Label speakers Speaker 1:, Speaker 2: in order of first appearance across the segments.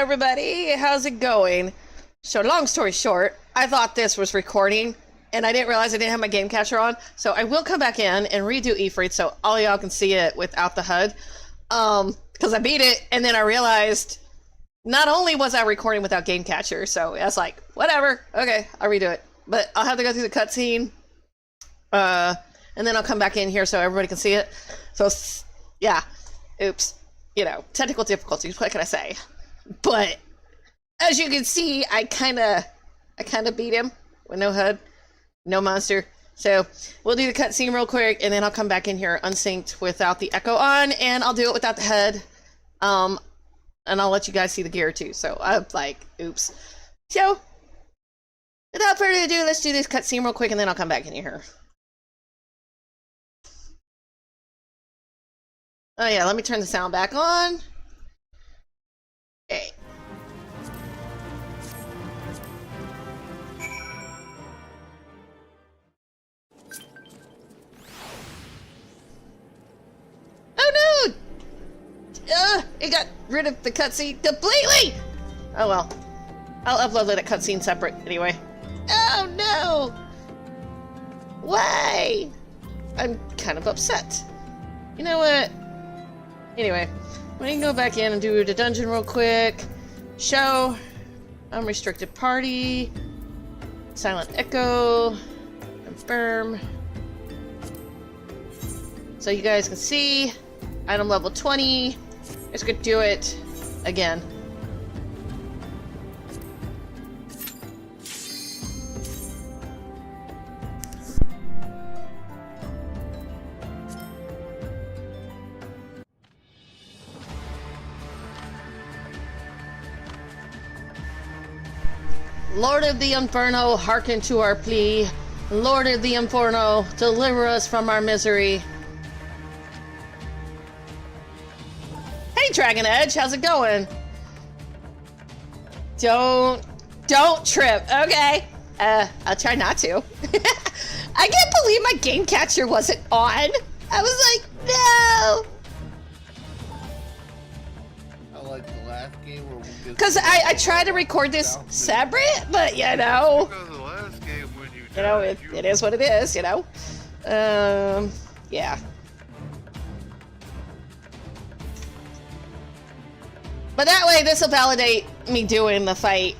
Speaker 1: everybody, how's it going? So long story short, I thought this was recording and I didn't realize I didn't have my game capture on, so I will come back in and redo Ifrit so all y'all can see it without the HUD. Because I beat it and then I realized not only was I recording without game capture, so I was like, whatever, okay, I'll redo it. But I'll have to go through the cutscene, and then I'll come back in here so everybody can see it. So yeah, oops, you know, technical difficulties, what can I say? But as you can see, I kind of beat him with no HUD, no monster. So we'll do the cutscene real quick, and then I'll come back in here unsynced without the echo on, and I'll do it without the HUD. And I'll let you guys see the gear too. So I'm like, oops. So without further ado, let's do this cutscene real quick, and then I'll come back in here. Oh yeah, let me turn the sound back on. Okay. Oh no! It got rid of the cutscene completely! Oh well. I'll upload that cutscene separate anyway. Oh no! Why? I'm kind of upset. You know what? Anyway, we can go back in and do the dungeon real quick. Show. Unrestricted party. Silent echo. Confirm. So you guys can see. Item level 20. Let's go do it again. Lord of the Inferno, hearken to our plea. Lord of the Inferno, deliver us from our misery. Hey, Dragon Edge, how's it going? Don't trip, okay? I'll try not to. I can't believe my game capture wasn't on. I was like, no.
Speaker 2: I like the last game where we just...
Speaker 1: Because I tried to record this separate, but you know.
Speaker 2: Because the last game when you
Speaker 1: You know, it is what it is, you know? Yeah. But that way, this will validate me doing the fight,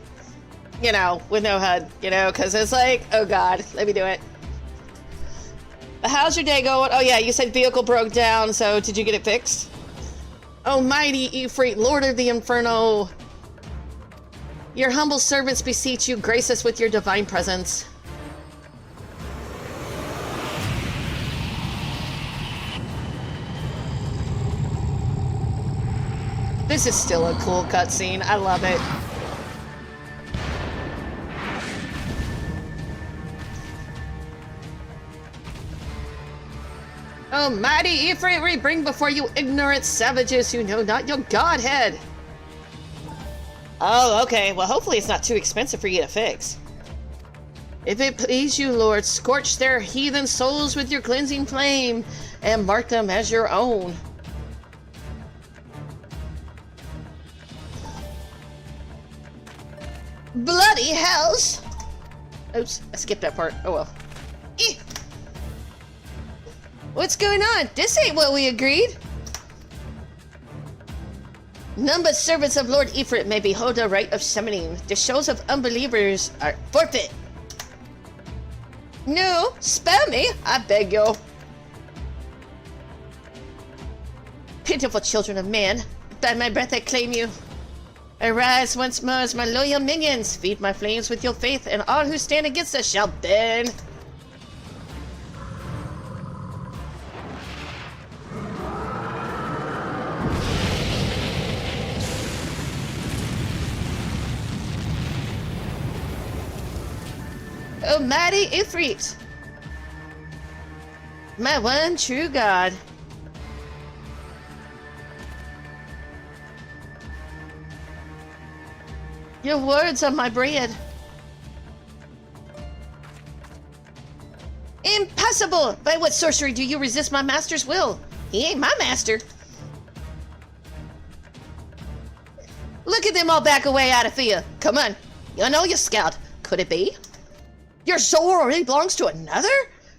Speaker 1: you know, with no HUD, you know? Because it's like, oh god, let me do it. How's your day going? Oh yeah, you said vehicle broke down, so did you get it fixed? Almighty Ifrit, Lord of the Inferno, your humble servants beseech you, grace us with your divine presence. This is still a cool cutscene. I love it. Almighty Ifrit, we bring before you ignorant savages who know not your godhead. Oh, okay. Well, hopefully it's not too expensive for you to fix. If it please you, Lord, scorch their heathen souls with your cleansing flame and mark them as your own. Bloody hells! Oops, I skipped that part. Oh well. Eh. What's going on? This ain't what we agreed. None but servants of Lord Ifrit may behold the right of summoning. The shows of unbelievers are forfeit. No, spare me, I beg you. Pitiful children of man, by my breath I claim you. Arise once more as my loyal minions. Feed my flames with your faith, and all who stand against us shall burn. Almighty Ifrit, my one true God. Your words are my bread. Impossible! By what sorcery do you resist my master's will? He ain't my master. Look at them all back away out of fear. Come on. You know you're scared. Could it be? Your soul already belongs to another?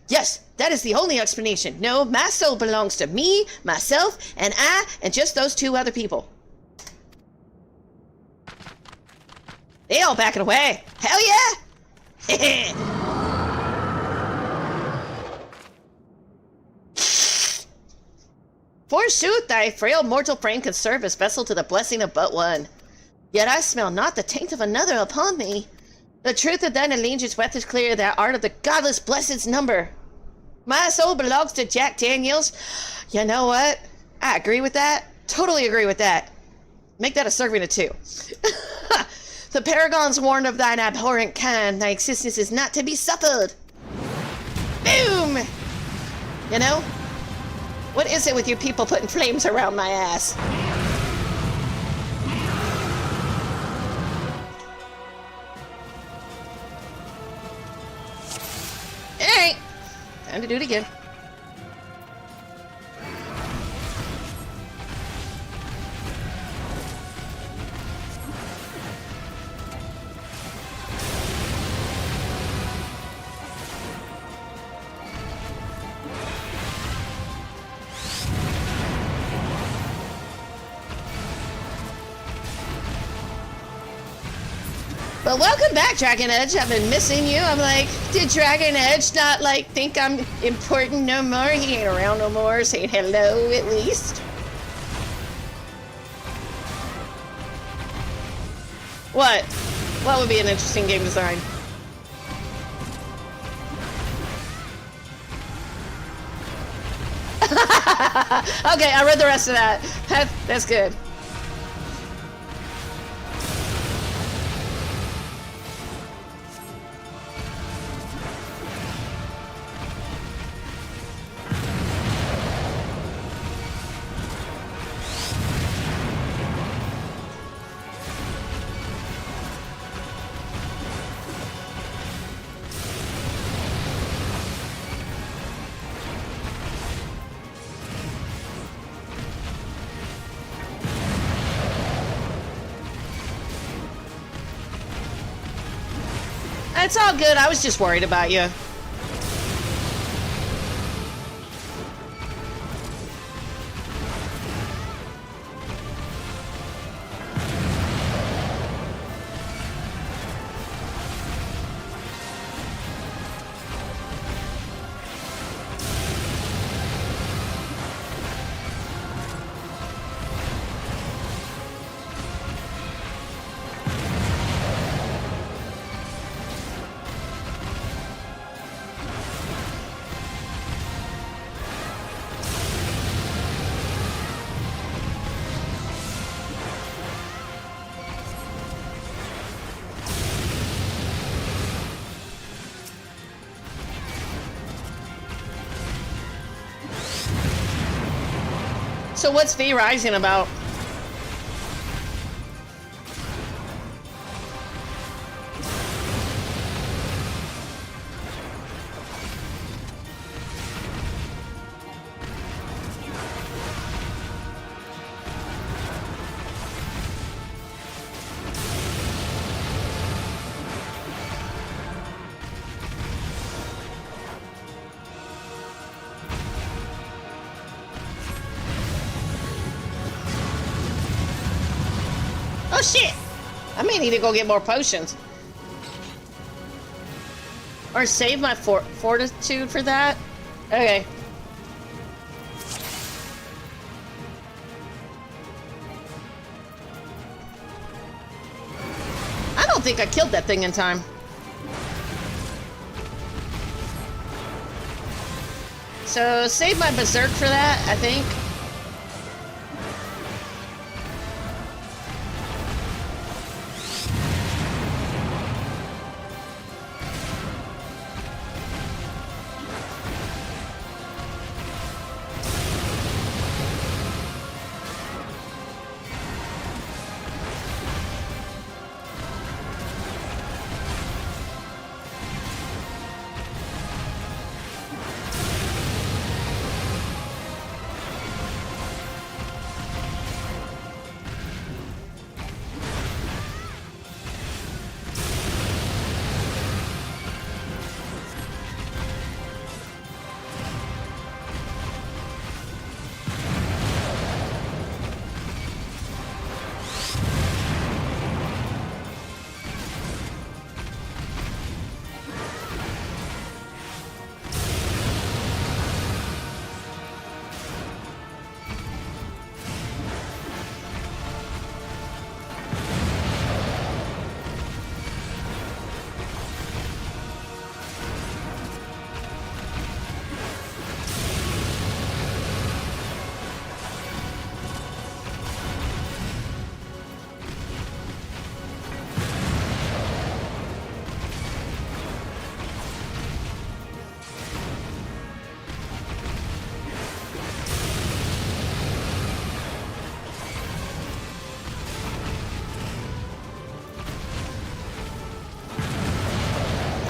Speaker 1: Yes, that is the only explanation. No, my soul belongs to me, myself, and I, and just those two other people. They all backing away. Hell yeah! Forsooth, thy frail mortal frame can serve as vessel to the blessing of but one. Yet I smell not the taint of another upon me. The truth of thine allegiance with is clear, thou art of the godless blessed's number. My soul belongs to Jack Daniels. You know what? I agree with that. Totally agree with that. Make that a serving of 2. The paragons warned of thine abhorrent kind. Thy existence is not to be suffered. Boom! You know? What is it with you people putting flames around my ass? Alright. Time to do it again. Well, welcome back, Dragon Edge. I've been missing you. I'm like, did Dragon Edge not, like, think I'm important no more? He ain't around no more, saying hello, at least. What? What would be an interesting game design? Okay, I read the rest of that. That's good. It's all good. I was just worried about you. So what's V Rising about? Oh shit! I may need to go get more potions. Or save my fortitude for that? Okay. I don't think I killed that thing in time. So save my berserk for that, I think.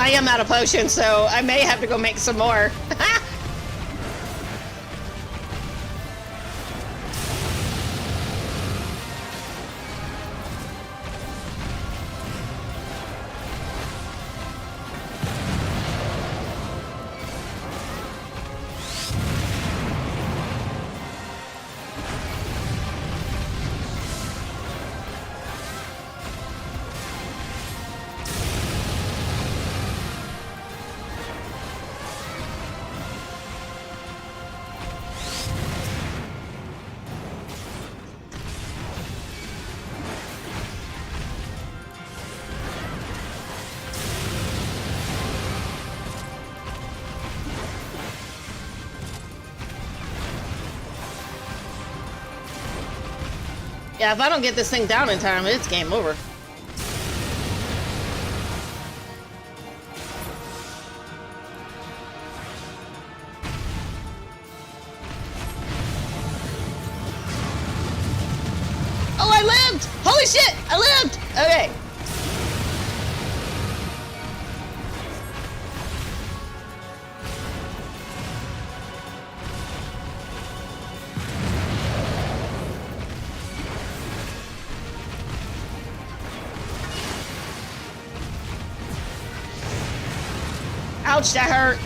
Speaker 1: I am out of potions, so I may have to go make some more. Yeah, if I don't get this thing down in time, it's game over. Oh, I lived! Holy shit! I lived! Okay. Ouch, that hurt.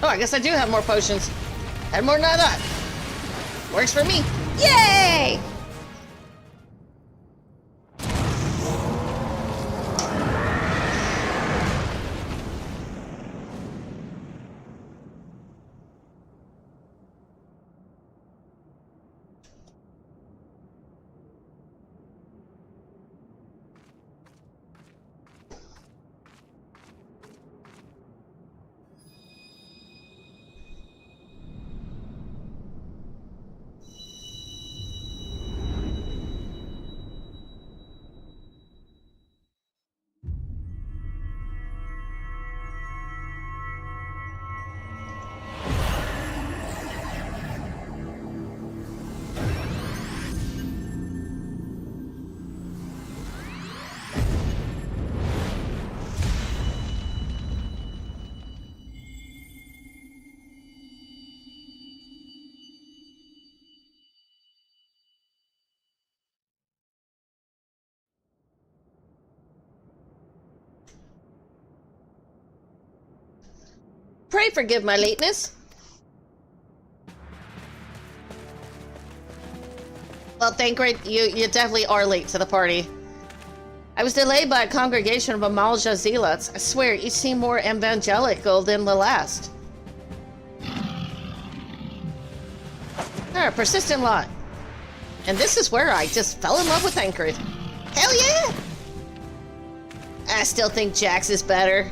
Speaker 1: Oh, I guess I do have more potions. Had more than I thought. Works for me. Yay! Pray forgive my lateness. Well, Thancred, you definitely are late to the party. I was delayed by a congregation of Amalja zealots. I swear, each seemed more evangelical than the last. Persistent lot. And this is where I just fell in love with Thancred. Hell yeah! I still think Jax is better.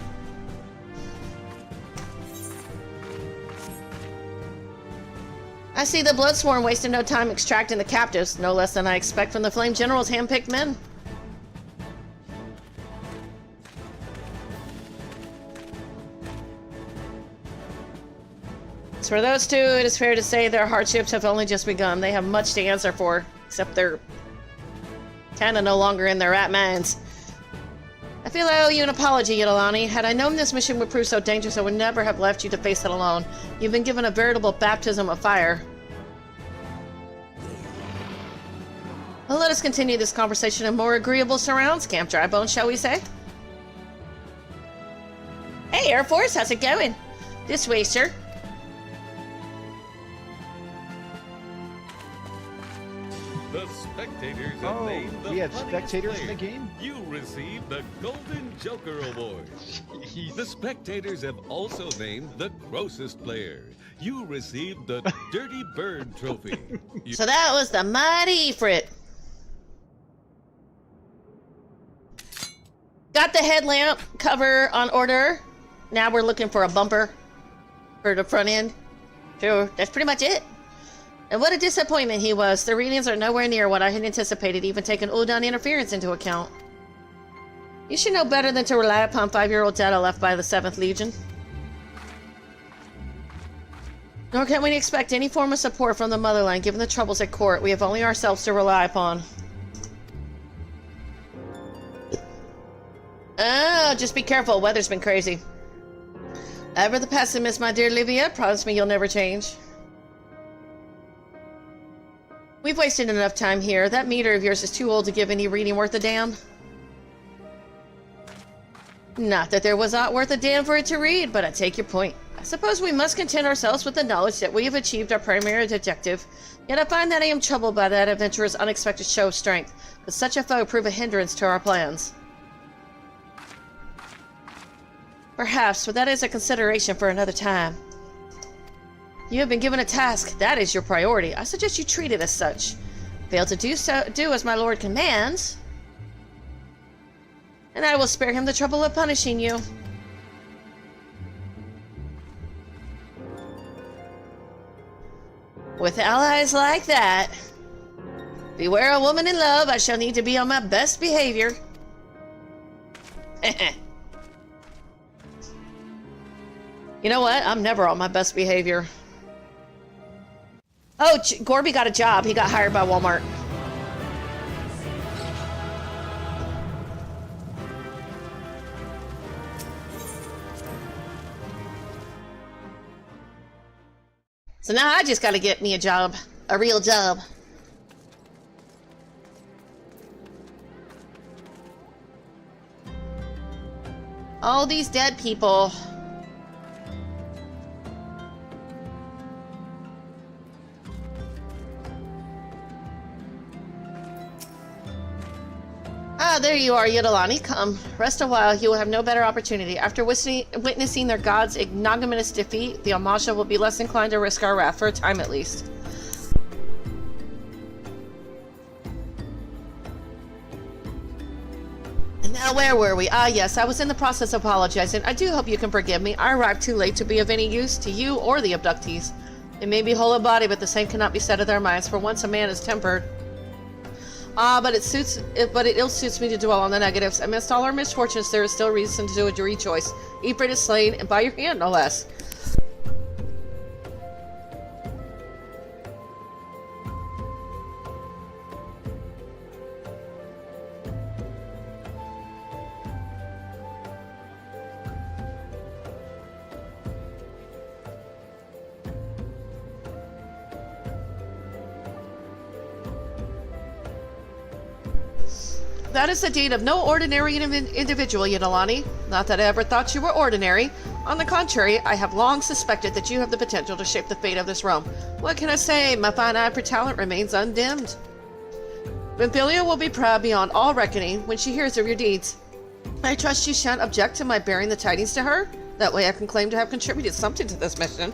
Speaker 1: I see the Bloodsworn wasting no time extracting the captives, no less than I expect from the Flame General's hand-picked men. As for those two, it is fair to say their hardships have only just begun. They have much to answer for, except they're kinda no longer in their right minds. I feel I owe you an apology, Yidolani. Had I known this mission would prove so dangerous, I would never have left you to face it alone. You've been given a veritable baptism of fire. Well, let us continue this conversation in more agreeable surrounds, Camp Drybone, shall we say? Hey, Air Force, how's it going? This way, sir.
Speaker 3: The spectators have named the
Speaker 4: we had
Speaker 3: funniest
Speaker 4: spectators
Speaker 3: player.
Speaker 4: in the game?
Speaker 3: You received the Golden Joker Award. The spectators have also named the grossest player. You received the Dirty Bird Trophy.
Speaker 1: So that was the mighty Ifrit. Got the headlamp cover on order. Now we're looking for a bumper for the front end. Sure, that's pretty much it. And what a disappointment he was. The readings are nowhere near what I had anticipated, even taking Udon interference into account. You should know better than to rely upon 5-year-old data left by the 7th Legion. Nor can we expect any form of support from the motherland, given the troubles at court. We have only ourselves to rely upon. Oh, just be careful. Weather's been crazy. Ever the pessimist, my dear Livia. Promise me you'll never change. We've wasted enough time here. That meter of yours is too old to give any reading worth a damn. Not that there was aught worth a damn for it to read, but I take your point. I suppose we must content ourselves with the knowledge that we have achieved our primary objective. Yet I find that I am troubled by that adventurer's unexpected show of strength. Could such a foe prove a hindrance to our plans? Perhaps, but that is a consideration for another time. You have been given a task. That is your priority. I suggest you treat it as such. Fail to do as my lord commands, and I will spare him the trouble of punishing you. With allies like that, beware a woman in love. I shall need to be on my best behavior. You know what? I'm never on my best behavior. Oh, Gorby got a job. He got hired by Walmart. So now I just gotta get me a job. A real job. All these dead people. Ah, there you are, Yidolani. Come, rest a while. You will have no better opportunity. After witnessing their god's ignominious defeat, the Amasha will be less inclined to risk our wrath, for a time at least. And now where were we? Ah, yes, I was in the process of apologizing. I do hope you can forgive me. I arrived too late to be of any use to you or the abductees. They may be whole of body, but the same cannot be said of their minds, for once a man is tempered. Ah, but it ill suits me to dwell on the negatives. Amidst all our misfortunes, there is still reason to rejoice. Ifrit is slain, and by your hand, no less. That is the deed of no ordinary individual, Yidolani. Not that I ever thought you were ordinary. On the contrary, I have long suspected that you have the potential to shape the fate of this realm. What can I say? My fine eye for talent remains undimmed. Vampilia will be proud beyond all reckoning when she hears of your deeds. I trust you shan't object to my bearing the tidings to her? That way I can claim to have contributed something to this mission.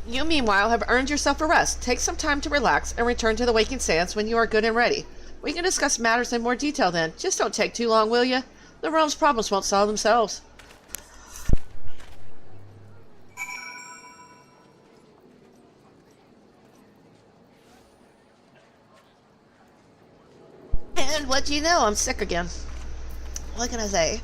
Speaker 1: You, meanwhile, have earned yourself a rest. Take some time to relax and return to the Waking Sands when you are good and ready. We can discuss matters in more detail then. Just don't take too long, will you? The realm's problems won't solve themselves. And what do you know? I'm sick again. What can I say?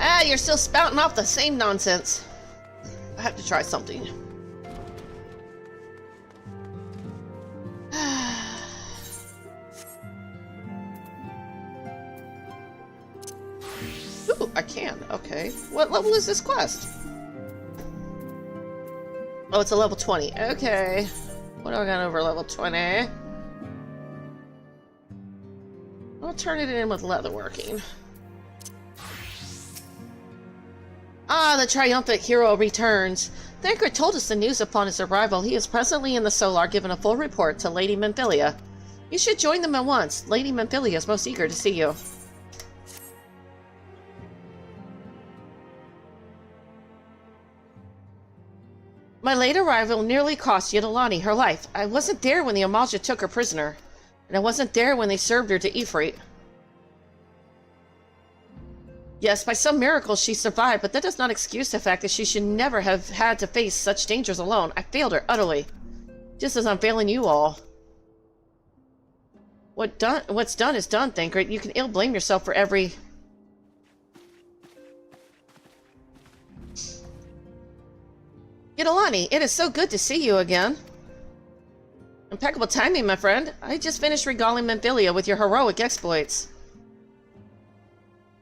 Speaker 1: Ah, you're still spouting off the same nonsense. I have to try something. Ooh, I can. Okay. What level is this quest? Oh, it's a level 20. Okay. What do I got over level 20? I'll turn it in with leatherworking. Ah, the triumphant hero returns. Thancred told us the news upon his arrival. He is presently in the Solar giving a full report to Lady Memphilia. You should join them at once. Lady Memphilia is most eager to see you. My late arrival nearly cost Yidolani her life. I wasn't there when the Amalia took her prisoner. And I wasn't there when they served her to Ifrit. Yes, by some miracle she survived, but that does not excuse the fact that she should never have had to face such dangers alone. I failed her utterly. Just as I'm failing you all. What's done is done, Thancred. You can ill blame yourself for every... Yidolani, it is so good to see you again. Impeccable timing, my friend. I just finished regaling Memphilia with your heroic exploits.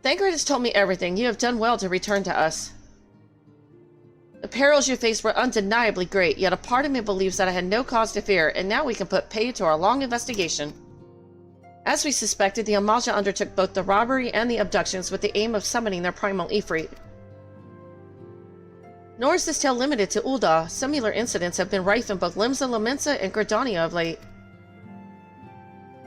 Speaker 1: Thancred has told me everything. You have done well to return to us. The perils you faced were undeniably great, yet a part of me believes that I had no cause to fear, and now we can put pay to our long investigation. As we suspected, the Amalia undertook both the robbery and the abductions with the aim of summoning their primal Ifrit. Nor is this tale limited to Ul'dah. Similar incidents have been rife in both Limsa Lominsa and Gridania of late.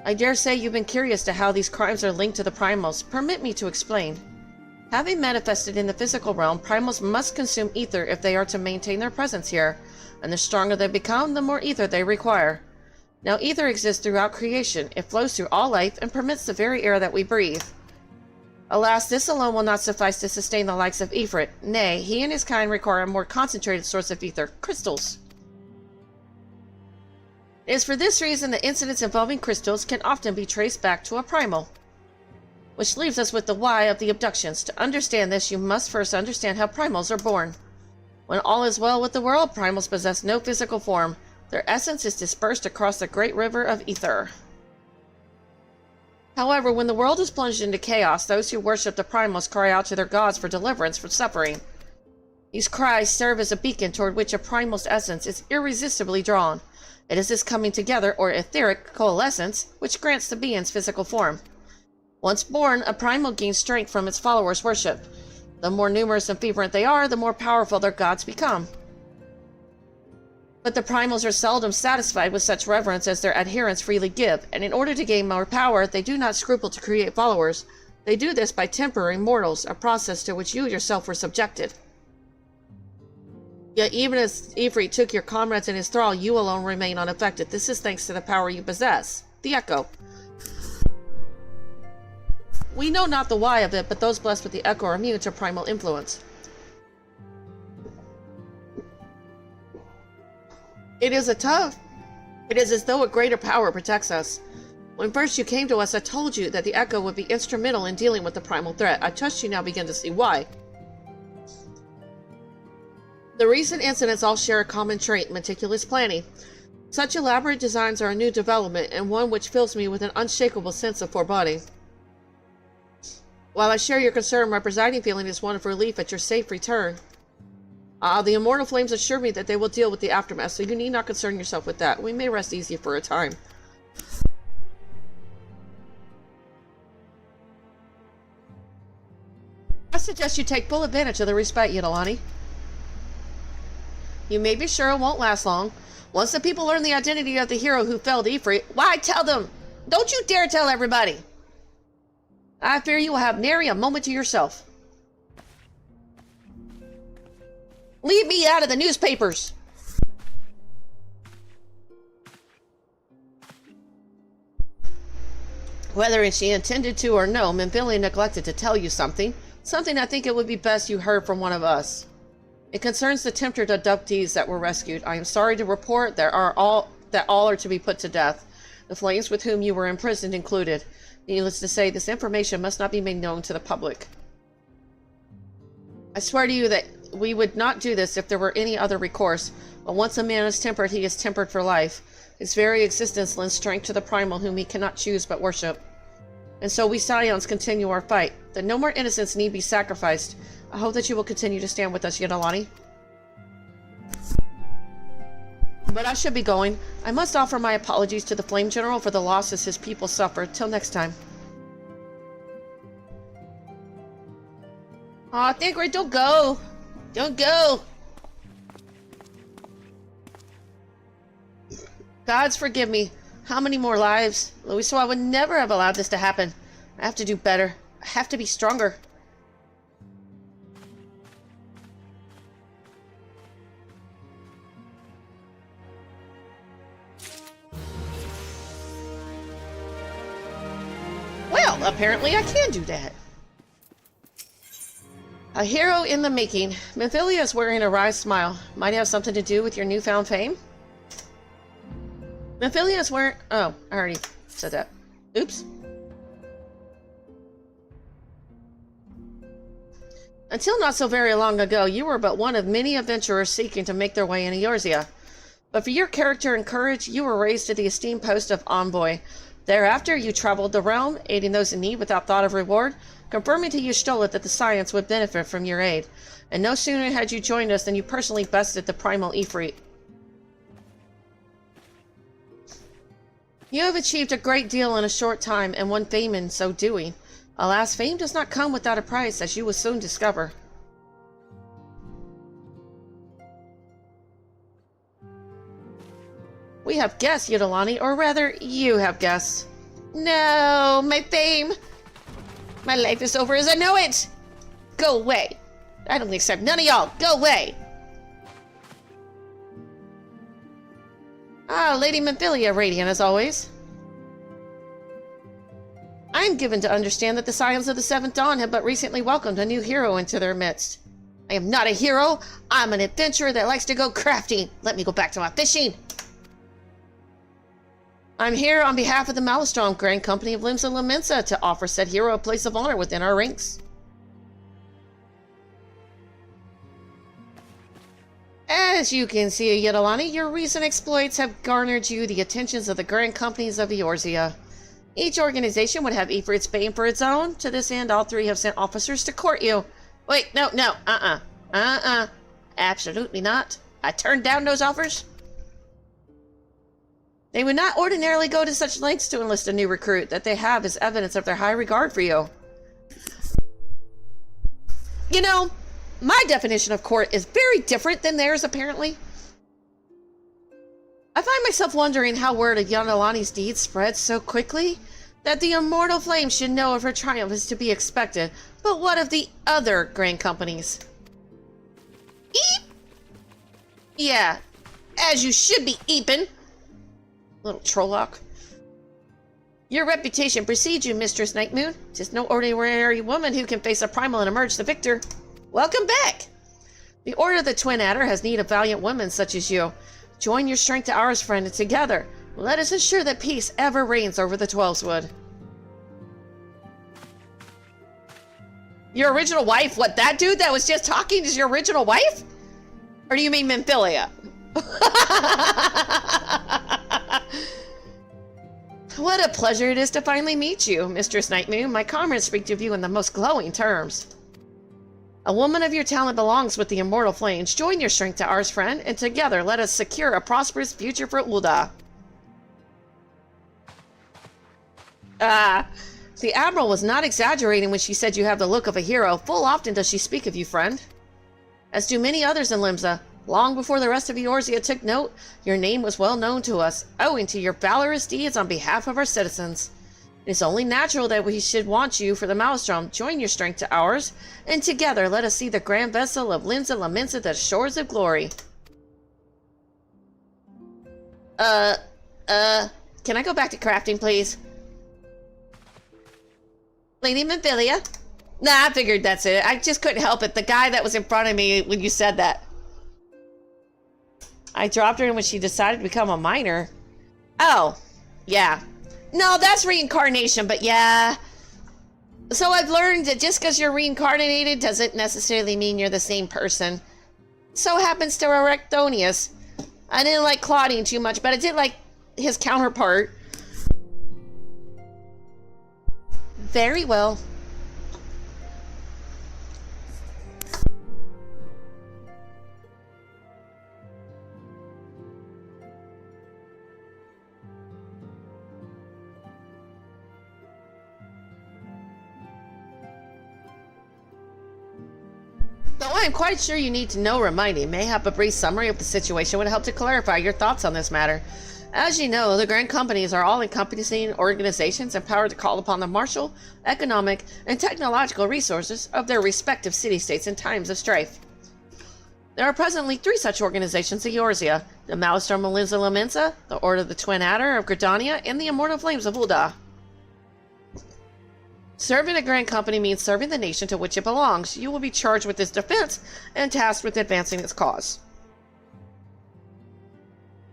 Speaker 1: I dare say you've been curious to how these crimes are linked to the primals. Permit me to explain. Having manifested in the physical realm, primals must consume ether if they are to maintain their presence here, and the stronger they become, the more ether they require. Now ether exists throughout creation. It flows through all life and permits the very air that we breathe. Alas, this alone will not suffice to sustain the likes of Ifrit. Nay, he and his kind require a more concentrated source of ether, crystals. It is for this reason that incidents involving crystals can often be traced back to a primal. Which leaves us with the why of the abductions. To understand this, you must first understand how primals are born. When all is well with the world, primals possess no physical form. Their essence is dispersed across the great river of ether. However, when the world is plunged into chaos, those who worship the primals cry out to their gods for deliverance from suffering. These cries serve as a beacon toward which a primal's essence is irresistibly drawn. It is this coming together, or etheric coalescence, which grants the being's physical form. Once born, a primal gains strength from its followers' worship. The more numerous and fervent they are, the more powerful their gods become. But the primals are seldom satisfied with such reverence as their adherents freely give, and in order to gain more power, they do not scruple to create followers. They do this by tempering mortals, a process to which you yourself were subjected. Yet even as Ifrit took your comrades in his thrall, you alone remain unaffected. This is thanks to the power you possess, the Echo. We know not the why of it, but those blessed with the Echo are immune to primal influence. It is as though a greater power protects us. When first you came to us, I told you that the Echo would be instrumental in dealing with the primal threat. I trust you now begin to see why. The recent incidents all share a common trait, meticulous planning. Such elaborate designs are a new development, and one which fills me with an unshakable sense of foreboding. While I share your concern, my presiding feeling is one of relief at your safe return. The immortal flames assure me that they will deal with the aftermath, so you need not concern yourself with that. We may rest easy for a time. I suggest you take full advantage of the respite, Yidalani. You may be sure it won't last long. Once the people learn the identity of the hero who felled Ifrit, why tell them? Don't you dare tell everybody! I fear you will have nary a moment to yourself. Leave me out of the newspapers! Whether she intended to or no, Minfilia neglected to tell you something. Something I think it would be best you heard from one of us. It concerns the tempter abductees that were rescued. I am sorry to report that all are to be put to death. The flames with whom you were imprisoned included. Needless to say, this information must not be made known to the public. I swear to you that we would not do this if there were any other recourse, but once a man is tempered, he is tempered for life. His very existence lends strength to the primal whom he cannot choose but worship. And so we Scions continue our fight, that no more innocents need be sacrificed. I hope that you will continue to stand with us, Yidalani. But I should be going. I must offer my apologies to the Flame General for the losses his people suffered. Till next time. Aw, Thingrid, don't go! Don't go! Gods forgive me. How many more lives? Louisoix would never have allowed this to happen. I have to do better. I have to be stronger. Well, apparently I can do that. A hero in the making. Minfilia is wearing a wry smile. Might have something to do with your newfound fame? Minfilia is wearing... Oh, I already said that. Oops. Until not so very long ago, you were but one of many adventurers seeking to make their way in Eorzea. But for your character and courage, you were raised to the esteemed post of envoy. Thereafter, you traveled the realm, aiding those in need without thought of reward, confirming to Y'shtola that the Scions would benefit from your aid. And no sooner had you joined us than you personally bested the primal Ifrit. You have achieved a great deal in a short time, and won fame in so doing. Alas, fame does not come without a price, as you will soon discover. We have guests, Yidalani, or rather, you have guests. No, my fame! My life is over as I know it! Go away! I don't accept none of y'all! Go away! Ah, Lady Minfilia, radiant as always. I am given to understand that the Scions of the Seventh Dawn have but recently welcomed a new hero into their midst. I am not a hero. I'm an adventurer that likes to go crafting. Let me go back to my fishing. I'm here on behalf of the Malastrom Grand Company of Limbs and Lamensa to offer said hero a place of honor within our ranks. As you can see, Yidalani, your recent exploits have garnered you the attentions of the Grand Companies of Eorzea. Each organization would have Ifrit's bane for its own. To this end, all three have sent officers to court you. Wait, no, absolutely not. I turned down those offers. They would not ordinarily go to such lengths to enlist a new recruit. That they have is evidence of their high regard for you. You know, my definition of court is very different than theirs, apparently. I find myself wondering how word of Yidalani's deeds spread so quickly that the immortal flame should know of her triumph is to be expected. But what of the other Grand Companies? Eep! Yeah, as you should be eeping. Little Trolloc. Your reputation precedes you, Mistress Nightmoon. 'Tis no ordinary woman who can face a primal and emerge the victor. Welcome back! The Order of the Twin Adder has need of valiant women such as you. Join your strength to ours, friend, and together, let us ensure that peace ever reigns over the Twelveswood. Your original wife? What, that dude that was just talking is your original wife? Or do you mean Minfilia? What a pleasure it is to finally meet you, Mistress Nightmoon. My comrades speak of you in the most glowing terms. A woman of your talent belongs with the immortal flames. Join your strength to ours, friend, and together let us secure a prosperous future for Ul'dah. The Admiral was not exaggerating when she said you have the look of a hero. Full often does she speak of you, friend. As do many others in Limsa. Long before the rest of Eorzea took note, your name was well known to us, owing to your valorous deeds on behalf of our citizens. It is only natural that we should want you for the Maelstrom. Join your strength to ours, and together let us see the grand vessel of Limsa lament to the shores of glory. Can I go back to crafting, please? Lady Memphilia? Nah, I figured that's it. I just couldn't help it. The guy that was in front of me when you said that. I dropped her when she decided to become a miner. Oh, yeah. No, that's reincarnation, but yeah. So I've learned that just because you're reincarnated doesn't necessarily mean you're the same person. So happens to Erectonius. I didn't like Claudine too much, but I did like his counterpart. Very well. Though I am quite sure you need to know reminding, mayhap a brief summary of the situation would help to clarify your thoughts on this matter. As you know, the grand companies are all encompassing organizations empowered to call upon the martial, economic, and technological resources of their respective city-states in times of strife. There are presently 3 such organizations in Eorzea: the Maelstrom of Limsa Lominsa, the Order of the Twin Adder of Gridania, and the Immortal Flames of Ul'dah. Serving a grand company means serving the nation to which it belongs. You will be charged with its defense and tasked with advancing its cause.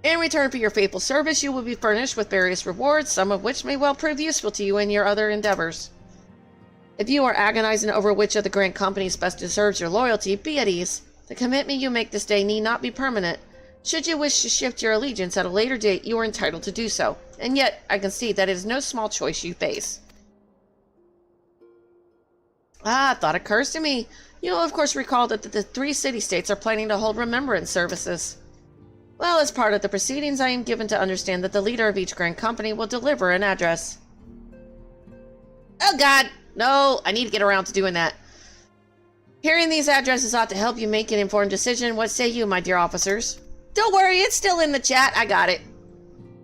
Speaker 1: In return for your faithful service, you will be furnished with various rewards, some of which may well prove useful to you in your other endeavors. If you are agonizing over which of the grand companies best deserves your loyalty, be at ease. The commitment you make this day need not be permanent. Should you wish to shift your allegiance at a later date, you are entitled to do so. And yet, I can see that it is no small choice you face. Thought occurs to me. You will of course recall that the 3 city-states are planning to hold remembrance services. Well, as part of the proceedings, I am given to understand that the leader of each grand company will deliver an address. Oh god! No, I need to get around to doing that. Hearing these addresses ought to help you make an informed decision. What say you, my dear officers? Don't worry, it's still in the chat. I got it.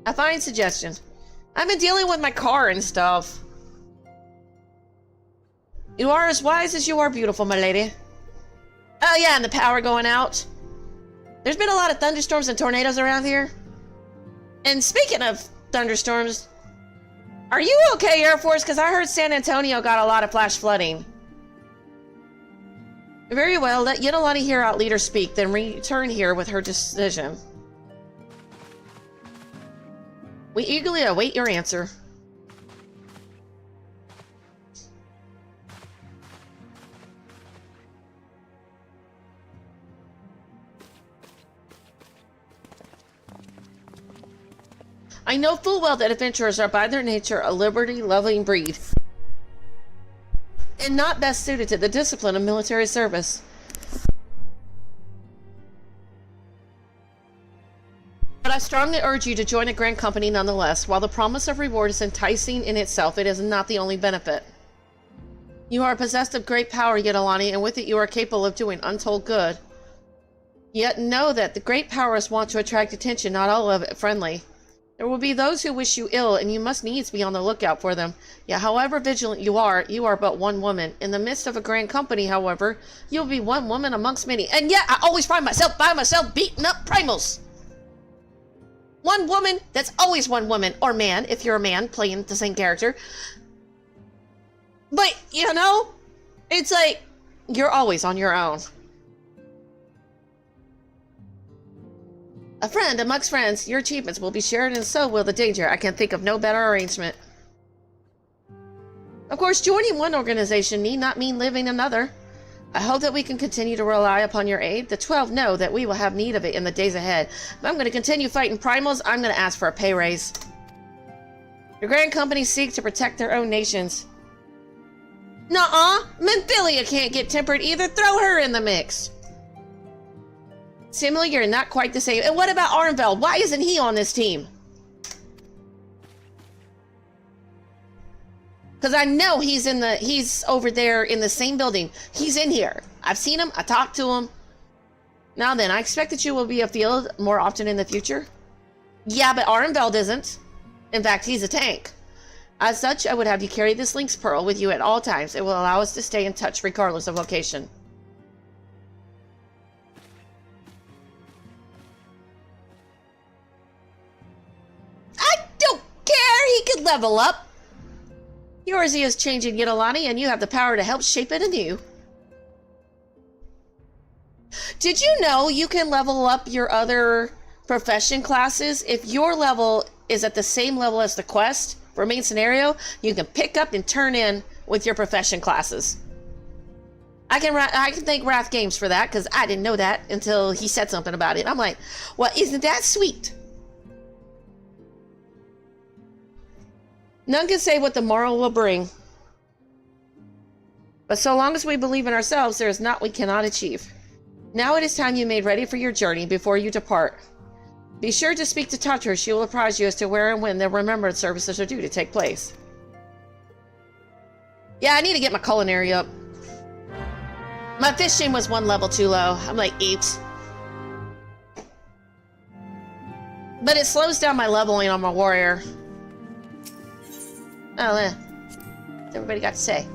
Speaker 1: A fine suggestion. I've been dealing with my car and stuff. You are as wise as you are beautiful, my lady. Oh yeah, and the power going out. There's been a lot of thunderstorms and tornadoes around here. And speaking of thunderstorms, are you okay, Air Force? Because I heard San Antonio got a lot of flash flooding. Very well, let Yidolani hear out leader speak, then return here with her decision. We eagerly await your answer. I know full well that adventurers are by their nature a liberty-loving breed, and not best suited to the discipline of military service. But I strongly urge you to join a grand company nonetheless. While the promise of reward is enticing in itself, it is not the only benefit. You are possessed of great power, Yidolani, and with it you are capable of doing untold good. Yet know that the great powers want to attract attention, not all of it friendly. There will be those who wish you ill, and you must needs be on the lookout for them. Yet however vigilant you are but one woman. In the midst of a grand company, however, you'll be one woman amongst many. And yet I always find myself by myself beating up primals. One woman, that's always one woman. Or man, if you're a man playing the same character. But, you know, it's like, you're always on your own. A friend amongst friends, your achievements will be shared, and so will the danger. I can think of no better arrangement. Of course, joining one organization need not mean leaving another. I hope that we can continue to rely upon your aid. The 12 know that we will have need of it in the days ahead. If I'm going to continue fighting primals, I'm going to ask for a pay raise. The Grand Companies seek to protect their own nations. Nuh-uh! Memphilia can't get tempered either. Throw her in the mix. Similarly, you're not quite the same. And what about Arnveld? Why isn't he on this team? Because I know he's over there in the same building. He's in here. I've seen him. I talked to him. Now then, I expect that you will be afield more often in the future. Yeah, but Arnveld isn't. In fact, he's a tank. As such, I would have you carry this Lynx Pearl with you at all times. It will allow us to stay in touch regardless of location. I don't care! He could level up! Yours is changing Yidolani, and you have the power to help shape it anew. Did you know you can level up your other profession classes? If your level is at the same level as the quest for main scenario, you can pick up and turn in with your profession classes. I can thank Wrath Games for that, because I didn't know that until he said something about it. I'm like, well, isn't that sweet? None can say what the morrow will bring. But so long as we believe in ourselves, there is naught we cannot achieve. Now it is time you made ready for your journey before you depart. Be sure to speak to Tatra. She will apprise you as to where and when the remembrance services are due to take place. Yeah, I need to get my culinary up. My fishing was 1 level too low. I'm like 8. But it slows down my leveling on my warrior. Oh, what's everybody got to say?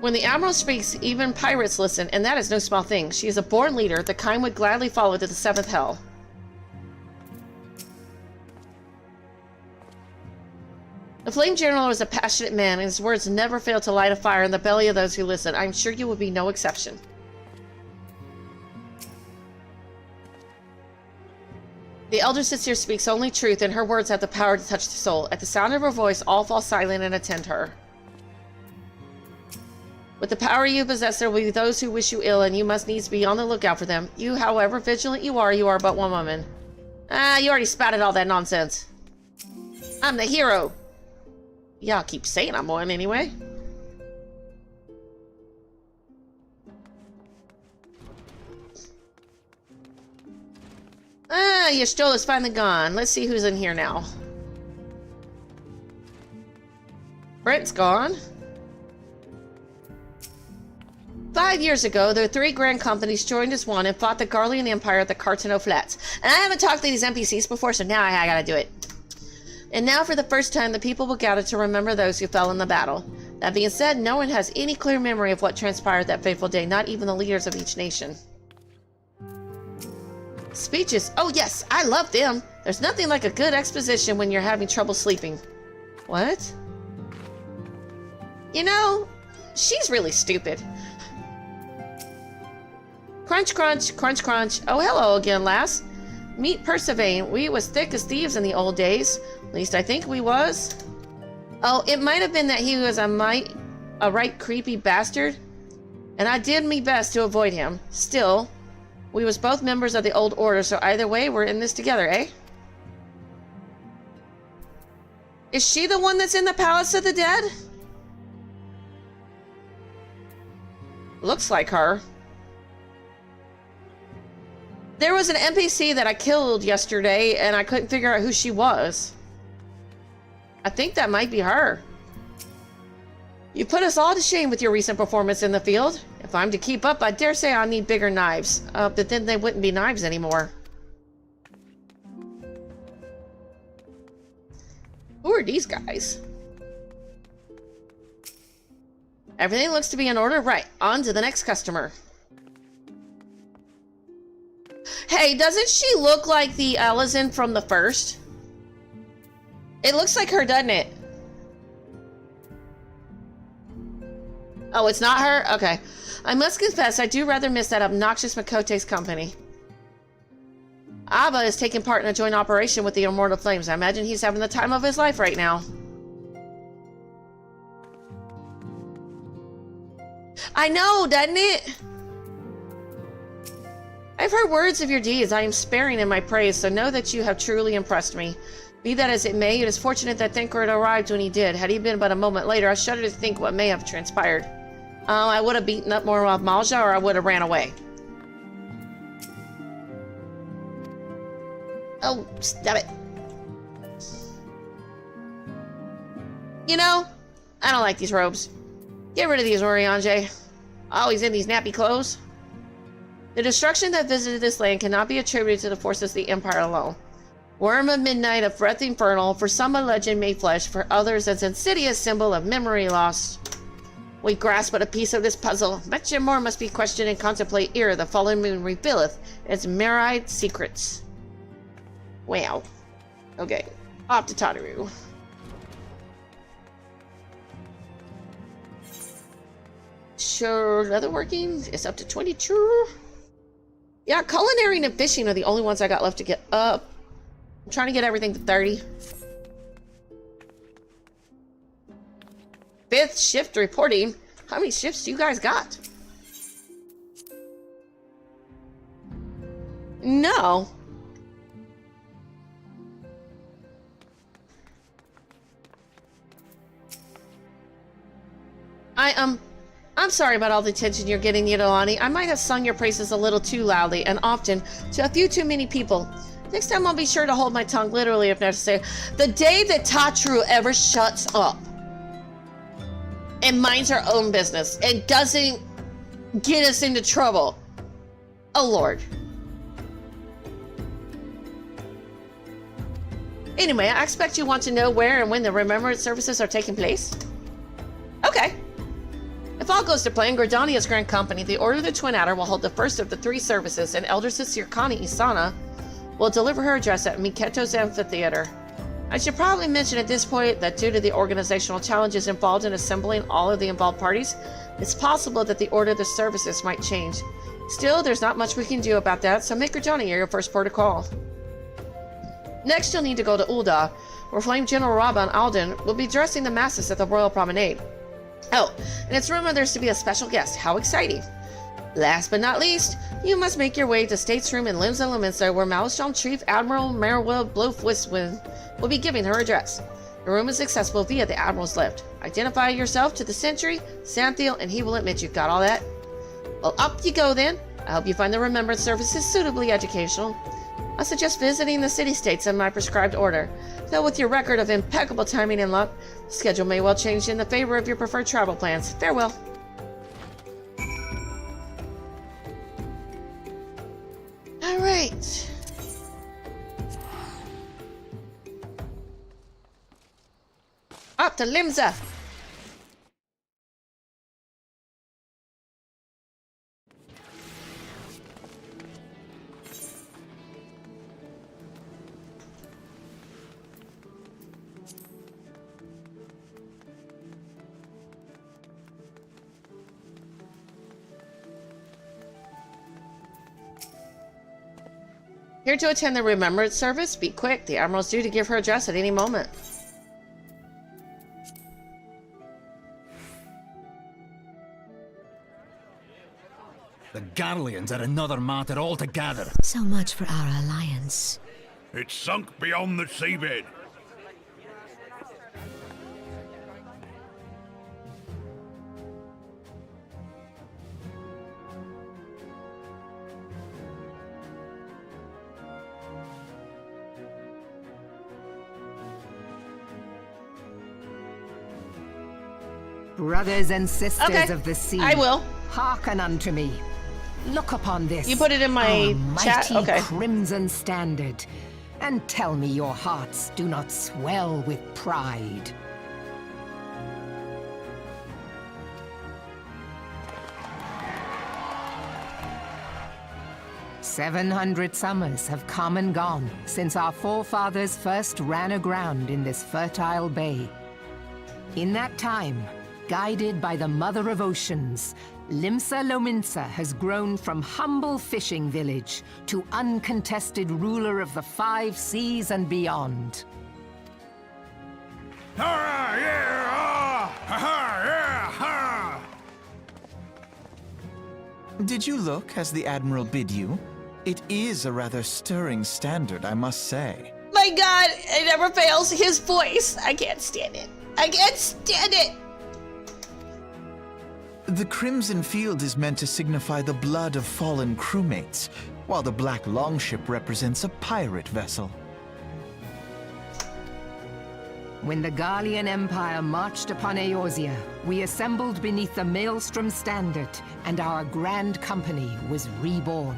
Speaker 1: When the Admiral speaks, even pirates listen, and that is no small thing. She is a born leader, the kind would gladly follow to the 7th hell. The Flame General is a passionate man, and his words never fail to light a fire in the belly of those who listen. I'm sure you will be no exception. The Elder Sister speaks only truth, and her words have the power to touch the soul. At the sound of her voice, all fall silent and attend her. With the power you possess, there will be those who wish you ill, and you must needs be on the lookout for them. You, however vigilant you are but one woman. Ah, you already spouted all that nonsense. I'm the hero. Y'all keep saying I'm one anyway. Ah, your stroll is finally gone. Let's see who's in here now. Brent's gone. 5 years ago, the 3 grand companies joined as one and fought the Garlean Empire at the Cartano Flats. And I haven't talked to these NPCs before, so now I gotta do it. And now, for the first time, the people will gather to remember those who fell in the battle. That being said, no one has any clear memory of what transpired that fateful day, not even the leaders of each nation. Speeches. Oh yes, I love them. There's nothing like a good exposition when you're having trouble sleeping. What? You know, she's really stupid. Crunch, crunch, crunch, crunch. Oh, hello again, lass. Meet Percivane. We was thick as thieves in the old days. At least I think we was. Oh, it might have been that he was a right creepy bastard. And I did me best to avoid him. Still, we was both members of the old order, so either way, we're in this together, eh? Is she the one that's in the Palace of the Dead? Looks like her. There was an NPC that I killed yesterday, and I couldn't figure out who she was. I think that might be her. You put us all to shame with your recent performance in the field. If I'm to keep up, I dare say I'll need bigger knives. But then they wouldn't be knives anymore. Who are these guys? Everything looks to be in order. Right, on to the next customer. Hey, doesn't she look like the Alizin from the first? It looks like her, doesn't it? Oh, it's not her? Okay. I must confess, I do rather miss that obnoxious Makote's company. Abba is taking part in a joint operation with the Immortal Flames. I imagine he's having the time of his life right now. I know, doesn't it? I've heard words of your deeds. I am sparing in my praise, so know that you have truly impressed me. Be that as it may, it is fortunate that Thancred arrived when he did. Had he been but a moment later, I shudder to think what may have transpired. I would have beaten up more of Malja, or I would have ran away. Oh, stop it. You know, I don't like these robes. Get rid of these, Oriange. Always in these nappy clothes. The destruction that visited this land cannot be attributed to the forces of the Empire alone. Worm of Midnight, a breath infernal, for some a legend made flesh, for others an insidious symbol of memory lost. We grasp but a piece of this puzzle. Much more must be questioned and contemplate ere the fallen moon revealeth its myriad secrets. Wow. Okay. Off to Tataru. Sure, leatherworking is up to 22. Yeah, culinary and fishing are the only ones I got left to get up. I'm trying to get everything to 30. 5th shift reporting. How many shifts do you guys got? No. I'm sorry about all the attention you're getting, Yidolani. I might have sung your praises a little too loudly and often to a few too many people. Next time I'll be sure to hold my tongue literally if necessary. The day that Tatru ever shuts up and minds her own business and doesn't get us into trouble. Oh, Lord. Anyway, I expect you want to know where and when the remembrance services are taking place. Okay. If all goes to plan, Gordania's Grand Company, the Order of the Twin Adder, will hold the first of the 3 services, and Elder Sirkani Isana will deliver her address at Miketo's amphitheater. I should probably mention at this point that due to the organizational challenges involved in assembling all of the involved parties, it's possible that the order of the services might change. Still, there's not much we can do about that, so make Gordania your first port of call. Next, you'll need to go to Ul'dah, where Flame General Rabban Alden will be dressing the masses at the Royal Promenade. Oh, and it's rumored there's to be a special guest. How exciting. Last but not least, you must make your way to State's Room in Limsa Lominsa, where Malishon Chief Admiral Merwell Blofwiswin will be giving her address. The room is accessible via the Admiral's lift. Identify yourself to the Sentry, Santhiel, and he will admit you. Got all that? Well, up you go then. I hope you find the remembrance services suitably educational. I suggest visiting the city-states in my prescribed order. Though with your record of impeccable timing and luck, the schedule may well change in the favor of your preferred travel plans. Farewell. All right. Up to Limsa. Here to attend the remembrance service. Be quick. The Admiral's due to give her address at any moment.
Speaker 4: The Garleans are another matter altogether.
Speaker 5: So much for our alliance.
Speaker 6: It's sunk beyond the seabed.
Speaker 7: Brothers and sisters
Speaker 1: Okay,
Speaker 7: of the sea,
Speaker 1: I will.
Speaker 7: hearken unto me. Look upon this.
Speaker 1: You put it in my
Speaker 7: our
Speaker 1: chat?
Speaker 7: mighty
Speaker 1: Okay.
Speaker 7: crimson standard, and tell me your hearts do not swell with pride. "700 summers have come and gone since our forefathers first ran aground in this fertile bay. In that time, guided by the Mother of Oceans, Limsa Lominsa has grown from humble fishing village to uncontested ruler of the 5 seas and beyond.
Speaker 6: Ah, yeah, ah, ha, ha, yeah, ha.
Speaker 8: Did you look as the Admiral bid you? It is a rather stirring standard, I must say.
Speaker 1: My God, it never fails. His voice. I can't stand it. I can't stand it.
Speaker 8: The crimson field is meant to signify the blood of fallen crewmates, while the black longship represents a pirate vessel.
Speaker 7: When the Garlean Empire marched upon Eorzea, we assembled beneath the Maelstrom standard, and our grand company was reborn.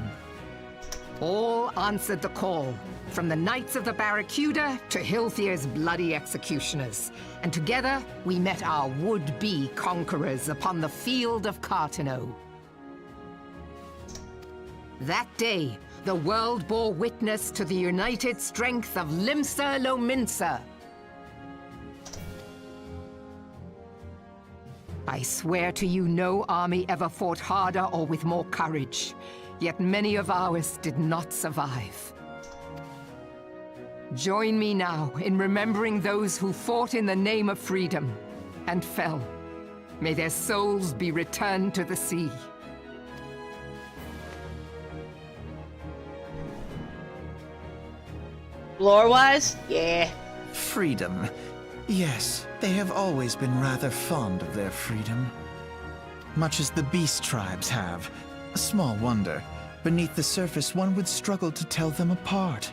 Speaker 7: All answered the call, from the Knights of the Barracuda to Hilthier's bloody executioners, and together we met our would-be conquerors upon the field of Cartano. That day, the world bore witness to the united strength of Limsa Lominsa. I swear to you, no army ever fought harder or with more courage, yet many of ours did not survive. Join me now in remembering those who fought in the name of freedom and fell. May their souls be returned to the sea.
Speaker 1: Lore-wise, yeah.
Speaker 8: Freedom. Yes, they have always been rather fond of their freedom. Much as the beast tribes have. Small wonder. Beneath the surface, one would struggle to tell them apart.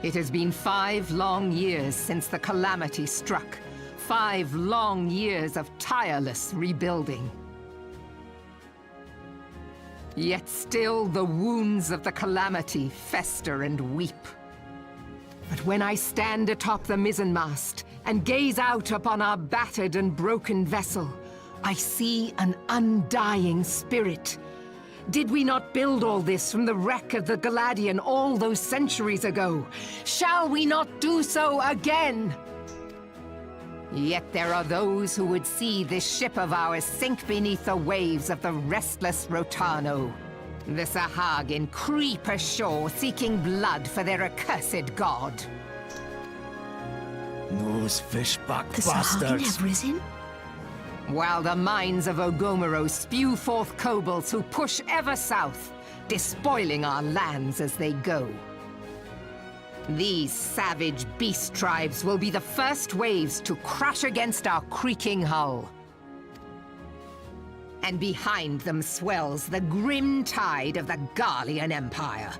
Speaker 7: It has been 5 long years since the calamity struck. 5 long years of tireless rebuilding. Yet still the wounds of the calamity fester and weep. But when I stand atop the mizzenmast and gaze out upon our battered and broken vessel, I see an undying spirit. Did we not build all this from the wreck of the Galadian all those centuries ago? Shall we not do so again? Yet there are those who would see this ship of ours sink beneath the waves of the restless Rotano. The Sahagin creep ashore seeking blood for their accursed god.
Speaker 4: Those fishback
Speaker 5: The Sahagin
Speaker 4: bastards.
Speaker 5: have risen?
Speaker 7: While the mines of Ogomero spew forth kobolds who push ever south, despoiling our lands as they go. These savage beast tribes will be the first waves to crash against our creaking hull. And behind them swells the grim tide of the Garlean Empire.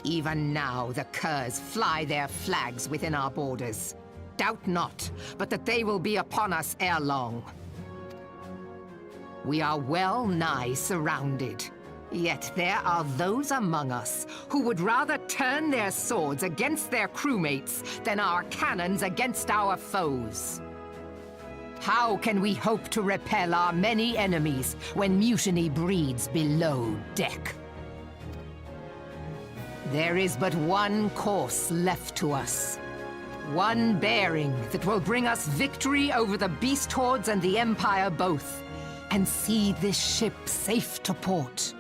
Speaker 7: Even now the curs fly their flags within our borders. Doubt not, but that they will be upon us ere long. We are well nigh surrounded. Yet there are those among us who would rather turn their swords against their crewmates than our cannons against our foes. How can we hope to repel our many enemies when mutiny breeds below deck? There is but one course left to us. One bearing that will bring us victory over the beast hordes and the Empire both, and see this ship safe to port.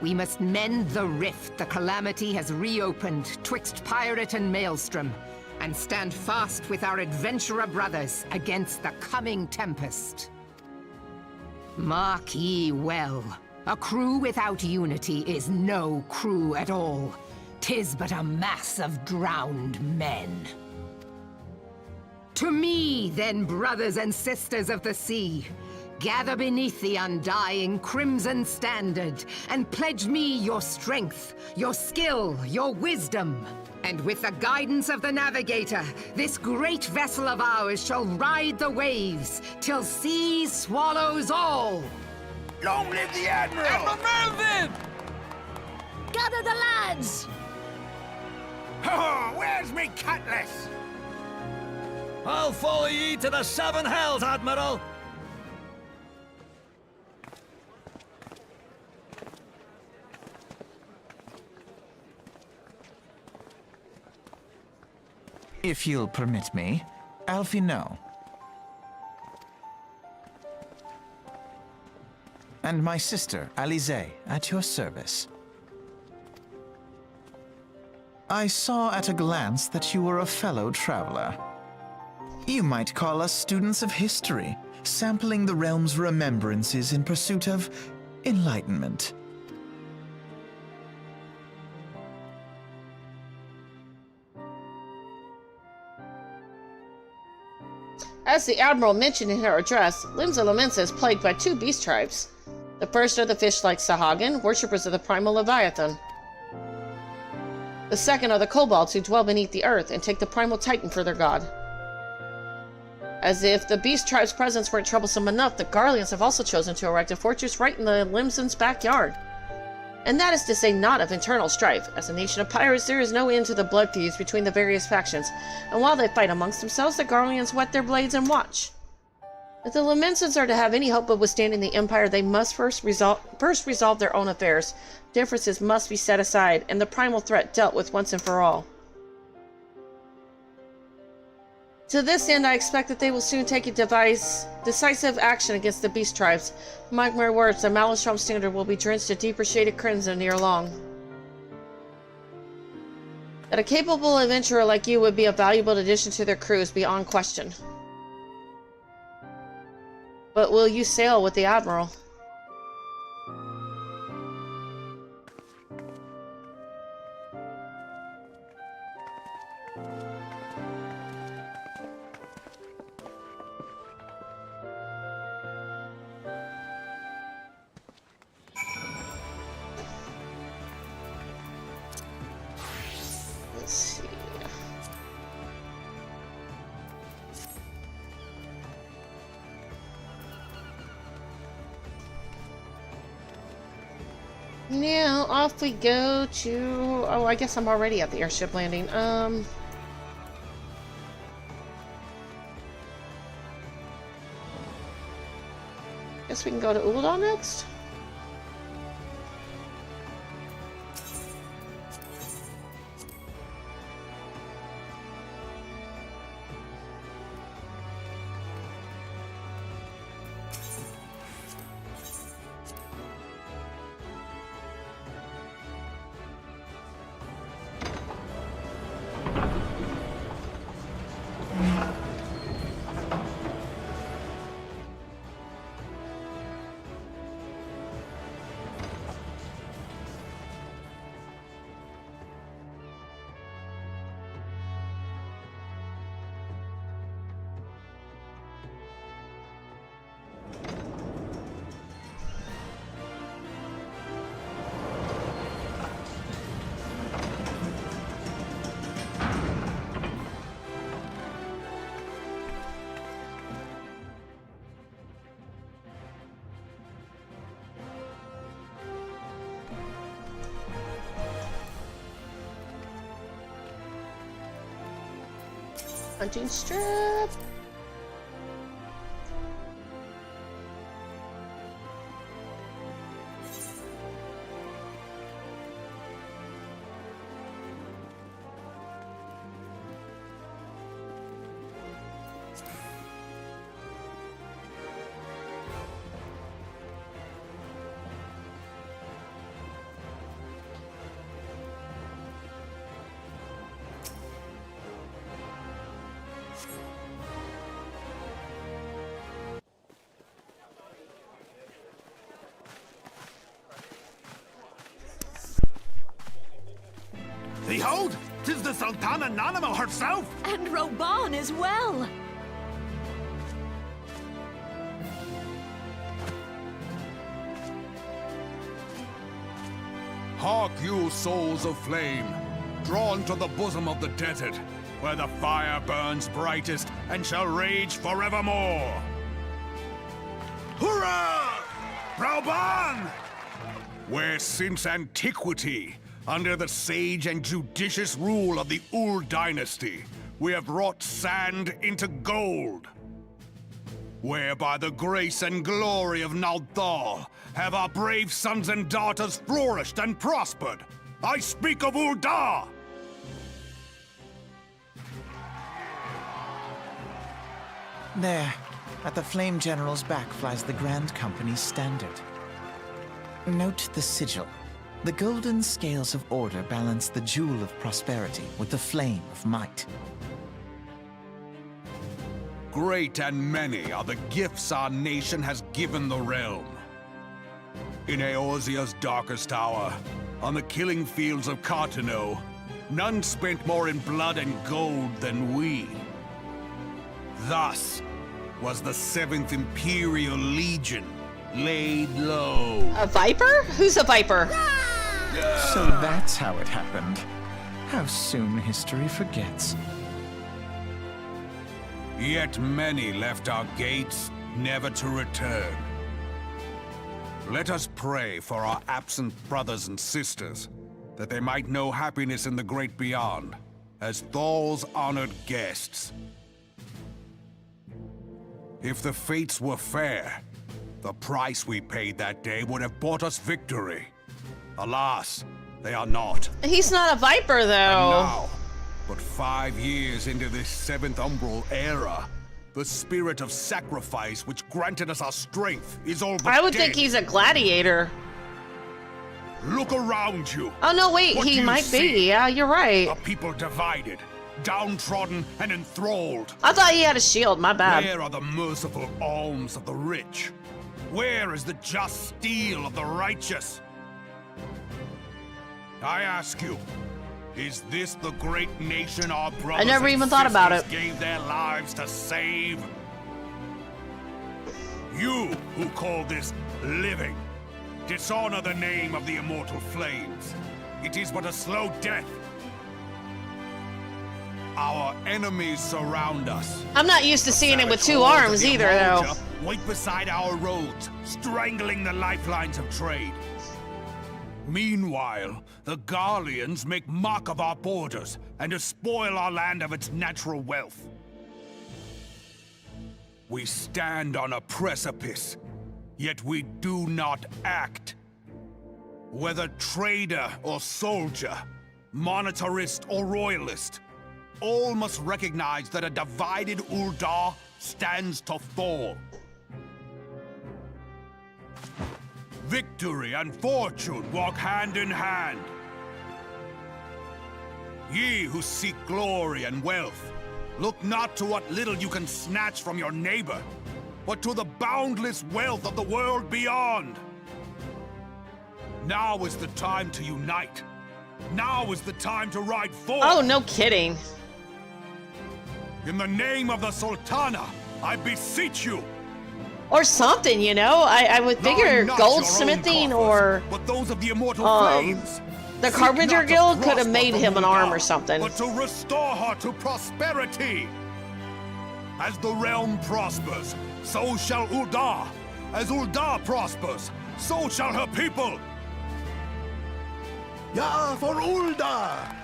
Speaker 7: We must mend the rift the calamity has reopened twixt pirate and maelstrom, and stand fast with our adventurer brothers against the coming tempest. Mark ye well, a crew without unity is no crew at all. 'Tis but a mass of drowned men. To me, then, brothers and sisters of the sea, gather beneath the undying crimson standard, and pledge me your strength, your skill, your wisdom. And with the guidance of the navigator, this great vessel of ours shall ride the waves, till sea swallows all.
Speaker 6: Long live the Admiral! Admiral Melvin!
Speaker 5: Gather the lads!
Speaker 6: Oh, where's me cutlass?
Speaker 4: I'll follow ye to the 7 hells, Admiral!
Speaker 8: If you'll permit me, Alfie no. And my sister, Alize, at your service. I saw at a glance that you were a fellow traveler. You might call us students of history, sampling the realm's remembrances in pursuit of enlightenment.
Speaker 1: As the Admiral mentioned in her address, Limsa Lamensa is plagued by two beast tribes. The first are the fish-like Sahagin, worshippers of the primal Leviathan. The second are the kobolds who dwell beneath the earth and take the primal Titan for their god. As if the beast tribe's presence weren't troublesome enough, the Garleans have also chosen to erect a fortress right in the Limsans' backyard. And that is to say not of internal strife. As a nation of pirates, there is no end to the blood feuds between the various factions, and while they fight amongst themselves, the Garleans whet their blades and watch. If the Lamensans are to have any hope of withstanding the Empire, they must first resolve their own affairs. Differences must be set aside, and the primal threat dealt with once and for all. To this end, I expect that they will soon take a decisive action against the beast tribes. Mark my words, the Malastrom standard will be drenched a deeper shade of crimson ere long. That a capable adventurer like you would be a valuable addition to their crew is beyond question. But will you sail with the Admiral? Let's see. Now, off we go to... Oh, I guess I'm already at the airship landing. Guess we can go to Ul'dah next? Hunting strip.
Speaker 6: Behold, 'tis the Sultana Nanamo herself!
Speaker 5: And Roban as well!
Speaker 6: Hark you, souls of flame, drawn to the bosom of the desert, where the fire burns brightest and shall rage forevermore! Hurrah! Roban! Where since antiquity, under the sage and judicious rule of the Ul dynasty, we have wrought sand into gold. Where by the grace and glory of Nalthal have our brave sons and daughters flourished and prospered. I speak of Ul'dah!
Speaker 8: There, at the Flame General's back flies the Grand Company's standard. Note the sigil. The golden scales of order balance the jewel of prosperity with the flame of might.
Speaker 6: Great and many are the gifts our nation has given the realm. In Eorzea's darkest hour, on the killing fields of Cartano, none spent more in blood and gold than we. Thus was the 7th Imperial Legion laid low.
Speaker 1: A viper? Who's a viper?
Speaker 8: So that's how it happened. How soon history forgets.
Speaker 6: Yet many left our gates, never to return. Let us pray for our absent brothers and sisters, that they might know happiness in the great beyond, as Thal's honored guests. If the fates were fair, the price we paid that day would have bought us victory. Alas, they are not.
Speaker 1: He's not a viper,
Speaker 6: And
Speaker 1: though.
Speaker 6: now, but 5 years into this 7th Umbral era, the spirit of sacrifice which granted us our strength is all but
Speaker 1: I would
Speaker 6: dead.
Speaker 1: think he's a gladiator.
Speaker 6: Look around you.
Speaker 1: Oh, no, wait,
Speaker 6: What do
Speaker 1: he
Speaker 6: you
Speaker 1: might
Speaker 6: see?
Speaker 1: be. Yeah, you're right.
Speaker 6: A people divided, downtrodden, and enthralled.
Speaker 1: I thought he had a shield. My bad.
Speaker 6: Where are the merciful alms of the rich? Where is the just steel of the righteous? I ask you, is this the great nation our brothers
Speaker 1: never
Speaker 6: and
Speaker 1: even thought about
Speaker 6: sisters
Speaker 1: it.
Speaker 6: gave their lives to save? You who call this living, dishonor the name of the immortal flames. It is but a slow death. Our enemies surround us.
Speaker 1: I'm not used to seeing him with
Speaker 6: Savage
Speaker 1: 2
Speaker 6: hordes of
Speaker 1: arms
Speaker 6: the
Speaker 1: either, though.
Speaker 6: Umoja wait beside our roads, strangling the lifelines of trade. Meanwhile, the Garleans make mock of our borders and despoil our land of its natural wealth. We stand on a precipice, yet we do not act. Whether trader or soldier, monetarist or royalist, all must recognize that a divided Uldar stands to fall. Victory and fortune walk hand in hand. Ye who seek glory and wealth, look not to what little you can snatch from your neighbor, but to the boundless wealth of the world beyond. Now is the time to unite. Now is the time to ride forth.
Speaker 1: Oh, no kidding.
Speaker 6: In the name of the Sultana, I beseech you.
Speaker 1: Or something, you know? I would figure
Speaker 6: Line not your own
Speaker 1: goldsmithing
Speaker 6: coffers,
Speaker 1: or
Speaker 6: but those of the immortal flames.
Speaker 1: the
Speaker 6: Seek
Speaker 1: Carpenter
Speaker 6: not to
Speaker 1: Guild could have
Speaker 6: prosper
Speaker 1: made
Speaker 6: from
Speaker 1: him an
Speaker 6: Uldar,
Speaker 1: arm or something.
Speaker 6: But to restore her to prosperity. As the realm prospers, so shall Uldar. As Uldar prospers, so shall her people.
Speaker 2: Yeah, for Uldar!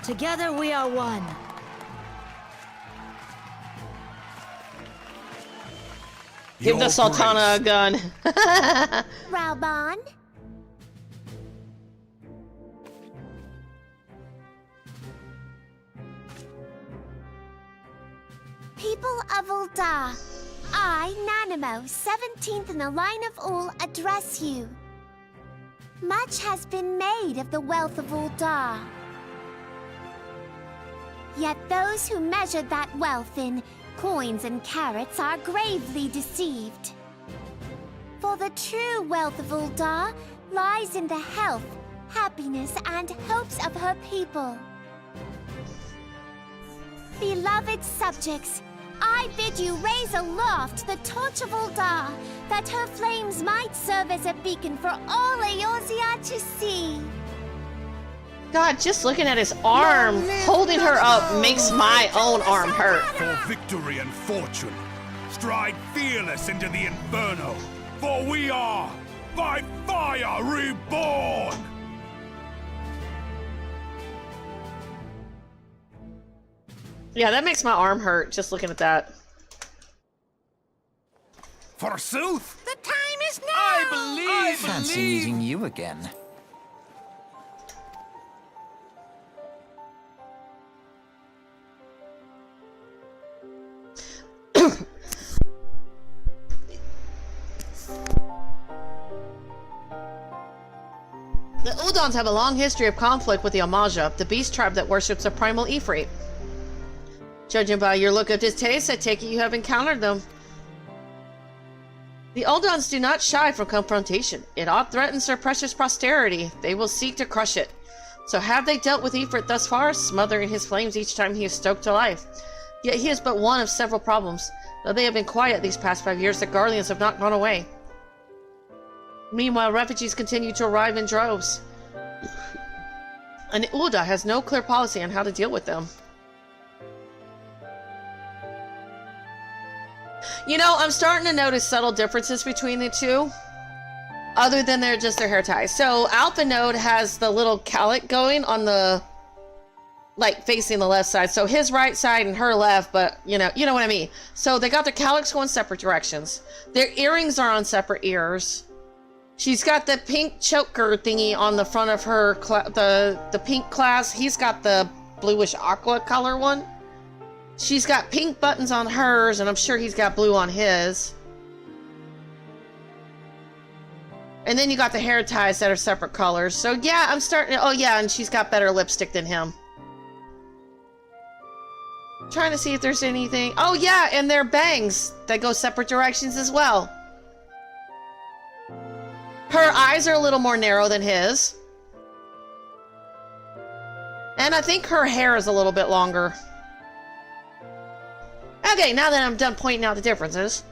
Speaker 5: Together we are one.
Speaker 1: Give
Speaker 6: Your
Speaker 1: the Sultana a
Speaker 6: grace.
Speaker 1: gun.
Speaker 9: Rauban? People of Uldar, I, Nanamo, 17th in the line of Ul, address you. Much has been made of the wealth of Uldar. Yet those who measured that wealth in coins and carats are gravely deceived. For the true wealth of Uldar lies in the health, happiness, and hopes of her people. Beloved subjects, I bid you raise aloft the torch of Uldar, that her flames might serve as a beacon for all Eorzea to see.
Speaker 1: God, just looking at his arm, holding her up makes my own arm hurt.
Speaker 6: For victory and fortune, stride fearless into the inferno, for we are by fire reborn!
Speaker 1: Yeah, that makes my arm hurt just looking at that.
Speaker 6: Forsooth!
Speaker 9: The time is now!
Speaker 8: Fancy meeting you again.
Speaker 1: The Udons have a long history of conflict with the Umoja, the beast tribe that worships a primal Ifrit. Judging by your look of distaste, I take it you have encountered them. The Uldons do not shy from confrontation. It ought threatens their precious posterity. They will seek to crush it. So have they dealt with Ifrit thus far, smothering his flames each time he is stoked to life? Yet he is but one of several problems. Though they have been quiet these past 5 years, the Guardians have not gone away. Meanwhile, refugees continue to arrive in droves. And Ulda has no clear policy on how to deal with them. You know, I'm starting to notice subtle differences between the two. Other than just their hair ties. So, Alpha Node has the little calic going on the... like, facing the left side. So, his right side and her left, but, you know what I mean. So, they got their calics going separate directions. Their earrings are on separate ears. She's got the pink choker thingy on the front of her, the pink class. He's got the bluish aqua color one. She's got pink buttons on hers, and I'm sure he's got blue on his. And then you got the hair ties that are separate colors. So yeah, I'm starting to, oh yeah, and she's got better lipstick than him. Trying to see if there's anything. Oh yeah, and their bangs, they go separate directions as well. Her eyes are a little more narrow than his. And I think her hair is a little bit longer. Okay, now that I'm done pointing out the differences.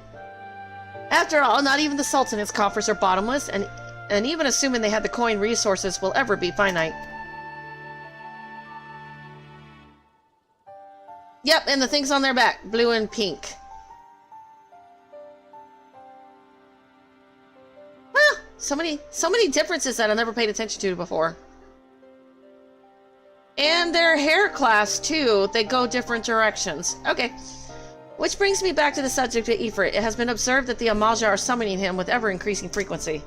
Speaker 1: After all, not even the Sultanate's coffers are bottomless, and even assuming they had the coin resources will ever be finite. Yep, and the things on their back, blue and pink. Well, so many differences that I never paid attention to before. And their hair class, too, they go different directions. Okay. Which brings me back to the subject of Ifrit. It has been observed that the Amaja are summoning him with ever-increasing frequency.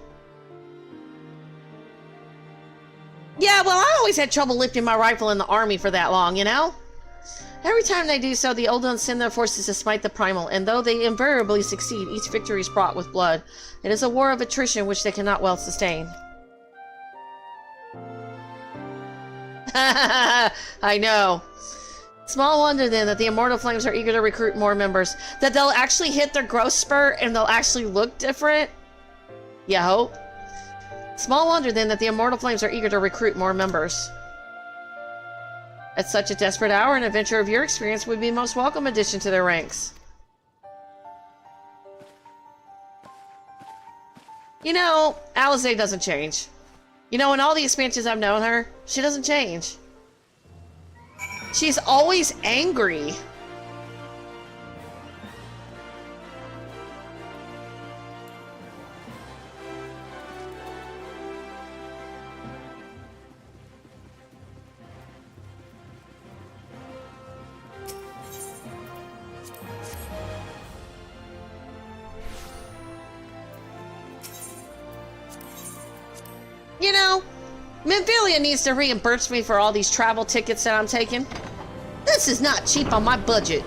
Speaker 1: Yeah, well, I always had trouble lifting my rifle in the army for that long, you know? Every time they do so, the Uldons send their forces to smite the Primal, and though they invariably succeed, each victory is fraught with blood. It is a war of attrition which they cannot well sustain. I know. Small wonder then that the Immortal Flames are eager to recruit more members. That they'll actually hit their growth spurt and they'll actually look different. You hope. Small wonder then that the Immortal Flames are eager to recruit more members. At such a desperate hour, an adventurer of your experience would be a most welcome addition to their ranks. You know, Alizé doesn't change. You know, in all the expansions I've known her, she doesn't change. She's always angry. You know, Minfilia needs to reimburse me for all these travel tickets that I'm taking. This is not cheap on my budget.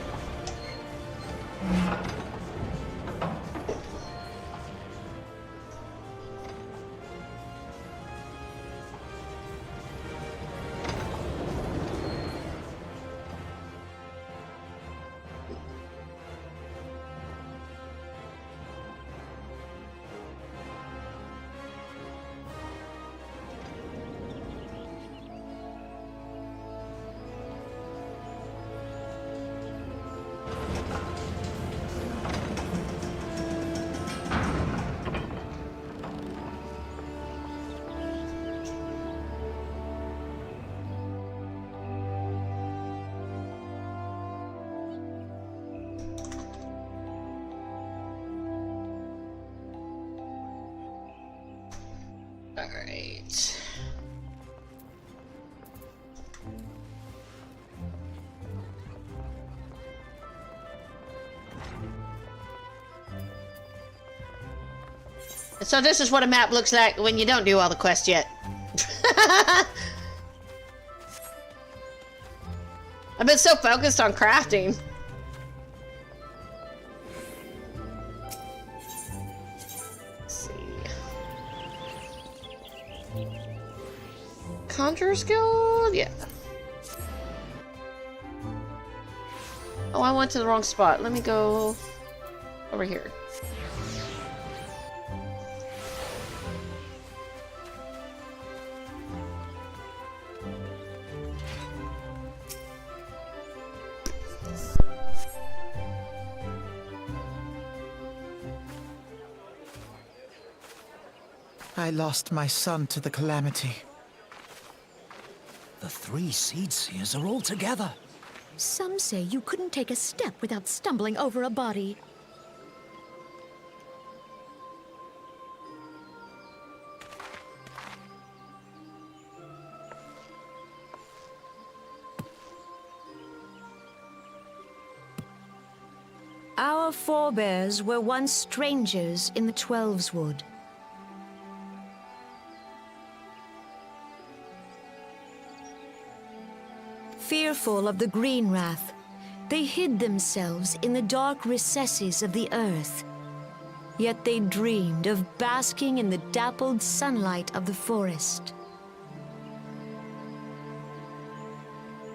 Speaker 1: Alright. So this is what a map looks like when you don't do all the quests yet. I've been so focused on crafting. Conjurer's Guild? Yeah. Oh, I went to the wrong spot. Let me go over here.
Speaker 8: I lost my son to the calamity.
Speaker 4: The 3 Seed Seers are all together.
Speaker 5: Some say you couldn't take a step without stumbling over a body. Our forebears were once strangers in the Twelveswood. Fearful of the Green Wrath, they hid themselves in the dark recesses of the earth. Yet they dreamed of basking in the dappled sunlight of the forest.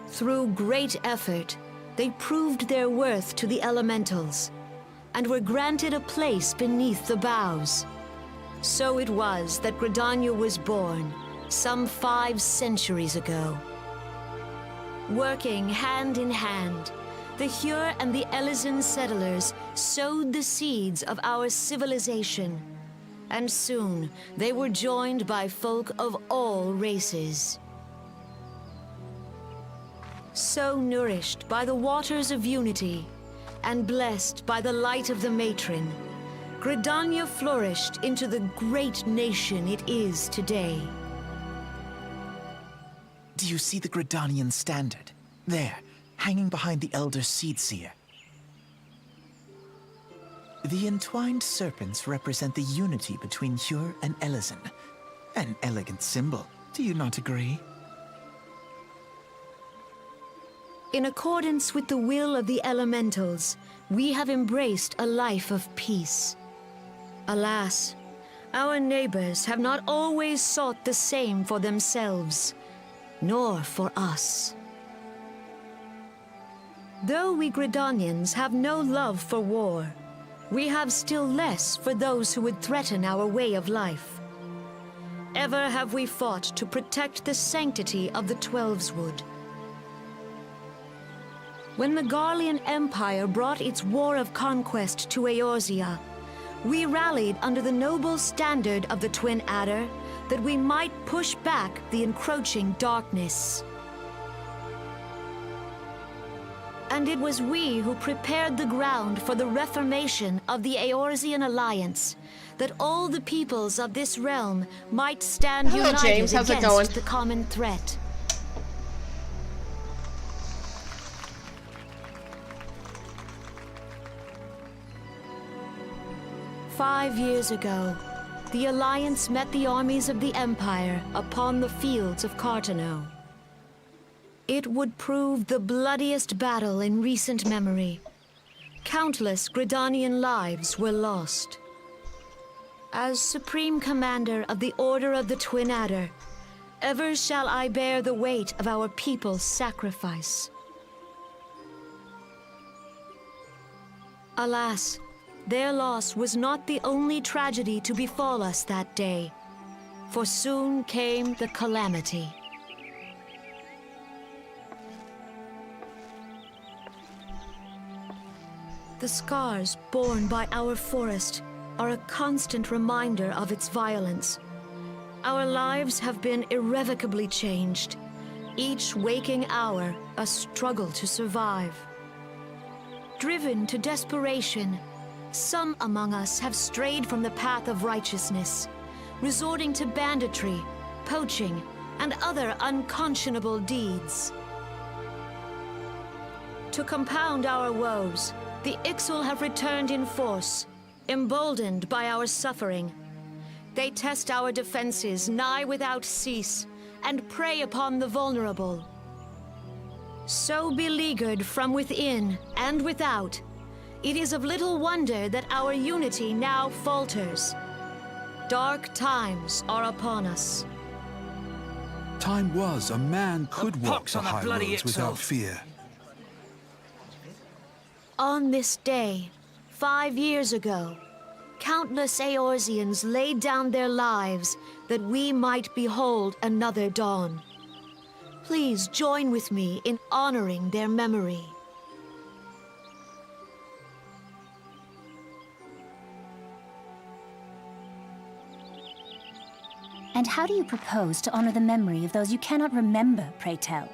Speaker 5: Through great effort, they proved their worth to the elementals, and were granted a place beneath the boughs. So it was that Gridania was born, some 5 centuries ago. Working hand in hand, the Hyur and the Elysian settlers sowed the seeds of our civilization, and soon they were joined by folk of all races. So nourished by the waters of unity, and blessed by the light of the matron, Gridania flourished into the great nation it is today.
Speaker 8: Do you see the Gridanian standard? There, hanging behind the Elder Seedseer. The entwined serpents represent the unity between Hyur and Elysian. An elegant symbol, do you not agree?
Speaker 5: In accordance with the will of the elementals, we have embraced a life of peace. Alas, our neighbors have not always sought the same for themselves, nor for us. Though we Gridanians have no love for war, we have still less for those who would threaten our way of life. Ever have we fought to protect the sanctity of the Twelveswood. When the Garlean Empire brought its war of conquest to Eorzea, we rallied under the noble standard of the Twin Adder that we might push back the encroaching darkness. And it was we who prepared the ground for the reformation of the Eorzean Alliance, that all the peoples of this realm might stand
Speaker 1: Hello,
Speaker 5: united
Speaker 1: James. How's it
Speaker 5: against
Speaker 1: going?
Speaker 5: the common threat. "5 years ago, the Alliance met the armies of the Empire upon the fields of Cartano. It would prove the bloodiest battle in recent memory. Countless Gridanian lives were lost. As Supreme Commander of the Order of the Twin Adder, ever shall I bear the weight of our people's sacrifice. Alas, their loss was not the only tragedy to befall us that day, for soon came the calamity. The scars borne by our forest are a constant reminder of its violence. Our lives have been irrevocably changed, each waking hour a struggle to survive. Driven to desperation, some among us have strayed from the path of righteousness, resorting to banditry, poaching, and other unconscionable deeds. To compound our woes, the Ixal have returned in force, emboldened by our suffering. They test our defenses nigh without cease, and prey upon the vulnerable. So beleaguered from within and without, it is of little wonder that our unity now falters. Dark times are upon us.
Speaker 2: Time was a man could walk the high roads without fear.
Speaker 5: On this day, 5 years ago, countless Eorzeans laid down their lives that we might behold another dawn. Please join with me in honoring their memory.
Speaker 10: And how do you propose to honor the memory of those you cannot remember, pray tell?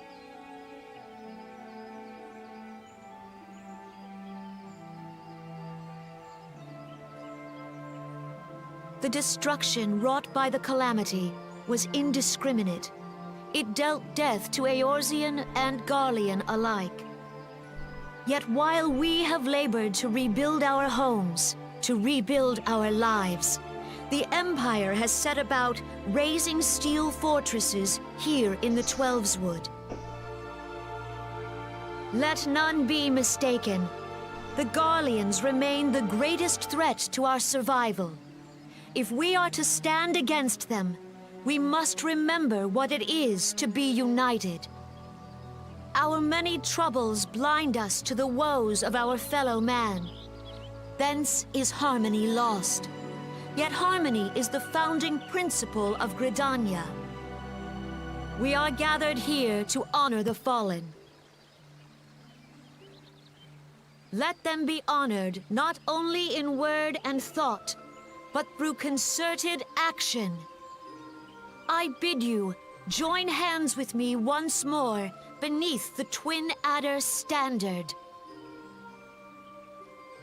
Speaker 5: The destruction wrought by the calamity was indiscriminate. It dealt death to Eorzean and Garlean alike. Yet while we have labored to rebuild our homes, to rebuild our lives, the Empire has set about raising steel fortresses here in the Twelveswood. Let none be mistaken. The Garleans remain the greatest threat to our survival. If we are to stand against them, we must remember what it is to be united. Our many troubles blind us to the woes of our fellow man. Thence is harmony lost. Yet harmony is the founding principle of Gridania. We are gathered here to honor the fallen. Let them be honored not only in word and thought, but through concerted action. I bid you join hands with me once more beneath the Twin Adder standard.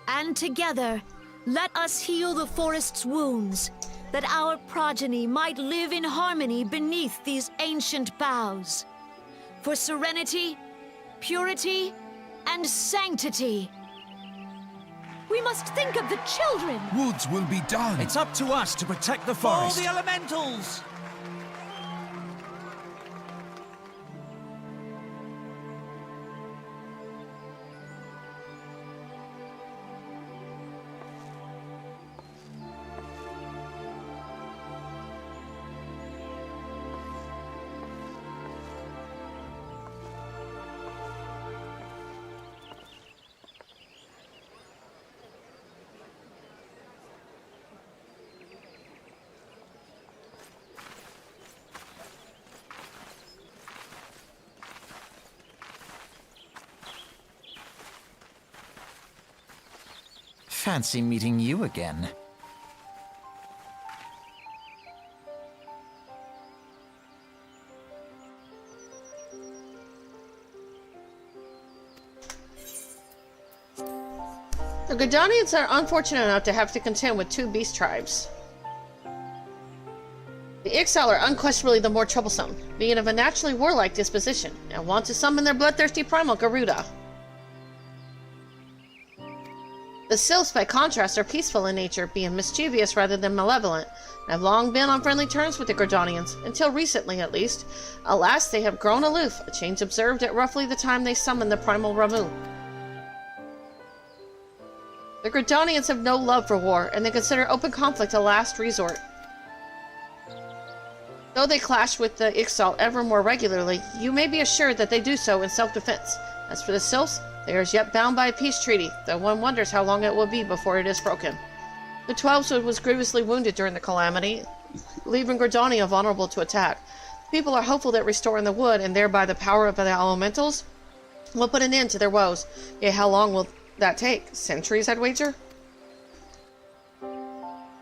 Speaker 5: And together, let us heal the forest's wounds, that our progeny might live in harmony beneath these ancient boughs. For serenity, purity, and sanctity. We must think of the children!
Speaker 2: Woods will be done.
Speaker 4: It's up to us to protect the
Speaker 11: For all
Speaker 4: forest.
Speaker 11: the elementals!
Speaker 8: Fancy meeting you again.
Speaker 1: The Gridanians are unfortunate enough to have to contend with two beast tribes. The Ixal are unquestionably the more troublesome, being of a naturally warlike disposition, and want to summon their bloodthirsty primal Garuda. The Sylphs, by contrast, are peaceful in nature, being mischievous rather than malevolent, and have long been on friendly terms with the Gridanians, until recently at least. Alas, they have grown aloof, a change observed at roughly the time they summoned the primal Ramu. The Gridanians have no love for war, and they consider open conflict a last resort. Though they clash with the Ixal ever more regularly, you may be assured that they do so in self-defense. As for the Sylphs, they are as yet bound by a peace treaty, though one wonders how long it will be before it is broken. The Twelveswood was grievously wounded during the calamity, leaving Gridania vulnerable to attack. People are hopeful that restoring the wood, and thereby the power of the elementals, will put an end to their woes. Yet how long will that take? Centuries, I'd wager?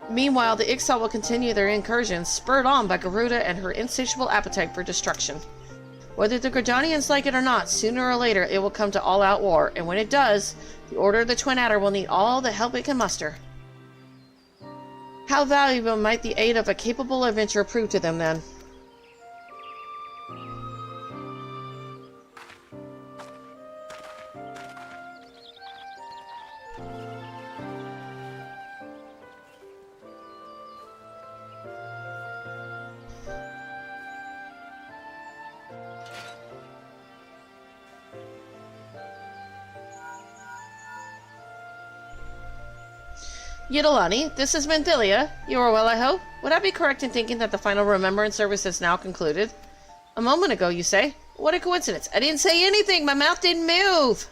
Speaker 1: Meanwhile, the Ixal will continue their incursions, spurred on by Garuda and her insatiable appetite for destruction. Whether the Gridanians like it or not, sooner or later it will come to all-out war, and when it does, the Order of the Twin Adder will need all the help it can muster. How valuable might the aid of a capable adventurer prove to them, then? Yidolani, this is Menthilia. You are well, I hope? Would I be correct in thinking that the final remembrance service is now concluded? A moment ago, you say? What a coincidence. I didn't say anything. My mouth didn't move.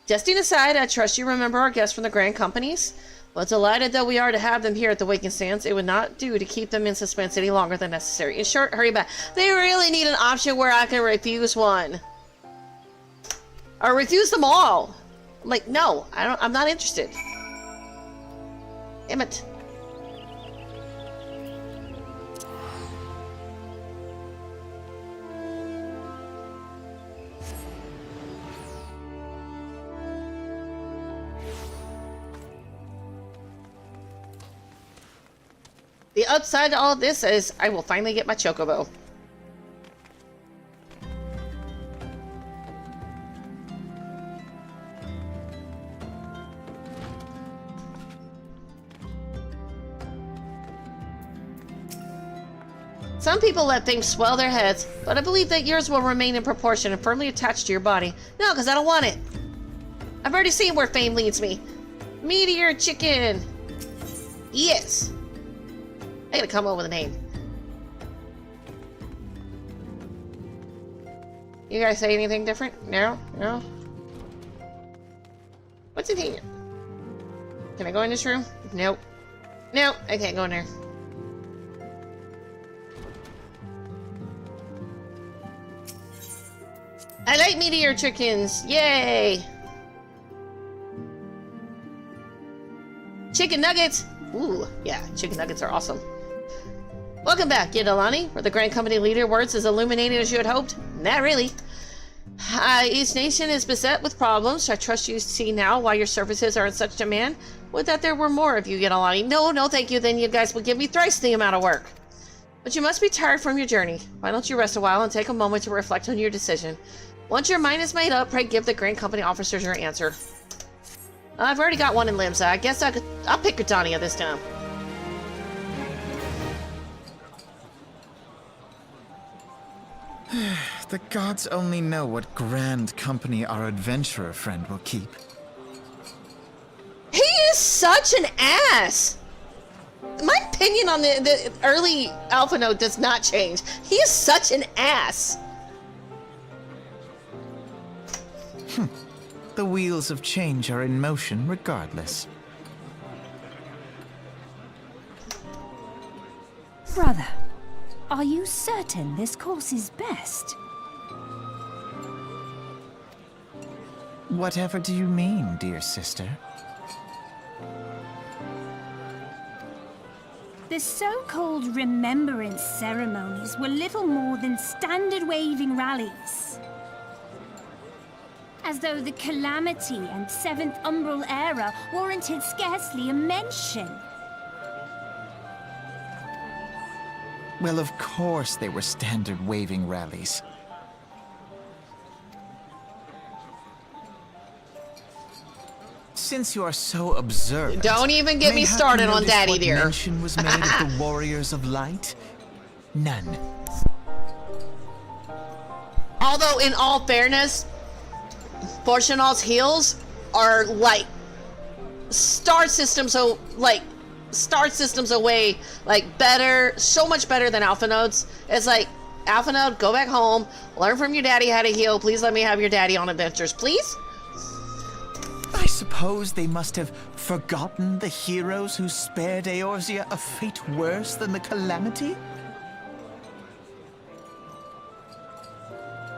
Speaker 1: Jesting aside, I trust you remember our guests from the Grand Companies? Well, delighted though we are to have them here at the Waking Sands, it would not do to keep them in suspense any longer than necessary. In short, hurry back. They really need an option where I can refuse one. Or refuse them all. Like, no, I'm not interested. Damn it. The upside to all this is I will finally get my chocobo. Some people let things swell their heads, but I believe that yours will remain in proportion and firmly attached to your body. No, because I don't want it. I've already seen where fame leads me. Meteor chicken. Yes. I gotta come up with a name. You guys say anything different? No? No? What's in here? Can I go in this room? Nope. Nope, I can't go in there. I like meteor chickens! Yay! Chicken nuggets! Ooh, yeah, chicken nuggets are awesome. Welcome back, Yidalani. Were the Grand Company leader words as illuminating as you had hoped? Not really. Each nation is beset with problems. I trust you see now why your services are in such demand. Would that there were more of you, Yidalani. No, thank you. Then you guys would give me thrice the amount of work. But you must be tired from your journey. Why don't you rest a while and take a moment to reflect on your decision? Once your mind is made up, pray give the Grand Company officers your answer. I've already got one in Limsa. I guess I'll pick Britannia this time.
Speaker 8: The gods only know what grand company our adventurer friend will keep.
Speaker 1: He is such an ass! My opinion on the early Alpha Node does not change. He is such an ass!
Speaker 8: The wheels of change are in motion regardless.
Speaker 10: Brother, are you certain this course is best?
Speaker 8: Whatever do you mean, dear sister?
Speaker 10: The so-called remembrance ceremonies were little more than standard waving rallies. As though the Calamity and Seventh Umbral era warranted scarcely a mention.
Speaker 8: Well, of course they were standard waving rallies. Since you are so observant,
Speaker 1: don't even get me started on Daddy dear.
Speaker 8: What mention was made of the Warriors of Light? None.
Speaker 1: Although, in all fairness, Fortunal's heals are like star systems away, like better, so much better than Alpha Nodes. It's like, Alpha Node, go back home, learn from your daddy how to heal. Please let me have your daddy on adventures, please.
Speaker 8: I suppose they must have forgotten the heroes who spared Eorzea a fate worse than the Calamity?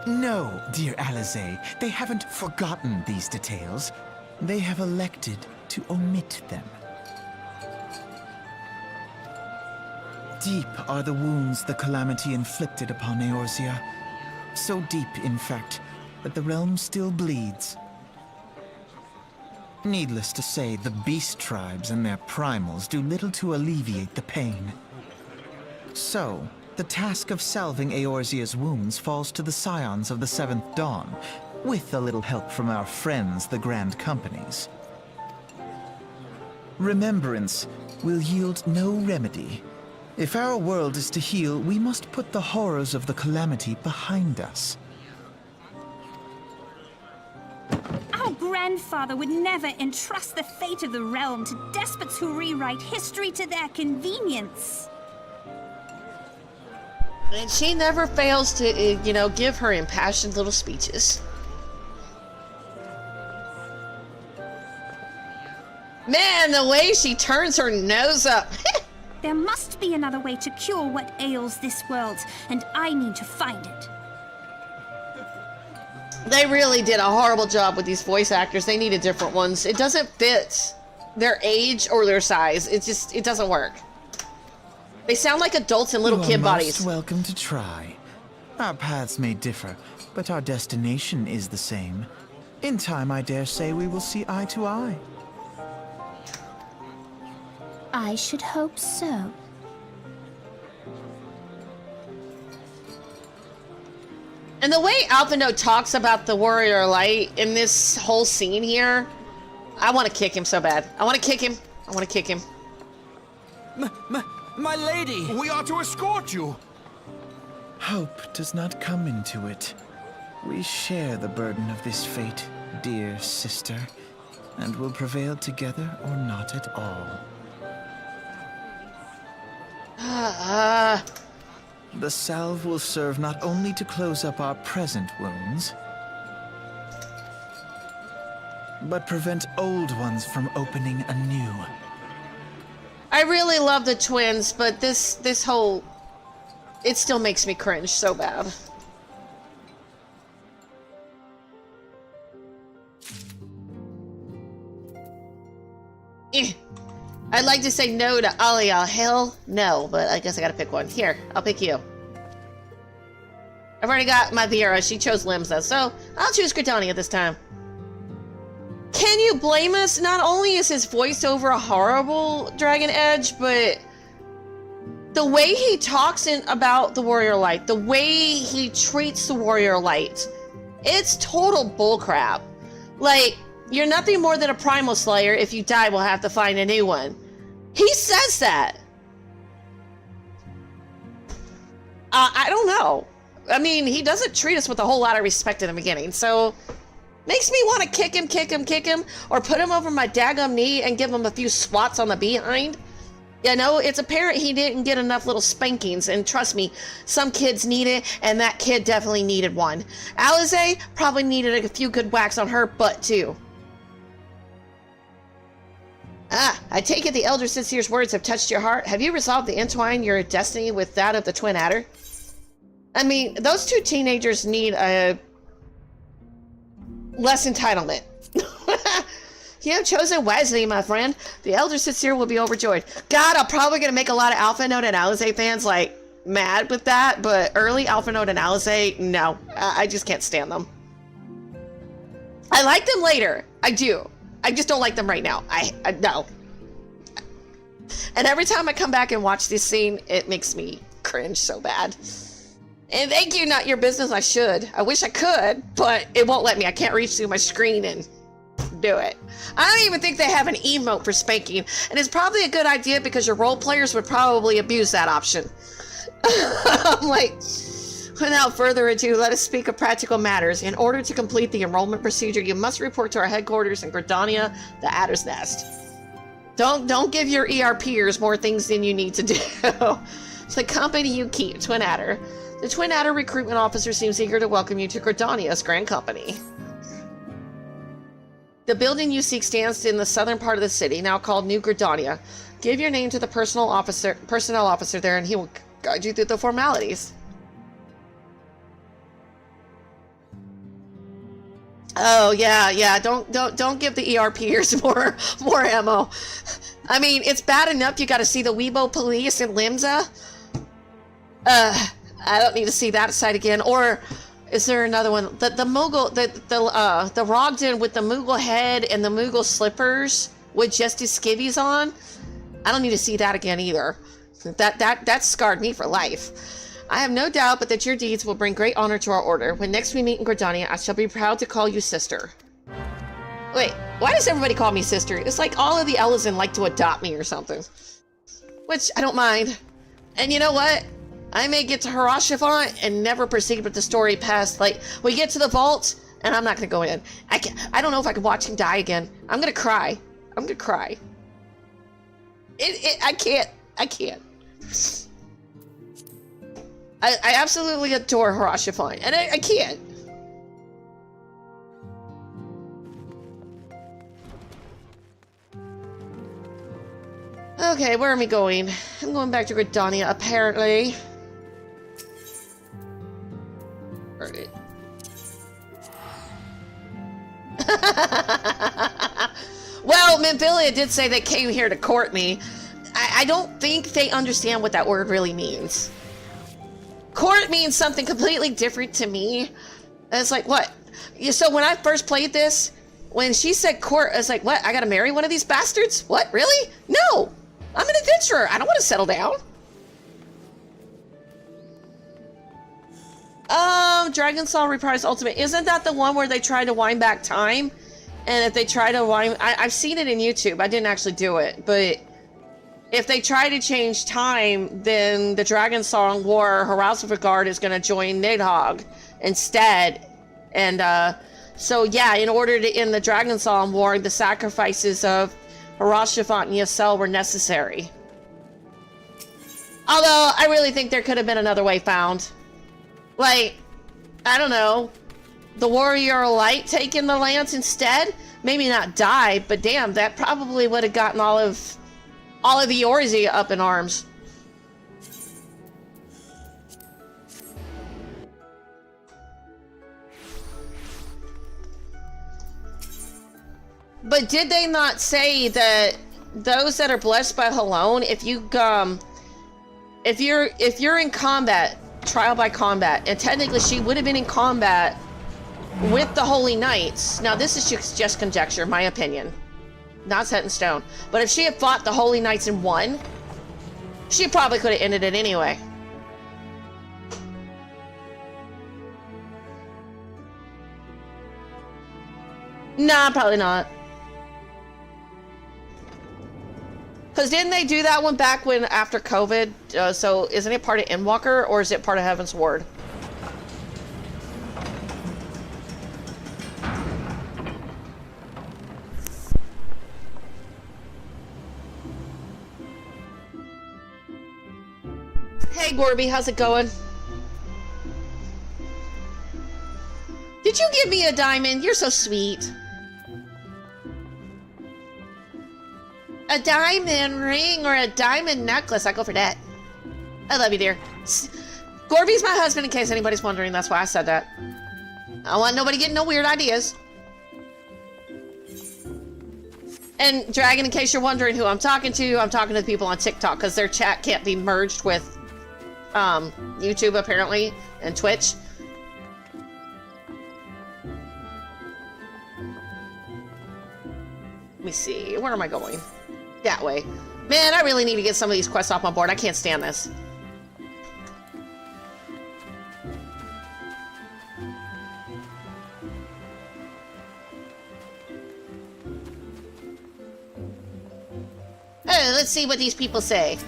Speaker 8: No, dear Alizé, they haven't forgotten these details. They have elected to omit them. Deep are the wounds the Calamity inflicted upon Eorzea. So deep, in fact, that the realm still bleeds. Needless to say, the beast tribes and their primals do little to alleviate the pain. So, the task of salving Eorzea's wounds falls to the scions of the Seventh Dawn, with a little help from our friends, the Grand Companies. Remembrance will yield no remedy. If our world is to heal, we must put the horrors of the Calamity behind us.
Speaker 10: Our grandfather would never entrust the fate of the realm to despots who rewrite history to their convenience.
Speaker 1: And she never fails to, give her impassioned little speeches. Man, the way she turns her nose up.
Speaker 10: There must be another way to cure what ails this world, and I need to find it.
Speaker 1: They really did a horrible job with these voice actors. They needed different ones. It doesn't fit their age or their size. It doesn't work. They sound like adults in little kid bodies.
Speaker 8: You are most welcome to try. Our paths may differ, but our destination is the same. In time, I dare say we will see eye to eye.
Speaker 10: I should hope so.
Speaker 1: And the way Alphino talks about the Warrior Light in this whole scene here, I want to kick him so bad. I want to kick him. I want to kick him.
Speaker 4: My lady!
Speaker 6: We are to escort you.
Speaker 8: Hope does not come into it. We share the burden of this fate, dear sister, and will prevail together or not at all. The salve will serve not only to close up our present wounds, but prevent old ones from opening anew.
Speaker 1: I really love the twins, but this whole... It still makes me cringe so bad. I'd like to say no to Alia. Hell no, but I guess I gotta pick one. Here, I'll pick you. I've already got my Vera. She chose Limsa, so I'll choose Gridania this time. Can you blame us? Not only is his voiceover a horrible Dragon Edge, but the way he talks about the Warrior Light, the way he treats the Warrior Light, it's total bullcrap. Like, you're nothing more than a Primal Slayer. If you die, we'll have to find a new one. He says that. I don't know. I mean, he doesn't treat us with a whole lot of respect in the beginning, so makes me want to kick him, or put him over my daggum knee and give him a few swats on the behind. You know, it's apparent he didn't get enough little spankings, and trust me, some kids need it, and that kid definitely needed one. Alize probably needed a few good whacks on her butt, too. I take it the Elder Sitseer's words have touched your heart. Have you resolved to entwine your destiny with that of the Twin Adder? I mean, those two teenagers need a less entitlement. You have chosen wisely, my friend. The Elder Sitseer will be overjoyed. God, I'm probably going to make a lot of Alpha Note and Alize fans, like, mad with that, but early Alpha Note and Alize, no. I just can't stand them. I like them later. I do. I just don't like them right now. No. And every time I come back and watch this scene, it makes me cringe so bad. And thank you, not your business. I should. I wish I could, but it won't let me. I can't reach through my screen and do it. I don't even think they have an emote for spanking, and it's probably a good idea because your role players would probably abuse that option. I'm like, without further ado, let us speak of practical matters. In order to complete the enrollment procedure, you must report to our headquarters in Gridania, the Adder's Nest. Don't give your ERPers more things than you need to do. It's the company you keep, Twin Adder. The Twin Adder recruitment officer seems eager to welcome you to Gridania's grand company. The building you seek stands in the southern part of the city, now called New Gridania. Give your name to the personnel officer there, and he will guide you through the formalities. Oh yeah. Don't give the ERPers more ammo. I mean, it's bad enough you got to see the Weibo police in Limsa. I don't need to see that side again. Or is there another one? The Moogle, the Rogden with the Moogle head and the Moogle slippers with just his skivvies on. I don't need to see that again either. That scarred me for life. I have no doubt but that your deeds will bring great honor to our order. When next we meet in Gridania, I shall be proud to call you sister. Wait, why does everybody call me sister? It's like all of the Ellison like to adopt me or something. Which I don't mind. And you know what? I may get to Harashifant and never proceed with the story past, like, we get to the vault, and I'm not gonna go in. I don't know if I can watch him die again. I'm gonna cry. I can't. I absolutely adore Harashifant, and I can't. Okay, where am I going? I'm going back to Gridania, apparently. Alright. Well, Minfilia did say they came here to court me. I don't think they understand what that word really means. Court means something completely different to me. And it's like, what? So when I first played this, when she said court, I was like, what? I gotta marry one of these bastards? What? Really? No! I'm an adventurer. I don't want to settle down. Dragon Song Reprise Ultimate. Isn't that the one where they try to wind back time? And if they try to wind... I've seen it in YouTube. I didn't actually do it. But if they try to change time, then the Dragon Song War Hraesvelgard is going to join Nidhogg instead. And, so yeah, in order to end the Dragon Song War, the sacrifices of Hraesvelgard and Ysel were necessary. Although, I really think there could have been another way found. Like, I don't know, the Warrior of Light taking the lance instead? Maybe not die, but damn, that probably would have gotten all of the Eorzea up in arms. But did they not say that those that are blessed by Halone, if you're in combat, trial by combat, and technically she would have been in combat with the Holy Knights. Now this is just conjecture, my opinion, not set in stone. But if she had fought the Holy Knights and won, she probably could have ended it anyway. Nah, probably not. Because didn't they do that one back when, after COVID? So isn't it part of Endwalker, or is it part of Heaven's Ward? Hey Gorby, how's it going? Did you give me a diamond? You're so sweet. A diamond ring or a diamond necklace. I go for that. I love you, dear. Gorby's my husband, in case anybody's wondering. That's why I said that. I don't want nobody getting no weird ideas. And Dragon, in case you're wondering who I'm talking to the people on TikTok, because their chat can't be merged with YouTube, apparently, and Twitch. Let me see. Where am I going? That way. Man, I really need to get some of these quests off my board. I can't stand this. Hey, let's see what these people say.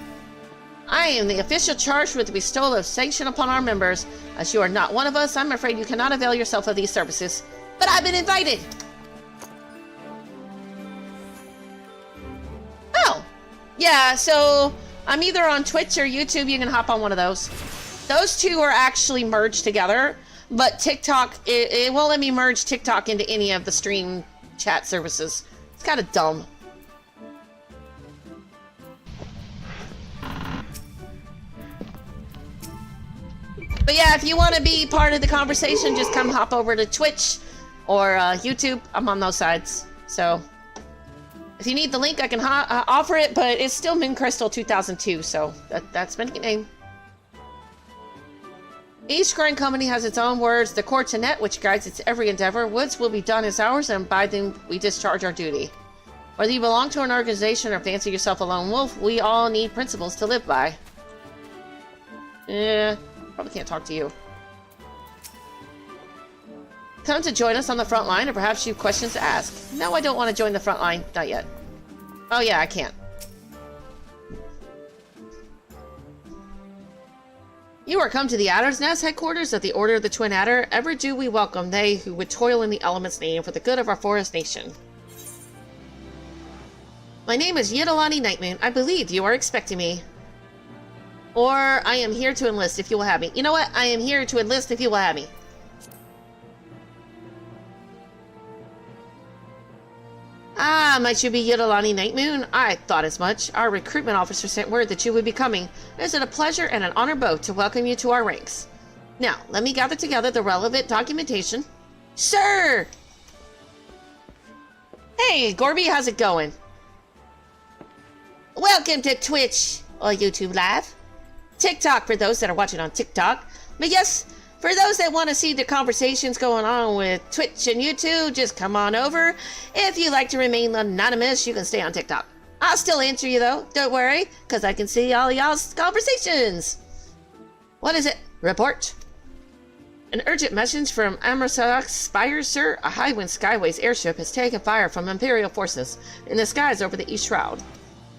Speaker 1: I am the official charged with the bestowal of sanction upon our members. As you are not one of us, I'm afraid you cannot avail yourself of these services. But I've been invited! Oh! Yeah, so I'm either on Twitch or YouTube. You can hop on one of those. Those two are actually merged together, but TikTok, it won't let me merge TikTok into any of the stream chat services. It's kind of dumb. But yeah, if you want to be part of the conversation, just come hop over to Twitch or YouTube. I'm on those sides. So if you need the link, I can offer it, but it's still Min Crystal 2002, so that's my name. Each growing company has its own words, the core tenet, which guides its every endeavor. Woods will be done as ours, and by them we discharge our duty. Whether you belong to an organization or fancy yourself a lone wolf, we all need principles to live by. Probably can't talk to you. Come to join us on the front line, or perhaps you have questions to ask. No, I don't want to join the front line. Not yet. Oh yeah, I can't. You are come to the Adder's Nest headquarters of the Order of the Twin Adder. Ever do we welcome they who would toil in the elements' name for the good of our forest nation. My name is Yidalani Nightmoon. I believe you are expecting me. Or I am here to enlist if you will have me. You know what? I am here to enlist if you will have me. Ah, might you be Yidalani Nightmoon? I thought as much. Our recruitment officer sent word that you would be coming. Is it a pleasure and an honor both to welcome you to our ranks. Now, let me gather together the relevant documentation. Sir! Hey, Gorby, how's it going? Welcome to Twitch or YouTube Live. TikTok for those that are watching on TikTok. But yes, for those that want to see the conversations going on with Twitch and YouTube, just come on over. If you like to remain anonymous, you can stay on TikTok. I'll still answer you though, don't worry, because I can see all y'all's conversations. What is it? Report? An urgent message from Amersax Spires, sir. A Highwind Skyways airship has taken fire from Imperial forces in the skies over the East Shroud.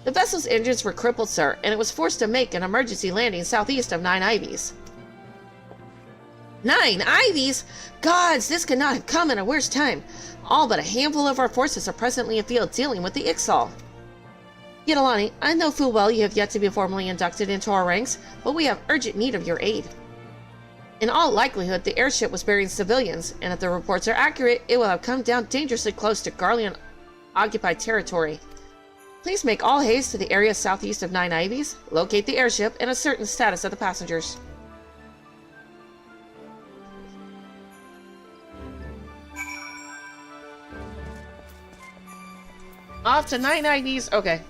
Speaker 1: The vessel's engines were crippled, sir, and it was forced to make an emergency landing southeast of 9 Ivies. 9 Ivies? Gods, this could not have come at a worse time. All but a handful of our forces are presently afield dealing with the Ixal. Yidalani, I know full well you have yet to be formally inducted into our ranks, but we have urgent need of your aid. In all likelihood, the airship was bearing civilians, and if the reports are accurate, it will have come down dangerously close to Garlean-occupied territory. Please make all haste to the area southeast of 9 Ivies, locate the airship, and ascertain the status of the passengers. Off to 9 Ivies? Okay.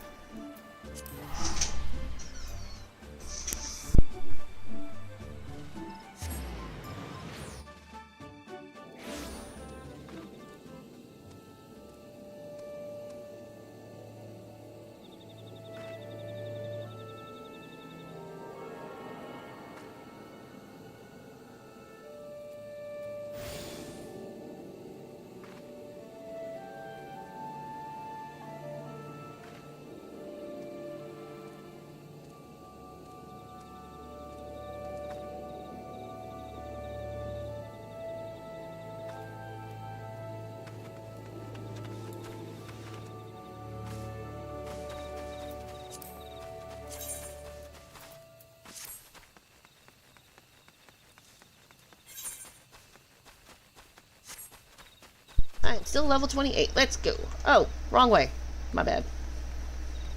Speaker 1: I'm still level 28. Let's go. Oh, wrong way. My bad.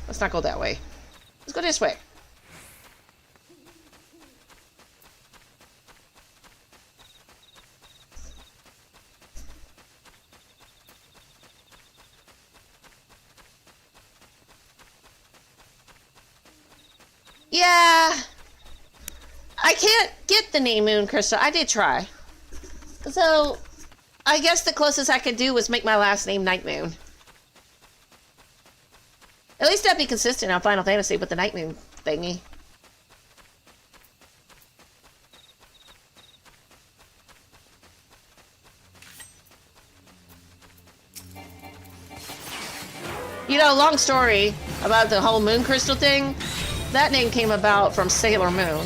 Speaker 1: Let's not go that way. Let's go this way. Yeah. I can't get the name Moon Crystal. I did try. So, I guess the closest I could do was make my last name Night Moon. At least I'd be consistent on Final Fantasy with the Night Moon thingy. You know, long story about the whole Moon Crystal thing. That name came about from Sailor Moon.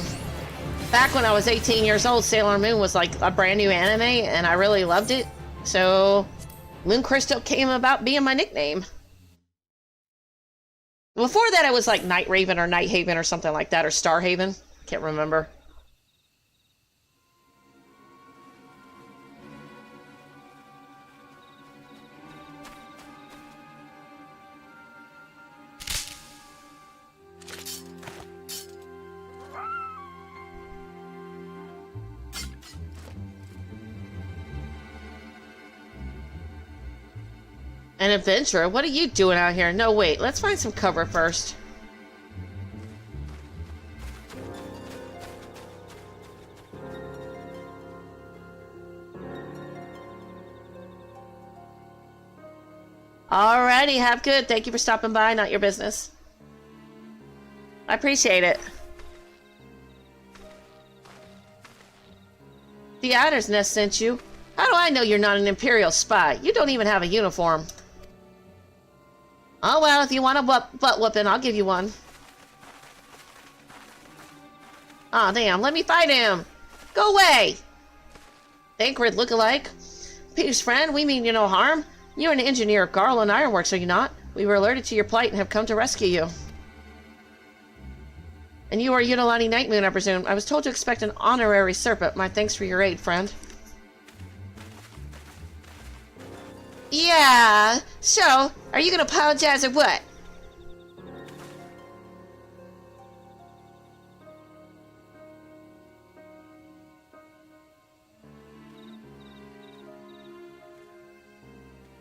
Speaker 1: Back when I was 18 years old, Sailor Moon was like a brand new anime, and I really loved it. So, Moon Crystal came about being my nickname. Before that, it was like Night Raven or Night Haven or something like that, or Star Haven. Can't remember. An adventurer? What are you doing out here? No, wait. Let's find some cover first. Alrighty, have good. Thank you for stopping by. Not your business. I appreciate it. The Adder's Nest sent you. How do I know you're not an Imperial spy? You don't even have a uniform. Oh well, if you want a butt whooping, I'll give you one. Aw, damn, let me fight him! Go away! Thancred look-alike. Peter's friend, we mean you no harm. You're an engineer at Garland Ironworks, are you not? We were alerted to your plight and have come to rescue you. And you are Yidalani Nightmoon, I presume. I was told to expect an honorary serpent. My thanks for your aid, friend. Yeah, so, are you gonna apologize or what?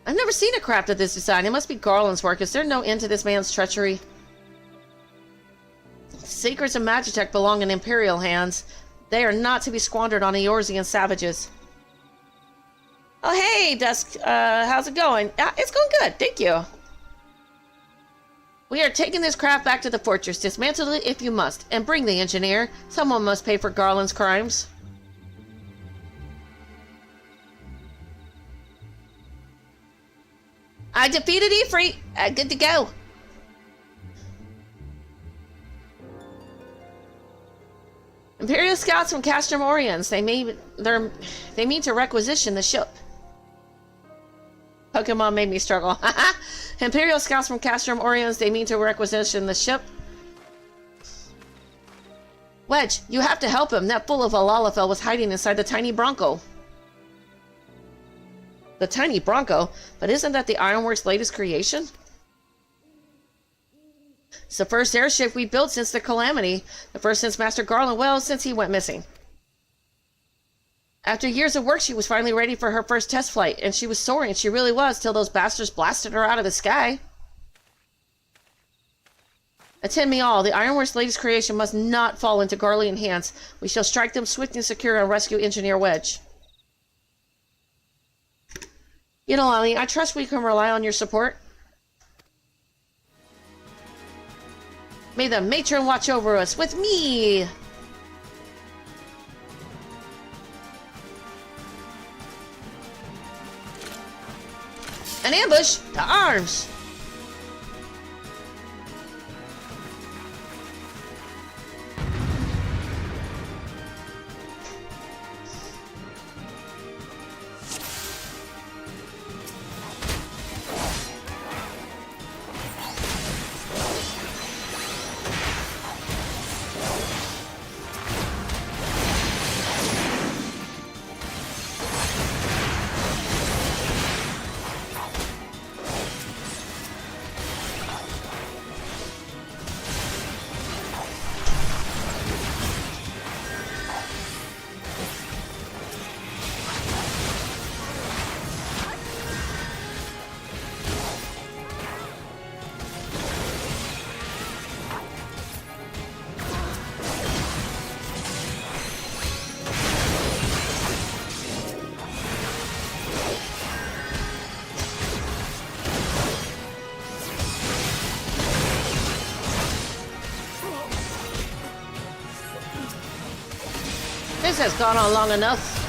Speaker 1: I've never seen a craft of this design. It must be Garland's work. Is there no end to this man's treachery? Secrets of Magitech belong in Imperial hands. They are not to be squandered on Eorzean savages. Oh, hey, Dusk. How's it going? It's going good, thank you. We are taking this craft back to the fortress. Dismantle it if you must. And bring the engineer. Someone must pay for Garland's crimes. I defeated Ifrit. Good to go. Imperial scouts from Castrum Oriens. They mean to requisition the ship. Pokemon made me struggle. Imperial scouts from Castrum Oriens. They mean to requisition the ship. Wedge, you have to help him. That fool of a Lalafell was hiding inside the tiny Bronco. The tiny Bronco? But isn't that the Ironworks' latest creation? It's the first airship we built since the Calamity. The first since Master Garland, well, since he went missing. After years of work, she was finally ready for her first test flight, and she was soaring. She really was, till those bastards blasted her out of the sky. Attend me all. The Ironworks' latest creation must not fall into Garlean hands. We shall strike them swift and secure and rescue Engineer Wedge. You know, Ollie, I trust we can rely on your support. May the matron watch over us with me! An ambush! To arms! This has gone on long enough.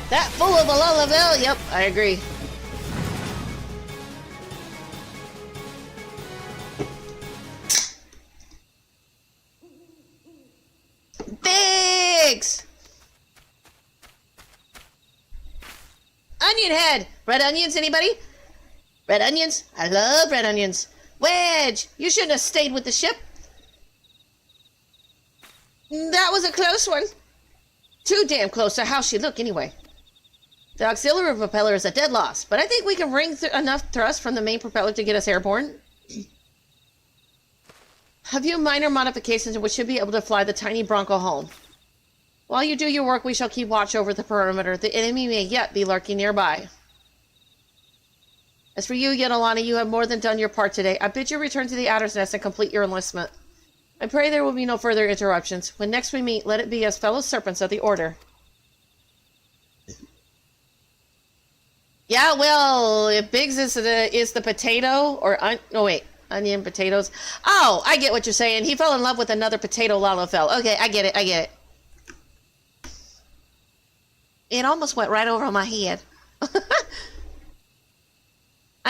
Speaker 1: That fool of a Lullavel, yep, I agree. Thanks! Onion head! Red onions, anybody? Red onions? I love red onions. Wedge, you shouldn't have stayed with the ship. That was a close one. Too damn close to how she looked anyway. The auxiliary propeller is a dead loss, but I think we can wring enough thrust from the main propeller to get us airborne. A few minor modifications and we should be able to fly the tiny Bronco home. While you do your work, we shall keep watch over the perimeter. The enemy may yet be lurking nearby. As for you, Yedalani, you have more than done your part today. I bid you return to the Adder's Nest and complete your enlistment. I pray there will be no further interruptions. When next we meet, let it be as fellow serpents of the Order. Yeah, well, if Biggs is the potato, or, no wait, onion, potatoes. Oh, I get what you're saying. He fell in love with another potato Lalafell. Okay, I get it. It almost went right over my head.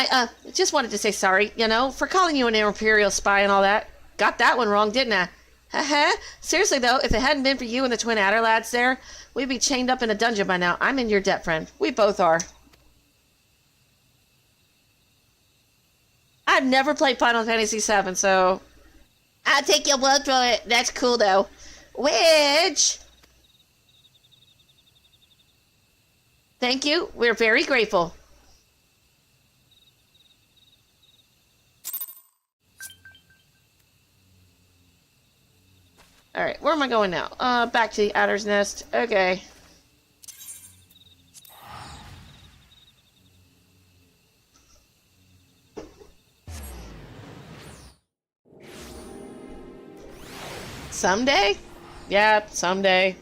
Speaker 1: I just wanted to say sorry, you know, for calling you an Imperial spy and all that. Got that one wrong, didn't I? Haha. Seriously, though, if it hadn't been for you and the Twin Adder lads there, we'd be chained up in a dungeon by now. I'm in your debt, friend. We both are. I've never played Final Fantasy VII, so... I'll take your word for it. That's cool, though. Wedge! Thank you. We're very grateful. Alright, where am I going now? Back to the Adder's Nest. Okay. Someday? Yeah, someday.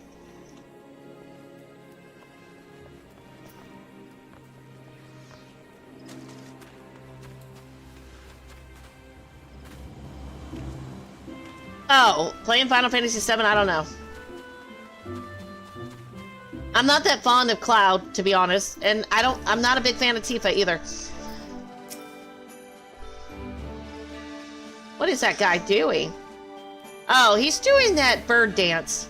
Speaker 1: Oh, playing Final Fantasy VII? I don't know. I'm not that fond of Cloud, to be honest, and I'm not a big fan of Tifa either. What is that guy doing? Oh, he's doing that bird dance.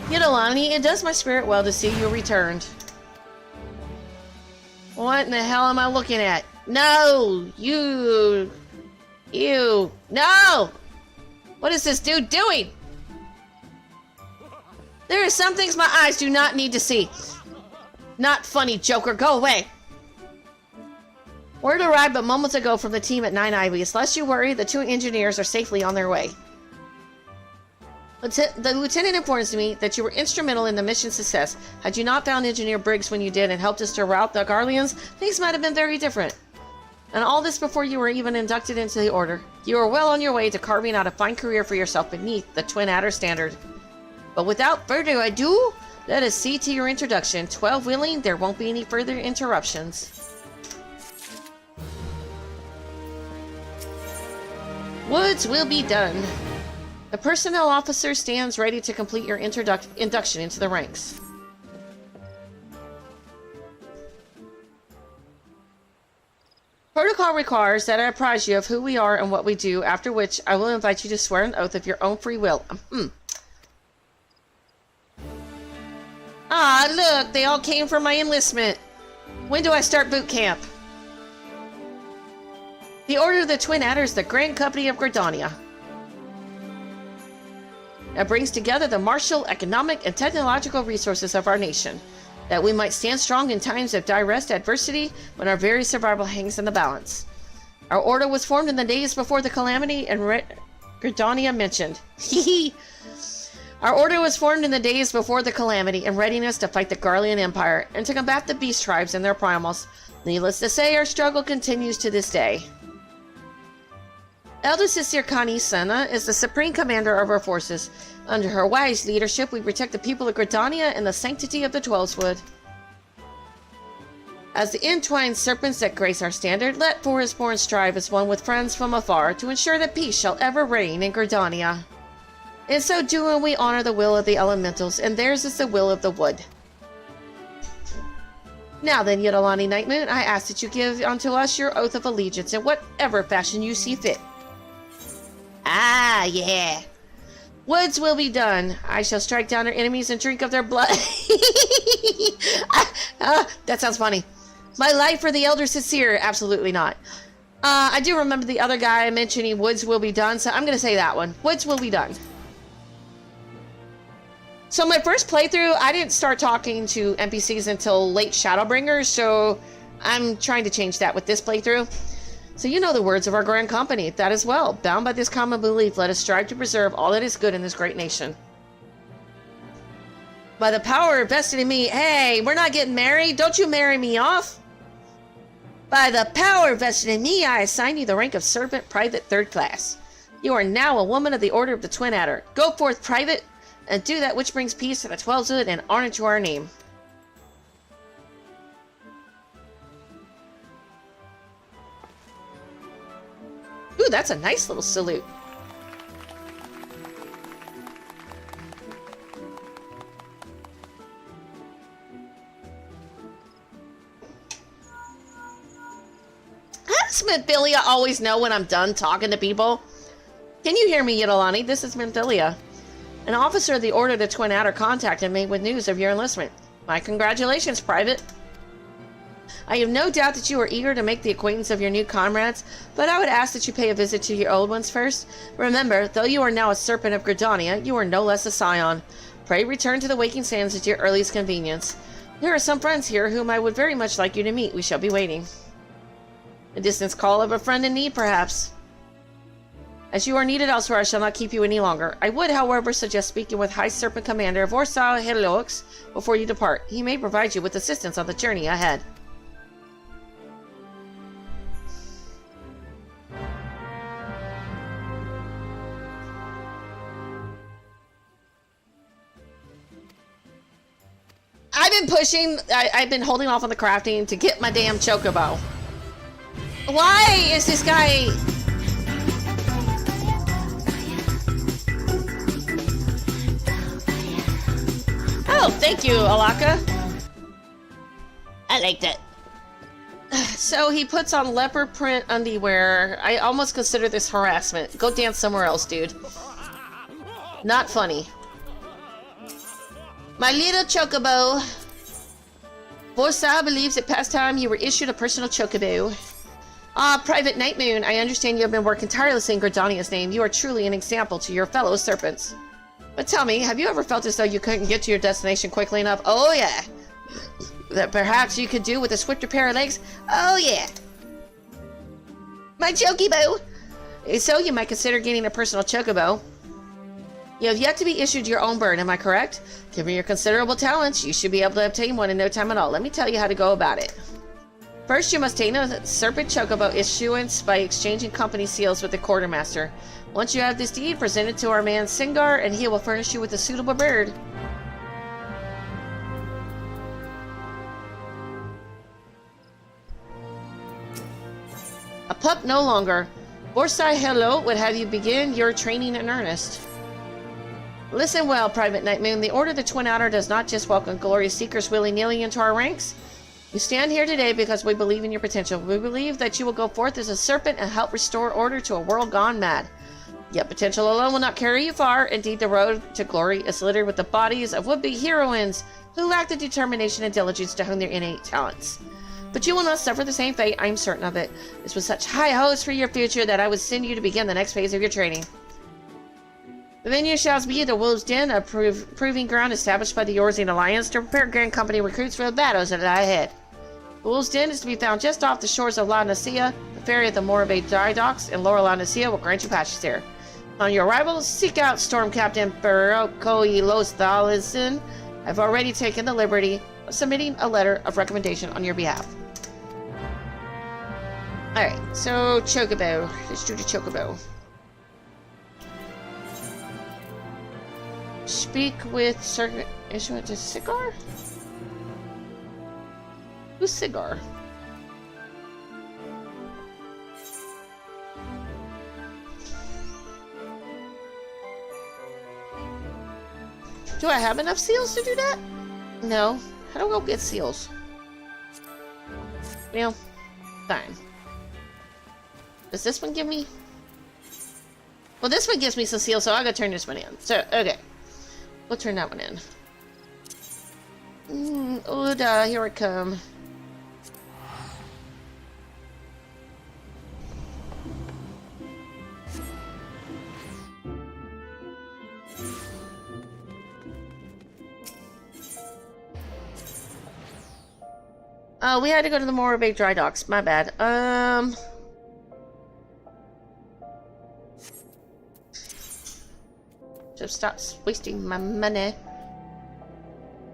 Speaker 1: Yidolani, it does my spirit well to see you returned. What in the hell am I looking at? No! You, no! What is this dude doing? There are some things my eyes do not need to see. Not funny, Joker. Go away. Word arrived but moments ago from the team at 9 Ivies. Lest you worry, the 2 engineers are safely on their way. The lieutenant informs me that you were instrumental in the mission's success. Had you not found Engineer Briggs when you did and helped us to rout the Garleans, things might have been very different. And all this before you were even inducted into the Order. You are well on your way to carving out a fine career for yourself beneath the Twin Adder standard. But without further ado, let us see to your introduction. 12 willing, there won't be any further interruptions. Woods will be done. The personnel officer stands ready to complete your induction into the ranks. Protocol requires that I apprise you of who we are and what we do, after which I will invite you to swear an oath of your own free will. Ah, look, they all came for my enlistment. When do I start boot camp? The Order of the Twin Adders, the Grand Company of Gridania. It brings together the martial, economic, and technological resources of our nation, that we might stand strong in times of direst adversity when our very survival hangs in the balance. Our order was formed in the days before the calamity and Gridania mentioned. Our order was formed in the days before the calamity in readiness to fight the Garlean Empire and to combat the beast tribes and their primals. Needless to say, our struggle continues to this day. Elder Sister Kani Senna is the supreme commander of our forces. Under her wise leadership, we protect the people of Gridania and the sanctity of the Twelveswood. As the entwined serpents that grace our standard, let Forestborn strive as one with friends from afar to ensure that peace shall ever reign in Gridania. In so doing, we honor the will of the elementals, and theirs is the will of the wood. Now then, Yidolani Nightmoon, I ask that you give unto us your oath of allegiance in whatever fashion you see fit. Ah, yeah. Woods will be done. I shall strike down our enemies and drink of their blood. That sounds funny. My life for the Elder Sincere? Absolutely not. I do remember the other guy mentioning Woods will be done, so I'm going to say that one. Woods will be done. So my first playthrough, I didn't start talking to NPCs until late Shadowbringers, so I'm trying to change that with this playthrough. So you know the words of our grand company, that as well. Bound by this common belief, let us strive to preserve all that is good in this great nation. By the power vested in me, hey, we're not getting married, don't you marry me off? By the power vested in me, I assign you the rank of Servant Private 3rd Class. You are now a woman of the Order of the Twin Adder. Go forth, Private, and do that which brings peace to the Twelveswood and honor to our name. Ooh, that's a nice little salute. does Menthilia always know when I'm done talking to people? Can you hear me, Yidolani? This is Menthilia. An officer of the Order of the Twin Adder contacted me with news of your enlistment. My congratulations, Private. I have no doubt that you are eager to make the acquaintance of your new comrades, but I would ask that you pay a visit to your old ones first. Remember, though you are now a serpent of Gridania, you are no less a scion. Pray return to the Waking Sands at your earliest convenience. There are some friends here whom I would very much like you to meet. We shall be waiting. A distant call of a friend in need, perhaps. As you are needed elsewhere, I shall not keep you any longer. I would, however, suggest speaking with High Serpent Commander Vorsa Heloix before you depart. He may provide you with assistance on the journey ahead. I've been pushing, I've been holding off on the crafting to get my damn chocobo. Why is this guy... Oh, thank you, Alaka. I liked it. So he puts on leopard print underwear. I almost consider this harassment. Go dance somewhere else, dude. Not funny. My little chocobo. Vorsa believes it past time you were issued a personal chocobo. Ah, Private Night Moon, I understand you have been working tirelessly in Gridania's name. You are truly an example to your fellow serpents. But tell me, have you ever felt as though you couldn't get to your destination quickly enough? Oh yeah. That perhaps you could do with a swifter pair of legs? Oh yeah. My chocobo. So you might consider getting a personal chocobo. You have yet to be issued your own bird, am I correct? Given your considerable talents, you should be able to obtain one in no time at all. Let me tell you how to go about it. First, you must obtain a serpent chocobo issuance by exchanging company seals with the quartermaster. Once you have this deed, present it to our man Singar, and he will furnish you with a suitable bird. A pup no longer. Borsai Hello would have you begin your training in earnest. Listen well, Private Night Moon. The Order of the Twin Adder does not just welcome glorious seekers willy-nilly into our ranks. We stand here today because we believe in your potential. We believe that you will go forth as a serpent and help restore order to a world gone mad. Yet potential alone will not carry you far. Indeed, the road to glory is littered with the bodies of would-be heroines who lack the determination and diligence to hone their innate talents. But you will not suffer the same fate, I am certain of it. It's with such high hopes for your future that I would send you to begin the next phase of your training. The venue shall be the Wolves' Den, a proving ground established by the Yorzian Alliance to prepare Grand Company recruits for the battles that lie ahead. The Wolves' Den is to be found just off the shores of La Nacia. The ferry at the Morabay Dry Docks in Lower La Nacia will grant you passage there. On your arrival, seek out Storm Captain Barroco y Los Dallison. I've already taken the liberty of submitting a letter of recommendation on your behalf. Alright, so Chocobo. Let's do the Chocobo. Speak with Circuit Issuant to Cigar? Who's Cigar? Do I have enough seals to do that? No. How do I go get seals? Well, fine. Does this one give me? Well, this one gives me some seals, so I gotta turn this one in. So, okay. We'll turn that one in. Oda, here it come. Oh, we had to go to the Morabay Dry Docks. My bad. Just stop wasting my money.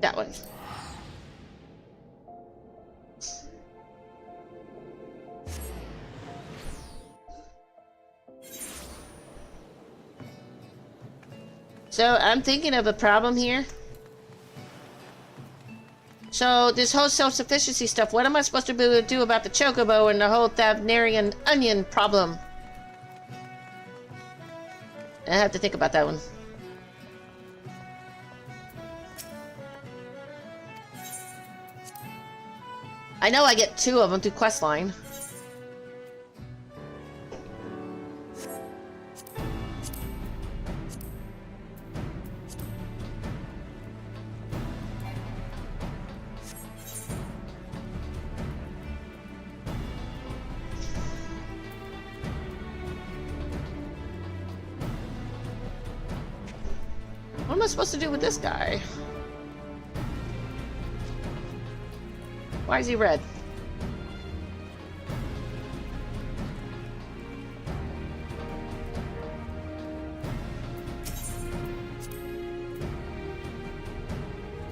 Speaker 1: That one. So I'm thinking of a problem here. So this whole self-sufficiency stuff, what am I supposed to do about the chocobo and the whole Thavnarian onion problem? I have to think about that one. I know I get 2 of them through questline. What am I supposed to do with this guy? Why is he red?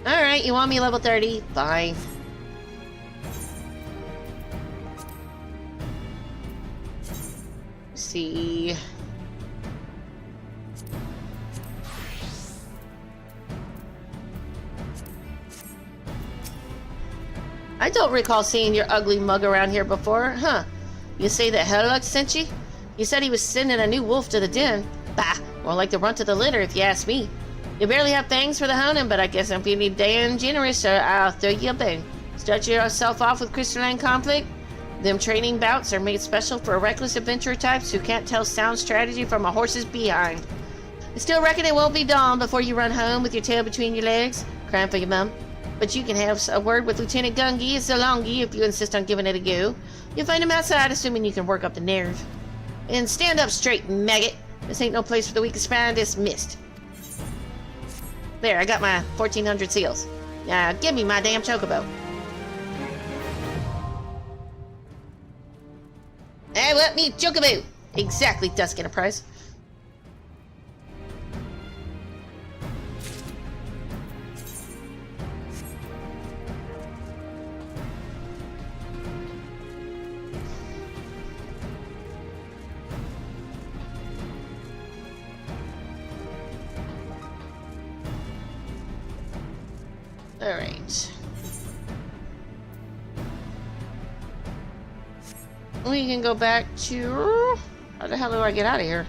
Speaker 1: Alright, you want me level 30? Fine. Let's see. I don't recall seeing your ugly mug around here before, huh? You say that Helluck sent you? You said he was sending a new wolf to the den. Bah, more like the runt of the litter if you ask me. You barely have fangs for the hounding, but I guess I'm feeling damn generous, so I'll throw you a bone. Start yourself off with crystalline conflict? Them training bouts are made special for reckless adventurer types who can't tell sound strategy from a horse's behind. I still reckon it won't be dawn before you run home with your tail between your legs. Crying for your mum. But you can have a word with Lieutenant Gungi and Salongi if you insist on giving it a go. You'll find him outside, assuming you can work up the nerve. And stand up straight, maggot. This ain't no place for the weakest spine. Dismissed. There, I got my 1400 seals. Now, give me my damn chocobo. I want me chocobo! Exactly, Dusk Enterprise. Alright. We can go back to... How the hell do I get out of here?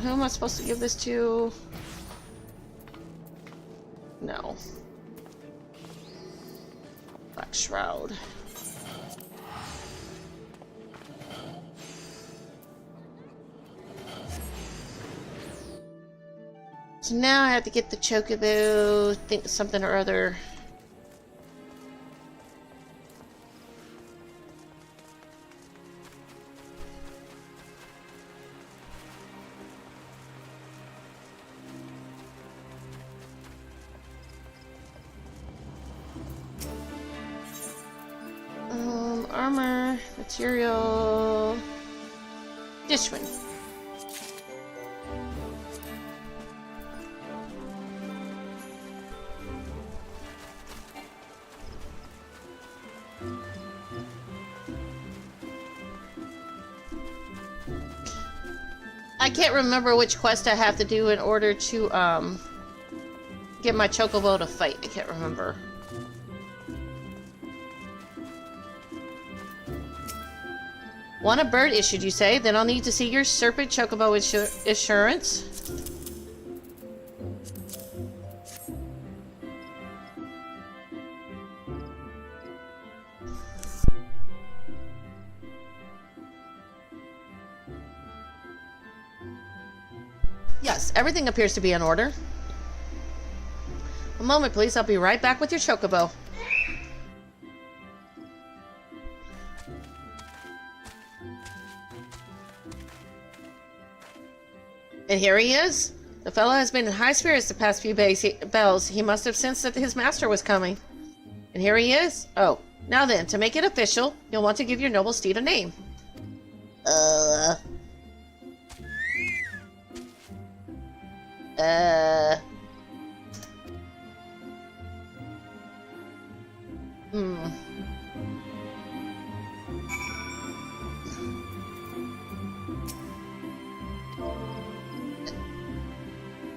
Speaker 1: Who am I supposed to give this to? No. Black Shroud. So now I have to get the chocobo, think something or other. Armor, material, this one. I can't remember which quest I have to do in order to get my chocobo to fight. I can't remember. Want a bird issued, you say? Then I'll need to see your serpent chocobo insurance. Yes, everything appears to be in order. A moment, please. I'll be right back with your chocobo. And here he is. The fellow has been in high spirits the past few bells. He must have sensed that his master was coming. And here he is. Oh, now then, to make it official, you'll want to give your noble steed a name.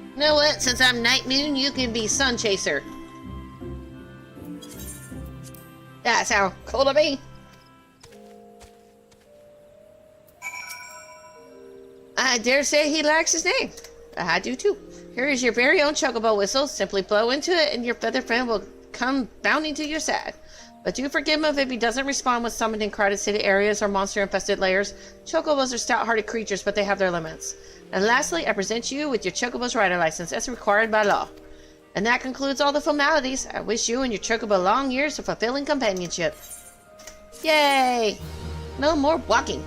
Speaker 1: You know what? Since I'm Night Moon, you can be Sun Chaser. That sounds cool to me. I dare say he likes his name. I do too. Here is your very own chocobo whistle. Simply blow into it and your feather friend will come bounding to your side. But do forgive him if he doesn't respond when summoned in crowded city areas or monster-infested lairs. Chocobos are stout-hearted creatures, but they have their limits. And lastly, I present you with your chocobo's rider license as required by law. And that concludes all the formalities. I wish you and your chocobo long years of fulfilling companionship. Yay! No more walking.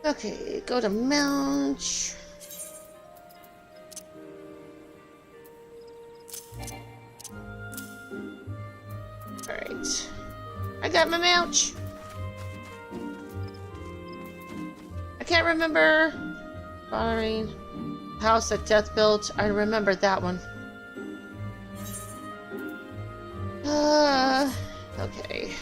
Speaker 1: Okay, go to Mount. Alright. I got my Mount. I can't remember. Following house that Death built. I remember that one. Okay.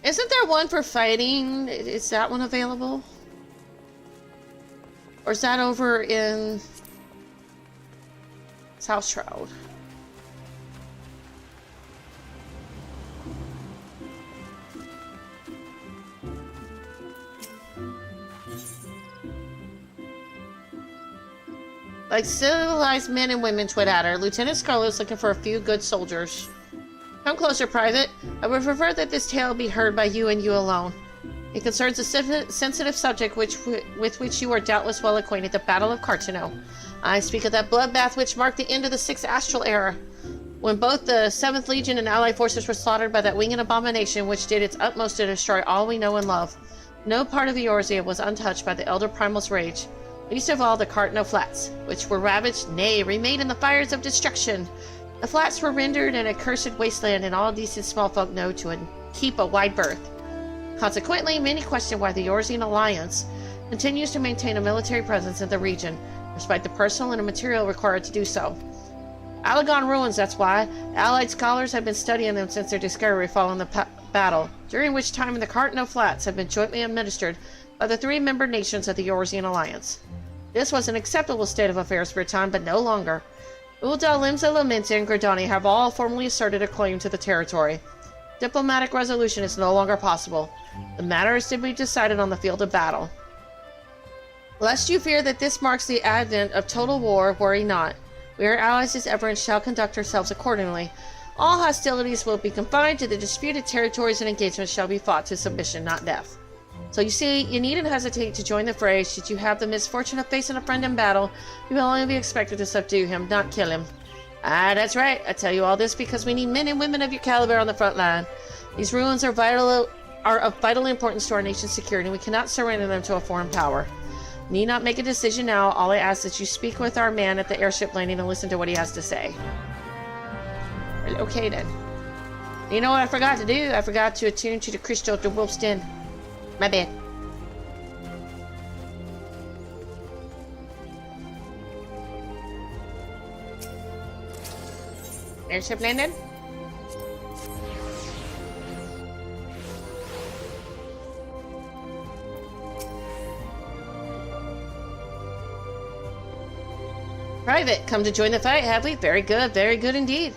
Speaker 1: Isn't there one for fighting? Is that one available? Or is that over in South Shroud? Like civilized men and women, Twidatter. Lieutenant Scarlet's looking for a few good soldiers. Come closer, Private. I would prefer that this tale be heard by you and you alone. It concerns a sensitive subject with which you are doubtless well acquainted, the Battle of Cartano. I speak of that bloodbath which marked the end of the 6th Astral Era, when both the 7th Legion and Allied forces were slaughtered by that winged abomination which did its utmost to destroy all we know and love. No part of Eorzea was untouched by the Elder Primal's rage, least of all the Cartano Flats, which were ravaged, nay, remade in the fires of destruction. The flats were rendered an accursed wasteland, and all decent small folk know to keep a wide berth. Consequently, many question why the Eorzean Alliance continues to maintain a military presence in the region, despite the personal and material required to do so. Alagon ruins, that's why. Allied scholars have been studying them since their discovery following the battle, during which time the Cartano Flats have been jointly administered by the 3 member nations of the Eorzean Alliance. This was an acceptable state of affairs for a time, but no longer. Ul'dah, Limsa, Lamenta, and Gridani have all formally asserted a claim to the territory. Diplomatic resolution is no longer possible. The matter is to be decided on the field of battle. Lest you fear that this marks the advent of total war, worry not. We are allies as ever and shall conduct ourselves accordingly. All hostilities will be confined to the disputed territories and engagements shall be fought to submission, not death. So you see, you needn't hesitate to join the fray. Should you have the misfortune of facing a friend in battle, you will only be expected to subdue him, not kill him. Ah, that's right. I tell you all this because we need men and women of your caliber on the front line. These ruins are of vital importance to our nation's security, and we cannot surrender them to a foreign power. Need not make a decision now. All I ask is that you speak with our man at the airship landing and listen to what he has to say. Okay then. You know what I forgot to do? I forgot to attune to the crystal of the wolf's den. My bad. Airship landed? Private, come to join the fight, have we? Very good indeed.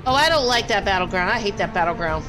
Speaker 1: Oh, I don't like that battleground. I hate that battleground.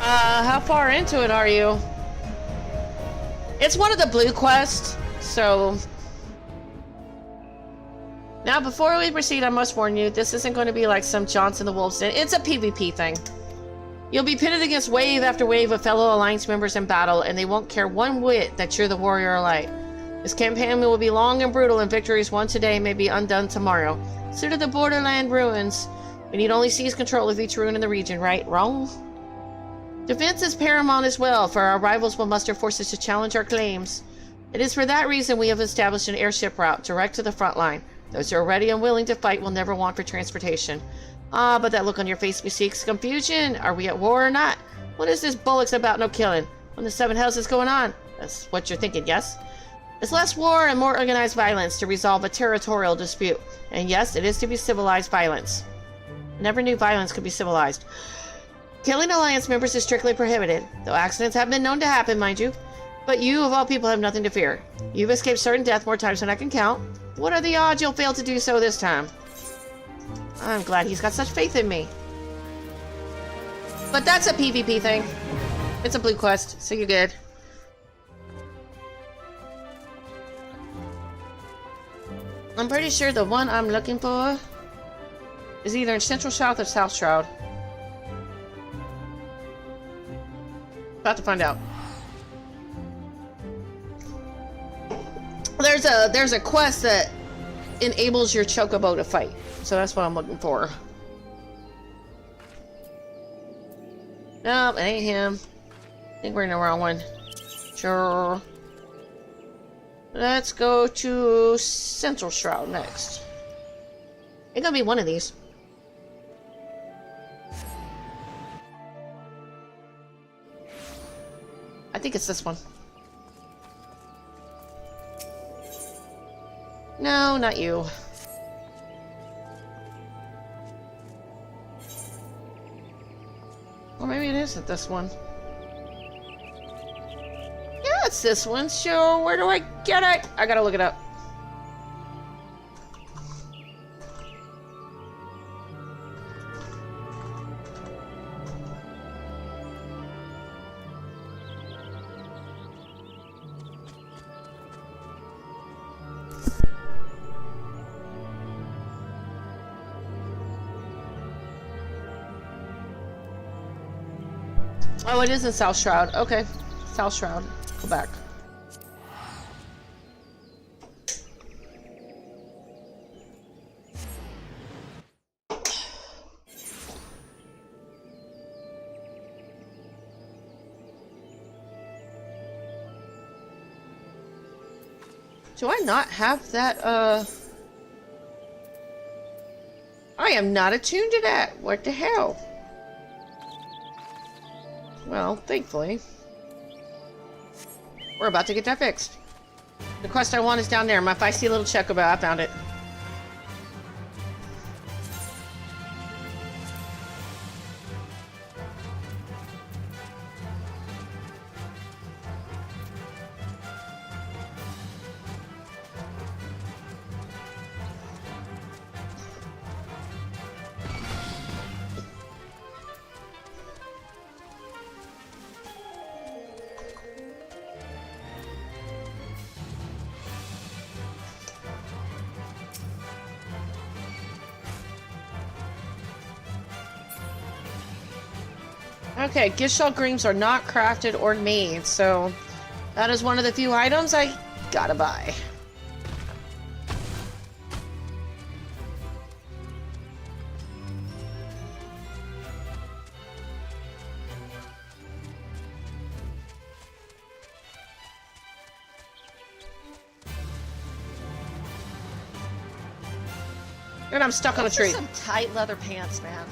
Speaker 1: How far into it are you? It's one of the blue quests, so... Now, before we proceed, I must warn you, this isn't going to be like some Johnson the Wolf's Den. It's a PvP thing. You'll be pitted against wave after wave of fellow Alliance members in battle, and they won't care one whit that you're the warrior of light. This campaign will be long and brutal, and victories won today may be undone tomorrow. Consider the borderland ruins. We need only seize control of each ruin in the region, right? Wrong? Defense is paramount as well, for our rivals will muster forces to challenge our claims. It is for that reason we have established an airship route direct to the front line. Those who are ready and willing to fight will never want for transportation. Ah, but that look on your face bespeaks confusion. Are we at war or not? What is this bullocks about no killing? When the seven hells is going on? That's what you're thinking, yes? It's less war and more organized violence to resolve a territorial dispute. And yes, it is to be civilized violence. I never knew violence could be civilized. Killing Alliance members is strictly prohibited, though accidents have been known to happen, mind you. But you, of all people, have nothing to fear. You've escaped certain death more times than I can count. What are the odds you'll fail to do so this time? I'm glad he's got such faith in me. But that's a PvP thing. It's a blue quest, so you're good. I'm pretty sure the one I'm looking for is either in Central Shroud or South Shroud. About to find out. There's a quest that enables your chocobo to fight. So that's what I'm looking for. Nope, it ain't him. I think we're in the wrong one. Sure. Let's go to Central Shroud next. It's gonna be one of these. I think it's this one. No, not you. Or maybe it isn't this one. Yeah, it's this one. So where do I get it? I gotta look it up. Oh, it is in South Shroud. Okay. South Shroud. Go back. Do I not have that, I am not attuned to that. What the hell? Well, thankfully, we're about to get that fixed. The quest I want is down there. My feisty little chocobo. I found it. Okay, gift shell greens are not crafted or made, so that is one of the few items I gotta buy. And I'm stuck on a tree. Some tight leather pants, man.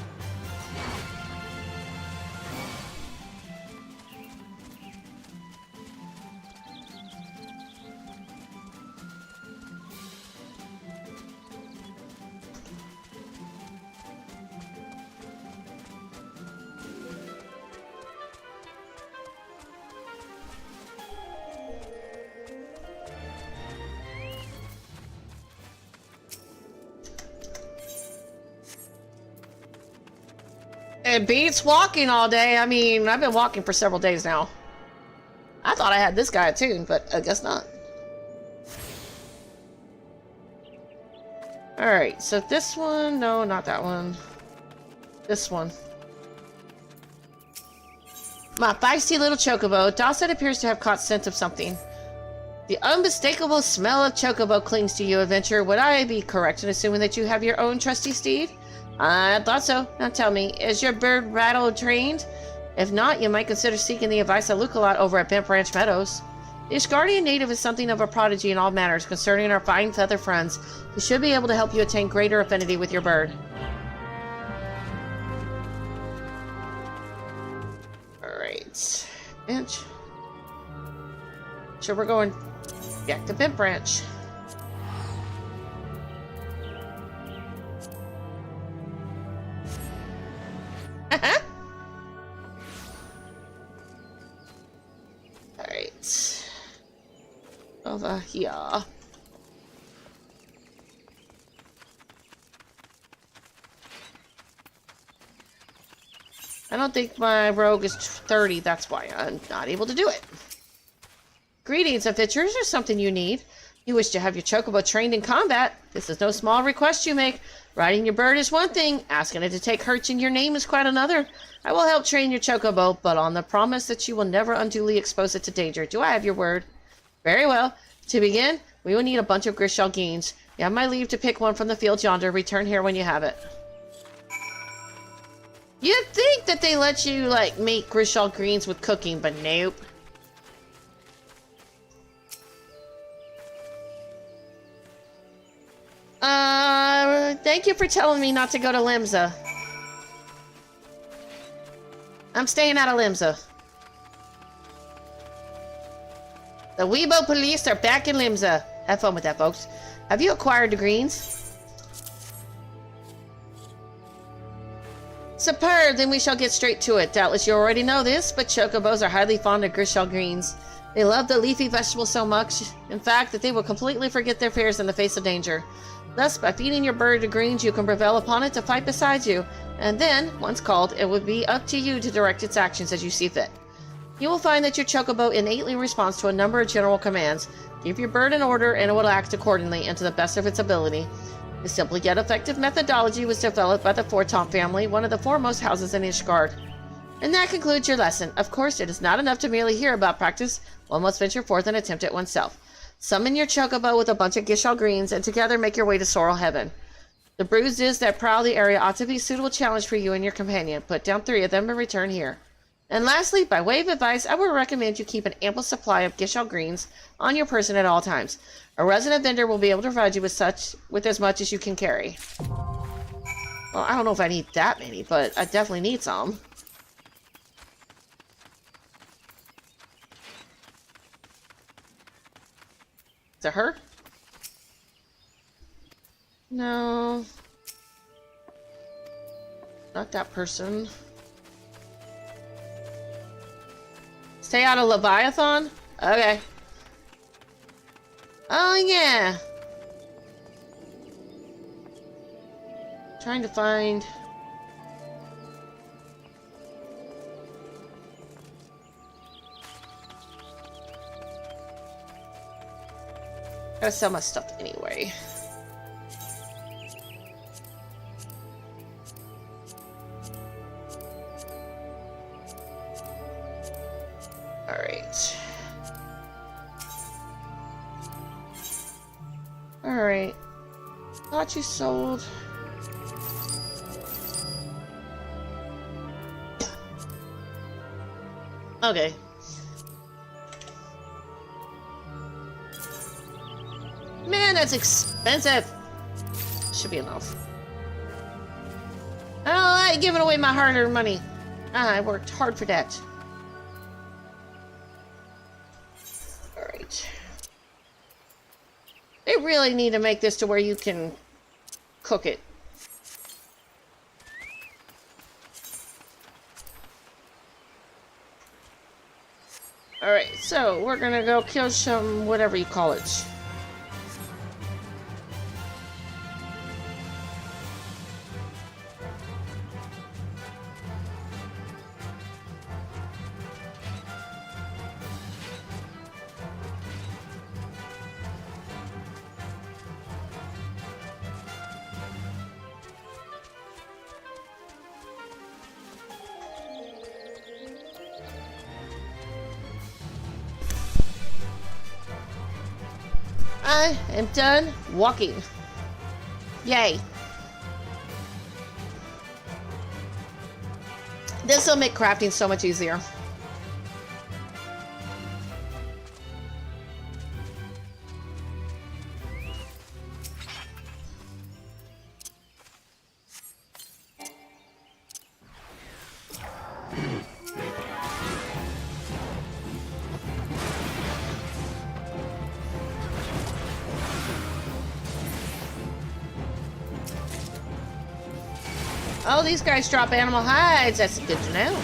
Speaker 1: It beats walking all day. I mean, I've been walking for several days now. I thought I had this guy attuned, but I guess not. Alright, so this one... No, not that one. This one. My feisty little chocobo. Dawson appears to have caught scent of something. The unmistakable smell of chocobo clings to you, adventurer. Would I be correct in assuming that you have your own trusty steed? I thought so. Now tell me, is your bird rattle trained? If not, you might consider seeking the advice of Luke-a-Lot over at Bent Branch Meadows. The Ishgardian native is something of a prodigy in all matters concerning our fine feather friends. He should be able to help you attain greater affinity with your bird. Alright. Bench. So we're going back to Bent Branch. Alright. Over here. I don't think my rogue is 30, that's why I'm not able to do it. Greetings, adventurers. There's something you need. You wish to have your chocobo trained in combat. This is no small request you make. Riding your bird is one thing. Asking it to take hurts in your name is quite another. I will help train your chocobo, but on the promise that you will never unduly expose it to danger. Do I have your word? Very well. To begin, we will need a bunch of Grishal Geens. You have my leave to pick one from the field yonder. Return here when you have it. You'd think that they let you, like, make Grishal Greens with cooking, but nope. Thank you for telling me not to go to Limsa. I'm staying out of Limsa. The Weibo police are back in Limsa. Have fun with that, folks. Have you acquired the greens? Superb, then we shall get straight to it. Doubtless you already know this, but chocobos are highly fond of Grishal greens. They love the leafy vegetable so much, in fact, that they will completely forget their fears in the face of danger. Thus, by feeding your bird the greens, you can prevail upon it to fight beside you, and then, once called, it would be up to you to direct its actions as you see fit. You will find that your chocobo innately responds to a number of general commands. Give your bird an order, and it will act accordingly and to the best of its ability. This simple yet effective methodology was developed by the Fortomp family, one of the foremost houses in Ishgard. And that concludes your lesson. Of course, it is not enough to merely hear about practice. One must venture forth and attempt it oneself. Summon your chocobo with a bunch of Gishal greens, and together make your way to Sorrel Heaven. The bruised is that prowl the area ought to be a suitable challenge for you and your companion. Put down 3 of them and return here. And lastly, by way of advice, I would recommend you keep an ample supply of Gishal greens on your person at all times. A resident vendor will be able to provide you with as much as you can carry. Well, I don't know if I need that many, but I definitely need some. Is it her? No. Not that person. Stay out of Leviathan? Okay. Oh, yeah. Trying to find... Gotta sell my stuff anyway. Alright. Alright. Thought you sold... Okay. Man, that's expensive. Should be enough. I don't like giving away my hard-earned money. I worked hard for that. Alright. They really need to make this to where you can cook it. Alright, so we're gonna go kill some whatever you call it. I am done walking. Yay. This will make crafting so much easier. Oh, these guys drop animal hides. That's good to know.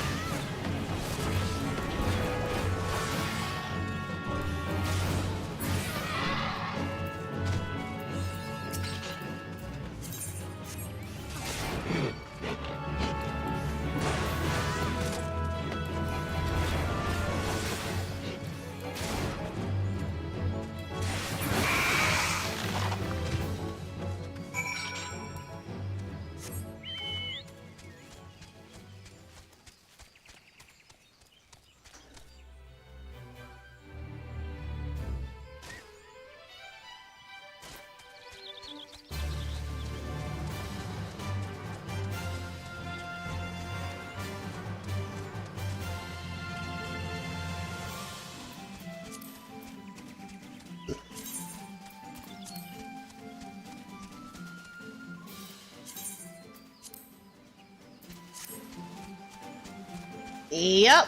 Speaker 1: Yep.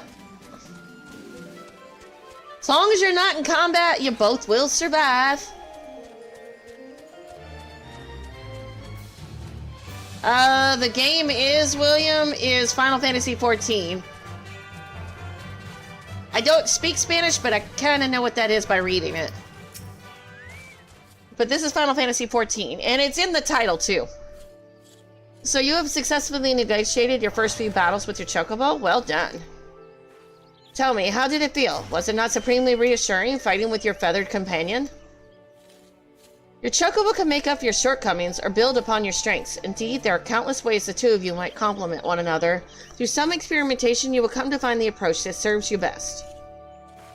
Speaker 1: As long as you're not in combat, you both will survive. The game is, William, is Final Fantasy XIV. I don't speak Spanish, but I kind of know what that is by reading it. But this is Final Fantasy XIV, and it's in the title, too. So you have successfully negotiated your first few battles with your chocobo? Well done. Tell me, how did it feel? Was it not supremely reassuring fighting with your feathered companion? Your chocobo can make up for your shortcomings or build upon your strengths. Indeed, there are countless ways the two of you might complement one another. Through some experimentation, you will come to find the approach that serves you best.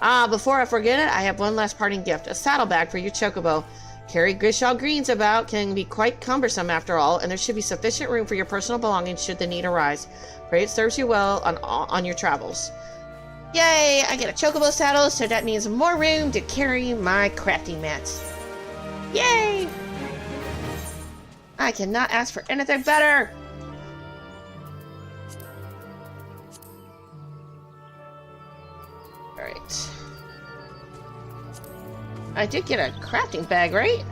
Speaker 1: Ah, before I forget it, I have one last parting gift. A saddlebag for your chocobo. Carry Grishaw greens about can be quite cumbersome after all, and there should be sufficient room for your personal belongings should the need arise. Pray it serves you well on your travels. Yay! I get a chocobo saddle, so that means more room to carry my crafting mats. Yay! I cannot ask for anything better! Alright. I did get a crafting bag, right?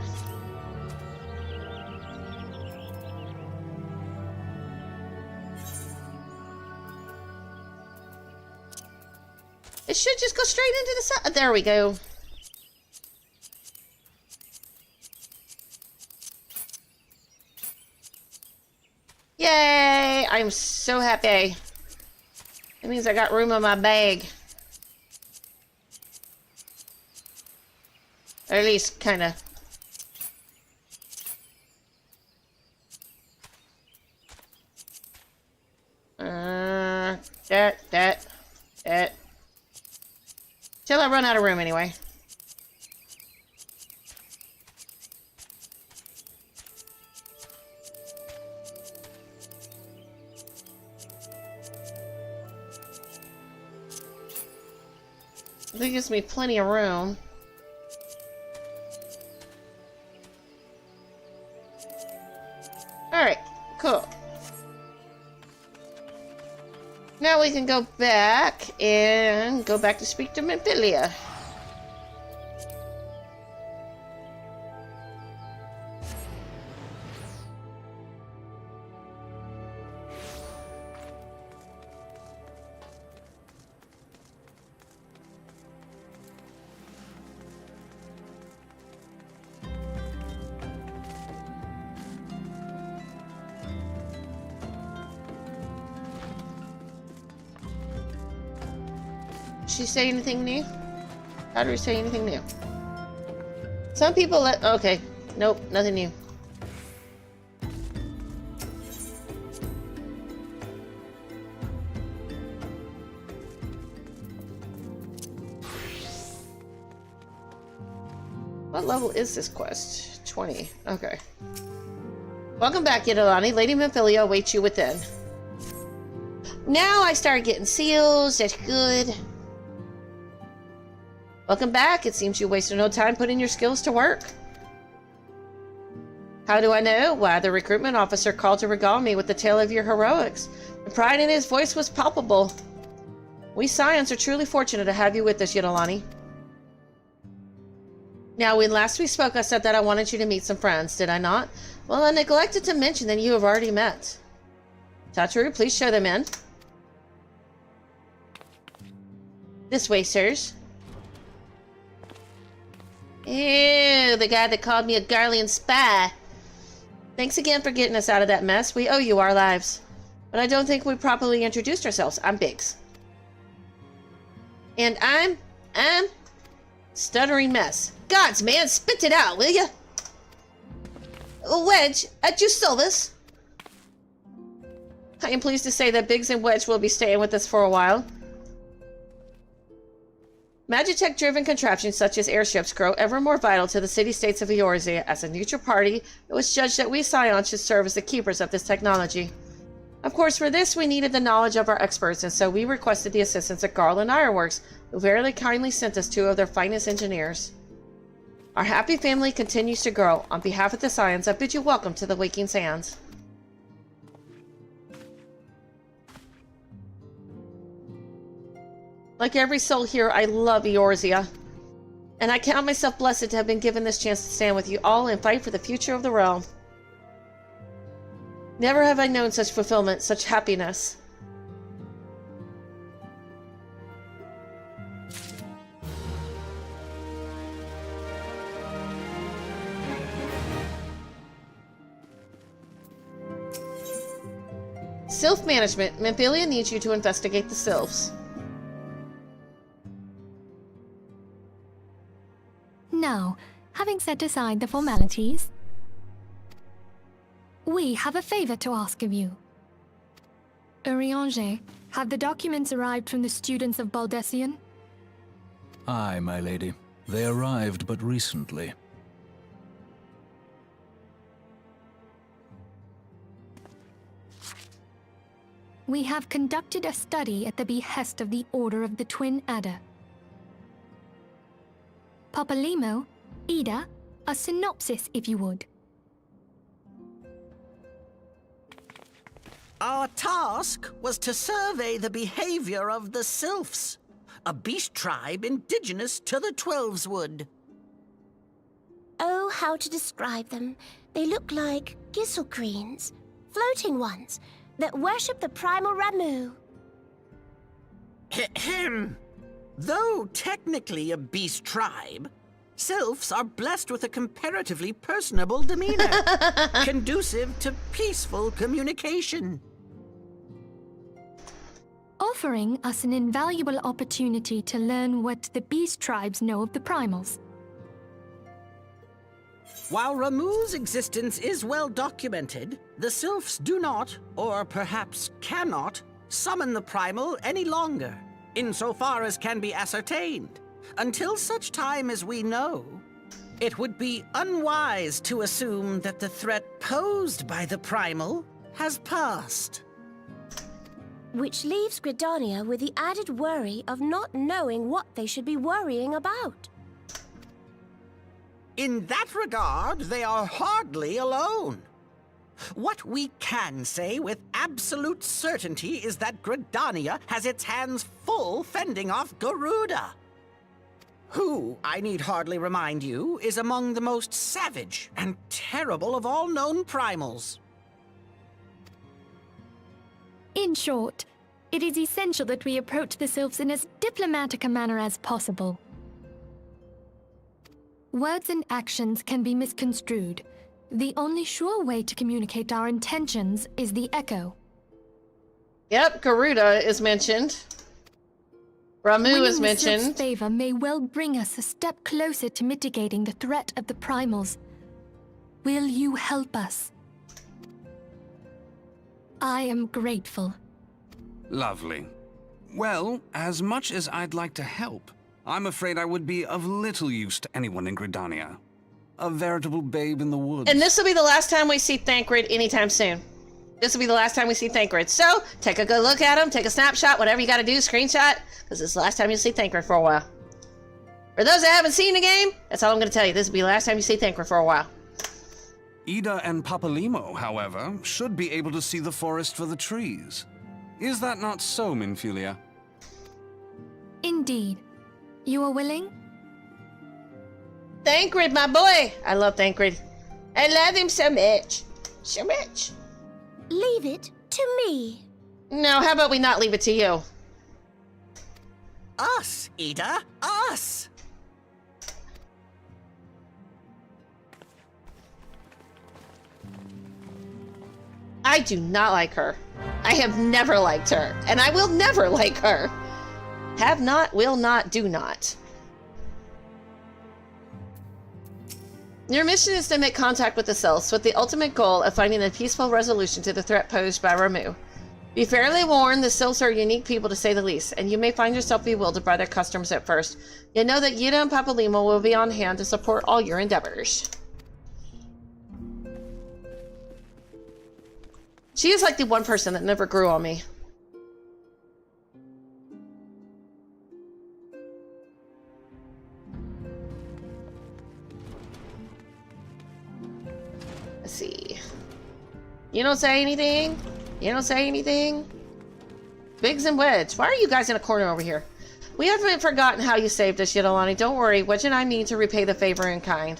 Speaker 1: It should just go straight into the side. There we go. Yay! I'm so happy. That means I got room in my bag. Or at least, kind of. That. Till I run out of room, anyway. That gives me plenty of room. Alright, cool. Now we can go back and go back to speak to Memphilia. Did she say anything new? How do we say anything new? Some people let... Okay. Nope, nothing new. What level is this quest? 20. Okay. Welcome back, Yidolani. Lady Memphilia awaits you within. Now I start getting seals. That's good. Welcome back. It seems you wasted no time putting your skills to work. How do I know? Why, the recruitment officer called to regale me with the tale of your heroics. The pride in his voice was palpable. We Scions are truly fortunate to have you with us, Yidolani. Now, when last we spoke, I said that I wanted you to meet some friends, did I not? Well, I neglected to mention that you have already met. Tataru, please show them in. This way, sirs. Ew, the guy that called me a Garlean spy. Thanks again for getting us out of that mess. We owe you our lives. But I don't think we properly introduced ourselves. I'm Biggs. And I'm Stuttering Mess. Gods, man, spit it out, will ya? Wedge, at your service. I am pleased to say that Biggs and Wedge will be staying with us for a while. Magitech-driven contraptions such as airships grow ever more vital to the city-states of Eorzea. As a neutral party, it was judged that we Scions should serve as the keepers of this technology. Of course, for this, we needed the knowledge of our experts, and so we requested the assistance of Garland Ironworks, who very kindly sent us 2 of their finest engineers. Our happy family continues to grow. On behalf of the Scions, I bid you welcome to the Waking Sands. Like every soul here, I love Eorzea. And I count myself blessed to have been given this chance to stand with you all and fight for the future of the realm. Never have I known such fulfillment, such happiness. Sylph management. Memphilia needs you to investigate the Sylphs.
Speaker 5: Now, having set aside the formalities, we have a favor to ask of you. Urianger, have the documents arrived from the students of Baldessian?
Speaker 2: Aye, my lady. They arrived but recently.
Speaker 5: We have conducted a study at the behest of the Order of the Twin Adder. Papalimo, Ida, a synopsis if you would.
Speaker 11: Our task was to survey the behavior of the Sylphs, a beast tribe indigenous to the Twelveswood.
Speaker 9: Oh, how to describe them. They look like gisselcreens, floating ones, that worship the primal Ramu.
Speaker 11: Ahem. Though technically a beast tribe, Sylphs are blessed with a comparatively personable demeanor, conducive to peaceful communication.
Speaker 5: Offering us an invaluable opportunity to learn what the beast tribes know of the primals.
Speaker 11: While Ramu's existence is well documented, the Sylphs do not, or perhaps cannot, summon the primal any longer, insofar as can be ascertained. Until such time as we know, it would be unwise to assume that the threat posed by the primal has passed.
Speaker 9: Which leaves Gridania with the added worry of not knowing what they should be worrying about.
Speaker 11: In that regard, they are hardly alone. What we can say with absolute certainty is that Gridania has its hands full fending off Garuda, who, I need hardly remind you, is among the most savage and terrible of all known primals.
Speaker 5: In short, it is essential that we approach the Sylphs in as diplomatic a manner as possible. Words and actions can be misconstrued. The only sure way to communicate our intentions is the echo.
Speaker 1: Yep, Garuda is mentioned. Ramu is
Speaker 5: Winning the
Speaker 1: mentioned.
Speaker 5: Sylphs' favor may well bring us a step closer to mitigating the threat of the primals. Will you help us? I am grateful.
Speaker 12: Lovely. Well, as much as I'd like to help, I'm afraid I would be of little use to anyone in Gridania. A veritable babe in the woods.
Speaker 1: And this will be the last time we see Thancred anytime soon. This will be the last time we see Thancred. So, take a good look at him, take a snapshot, whatever you gotta do, screenshot, because this is the last time you'll see Thancred for a while. For those that haven't seen the game, that's all I'm gonna tell you. This will be the last time you see Thancred for a while.
Speaker 12: Ida and Papalimo, however, should be able to see the forest for the trees. Is that not so, Minfilia?
Speaker 5: Indeed. You are willing?
Speaker 1: Thancred, my boy! I love Thancred. I love him so much. So much.
Speaker 9: Leave it to me.
Speaker 1: No, how about we not leave it to you?
Speaker 11: Us, Ida, us!
Speaker 1: I do not like her. I have never liked her, and I will never like her. Have not, will not, do not. Your mission is to make contact with the Sylphs with the ultimate goal of finding a peaceful resolution to the threat posed by Ramuh. Be fairly warned, the Sylphs are unique people to say the least, and you may find yourself bewildered by their customs at first. Yet know that Yida and Papalimo will be on hand to support all your endeavors. She is like the one person that never grew on me. Let's see. You don't say anything? You don't say anything? Biggs and Wedge, why are you guys in a corner over here? We haven't forgotten how you saved us, Yidolani. Don't worry, Wedge and I mean to repay the favor in kind.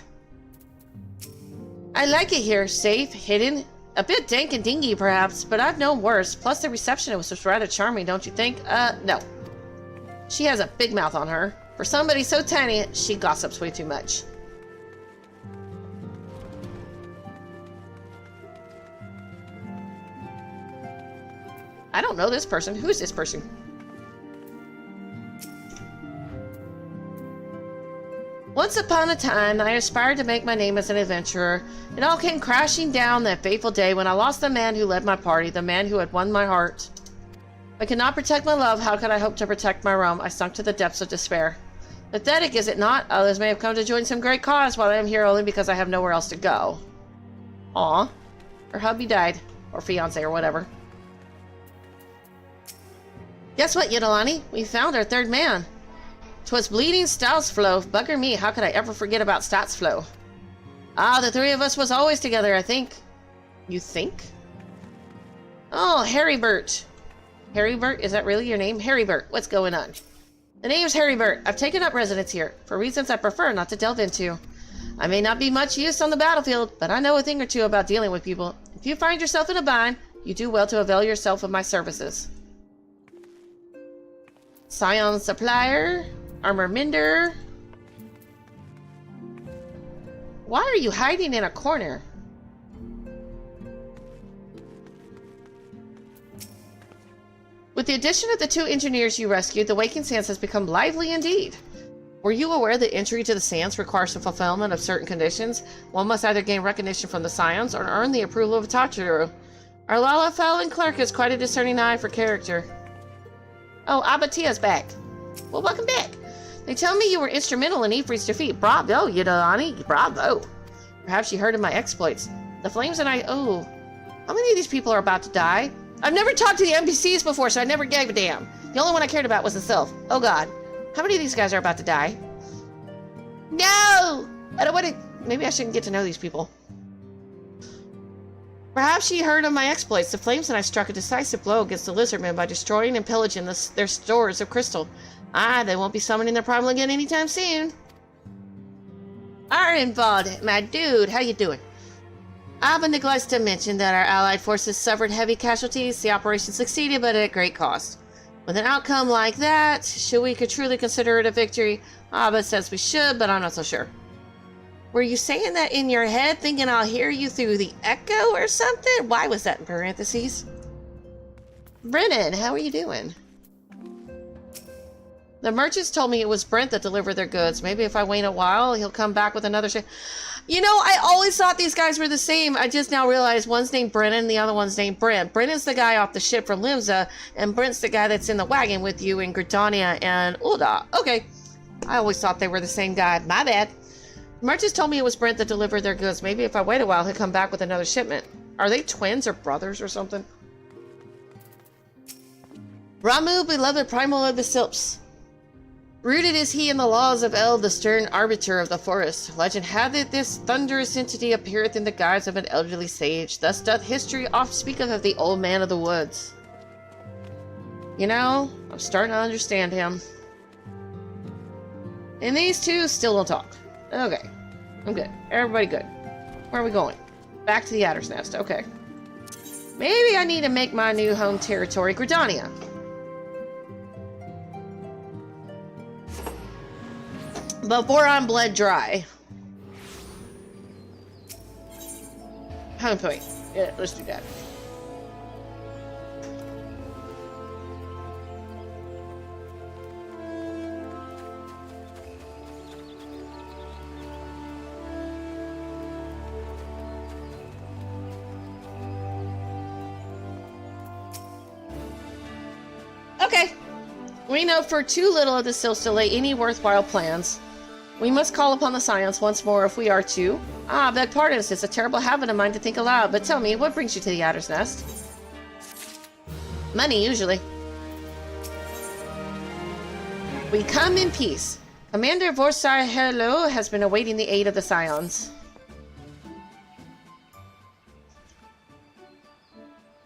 Speaker 1: I like it here. Safe, hidden, a bit dank and dingy perhaps, but I've known worse. Plus the reception was just rather charming, don't you think? No. She has a big mouth on her. For somebody so tiny, she gossips way too much. I don't know this person. Who's this person? Once upon a time, I aspired to make my name as an adventurer. It all came crashing down that fateful day when I lost the man who led my party, the man who had won my heart. If I could not protect my love, how could I hope to protect my realm? I sunk to the depths of despair. Pathetic, is it not? Others may have come to join some great cause, while I am here only because I have nowhere else to go. Aw. Her hubby died. Or fiance, or whatever. Guess what, Yidolani? We found our third man. 'Twas bleeding Statsflow. Bugger me, how could I ever forget about Statsflow? Ah, the three of us was always together, I think. You think? Oh, Harrybert. Harrybert? Is that really your name? Harrybert, what's going on? The name's Harrybert. I've taken up residence here, for reasons I prefer not to delve into. I may not be much use on the battlefield, but I know a thing or two about dealing with people. If you find yourself in a bind, you do well to avail yourself of my services. Scion Supplier, Armor Mender. Why are you hiding in a corner? With the addition of the 2 engineers you rescued, the Waking Sands has become lively indeed. Were you aware that entry to the Sands requires the fulfillment of certain conditions? One must either gain recognition from the Scions or earn the approval of Tachiru. Our Lalafell clerk has quite a discerning eye for character. Oh, Abatia's back. Well, welcome back. They tell me you were instrumental in Ifrit's defeat. Bravo, Yidolani. Bravo. Perhaps you heard of my exploits. The Flames and I... Oh. How many of these people are about to die? I've never talked to the NPCs before, so I never gave a damn. The only one I cared about was the Sylph. Oh, God. How many of these guys are about to die? No! I don't want to... Maybe I shouldn't get to know these people. Perhaps she heard of my exploits. The Flames and I struck a decisive blow against the Lizardmen by destroying and pillaging their stores of crystal. Ah, they won't be summoning their primal again anytime soon. Ironbald, my dude, how you doing? Abba neglects to mention that our allied forces suffered heavy casualties. The operation succeeded, but at great cost. With an outcome like that, should we could truly consider it a victory? Abba says we should, but I'm not so sure. Were you saying that in your head, thinking I'll hear you through the echo or something? Why was that in parentheses? Brennan, how are you doing? The merchants told me it was Brent that delivered their goods. Maybe if I wait a while, he'll come back with another ship. You know, I always thought these guys were the same. I just now realized one's named Brennan, the other one's named Brent. Brennan's the guy off the ship from Limsa, and Brent's the guy that's in the wagon with you in Gridania and Ulda. Okay. I always thought they were the same guy. My bad. Merchants told me it was Brent that delivered their goods. Maybe if I wait a while, he'll come back with another shipment. Are they twins or brothers or something? Ramu, beloved primal of the Silps. Rooted is he in the laws of El, the stern arbiter of the forest. Legend hath it this thunderous entity appeareth in the guise of an elderly sage. Thus doth history oft speaketh of the old man of the woods. You know, I'm starting to understand him. And these two still don't talk. Okay, I'm good. Everybody good. Where are we going? Back to the Adder's Nest. Okay. Maybe I need to make my new home territory Gridania. Before I'm bled dry. Home point. Yeah, let's do that. Okay. We know for too little of the Sylphs to lay any worthwhile plans. We must call upon the Scions once more if we are to. Ah, beg pardon, it's a terrible habit of mine to think aloud, but tell me, what brings you to the Adder's Nest? Money, usually. We come in peace. Commander Vorsai Hello has been awaiting the aid of the Scions.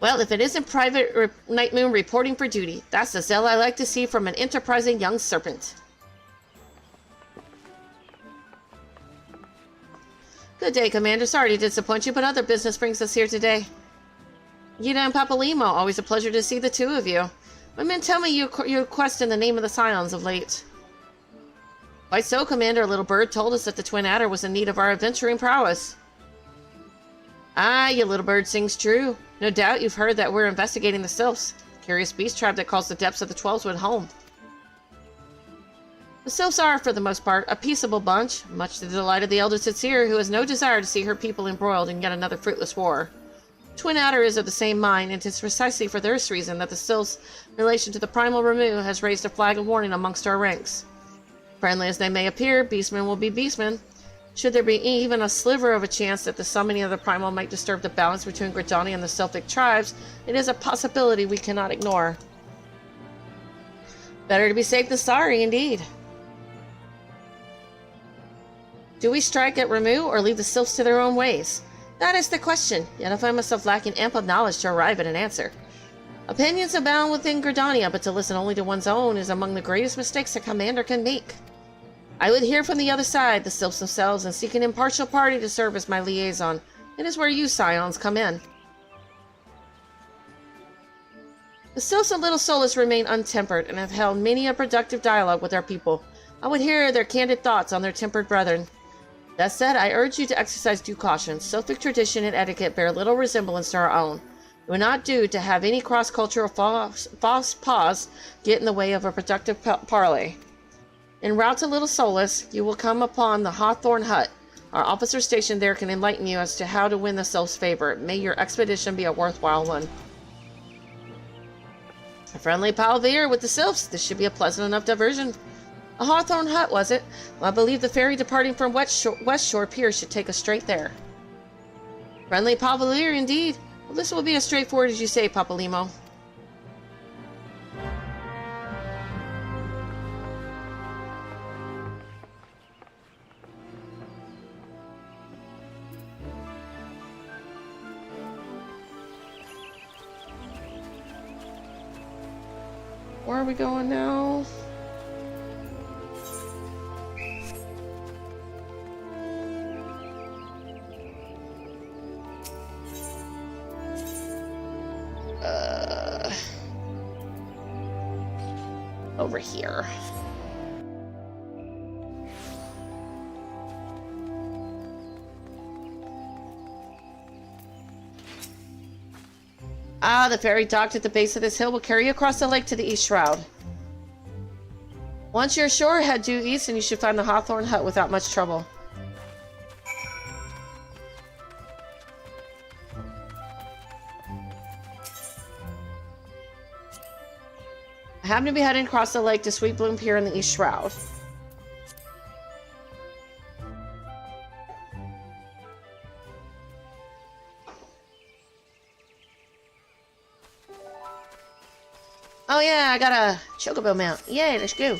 Speaker 1: Well, if it isn't Private Night Moon reporting for duty, that's the zeal I like to see from an enterprising young serpent. Good day, Commander. Sorry to disappoint you, but other business brings us here today. Yida and Papalimo, always a pleasure to see the two of you. My men tell me you quest in the name of the Scions of late. Quite so, Commander. A little bird told us that the Twin Adder was in need of our adventuring prowess. Ah, you little bird sings true. No doubt you've heard that we're investigating the Sylphs, curious beast tribe that calls the depths of the Twelveswood home. The Sylphs are, for the most part, a peaceable bunch, much to the delight of the Elder Sincere, who has no desire to see her people embroiled in yet another fruitless war. Twin Adder is of the same mind, and it is precisely for this reason that the Sylphs' relation to the primal Ramu has raised a flag of warning amongst our ranks. Friendly as they may appear, beastmen will be beastmen. Should there be even a sliver of a chance that the summoning of the primal might disturb the balance between Gridania and the Celtic tribes, it is a possibility we cannot ignore. Better to be safe than sorry, indeed. Do we strike at Ramu, or leave the Sylphs to their own ways? That is the question, yet I find myself lacking ample knowledge to arrive at an answer. Opinions abound within Gridania, but to listen only to one's own is among the greatest mistakes a commander can make. I would hear from the other side, the Sylphs themselves, and seek an impartial party to serve as my liaison. It is where you, Scions, come in. The Sylphs of Little Solus remain untempered, and have held many a productive dialogue with our people. I would hear their candid thoughts on their tempered brethren. That said, I urge you to exercise due caution. Sylphic tradition and etiquette bear little resemblance to our own. It would not do to have any cross-cultural false pause get in the way of a productive parley. En route to Little Solus, you will come upon the Hawthorne Hut. Our officer stationed there can enlighten you as to how to win the Sylph's favor. May your expedition be a worthwhile one. A friendly palveer with the Sylphs. This should be a pleasant enough diversion. A Hawthorne Hut, was it? Well, I believe the ferry departing from West Shore Pier should take us straight there. Friendly palveer, indeed. Well, this will be as straightforward as you say, Papalimo. Where are we going now? Over here. Ah, the ferry docked at the base of this hill will carry you across the lake to the East Shroud. Once you're ashore, head due east and you should find the Hawthorne Hut without much trouble. I happen to be heading across the lake to Sweet Bloom Pier in the East Shroud. Oh yeah, I got a chocobo mount. Yay, let's go.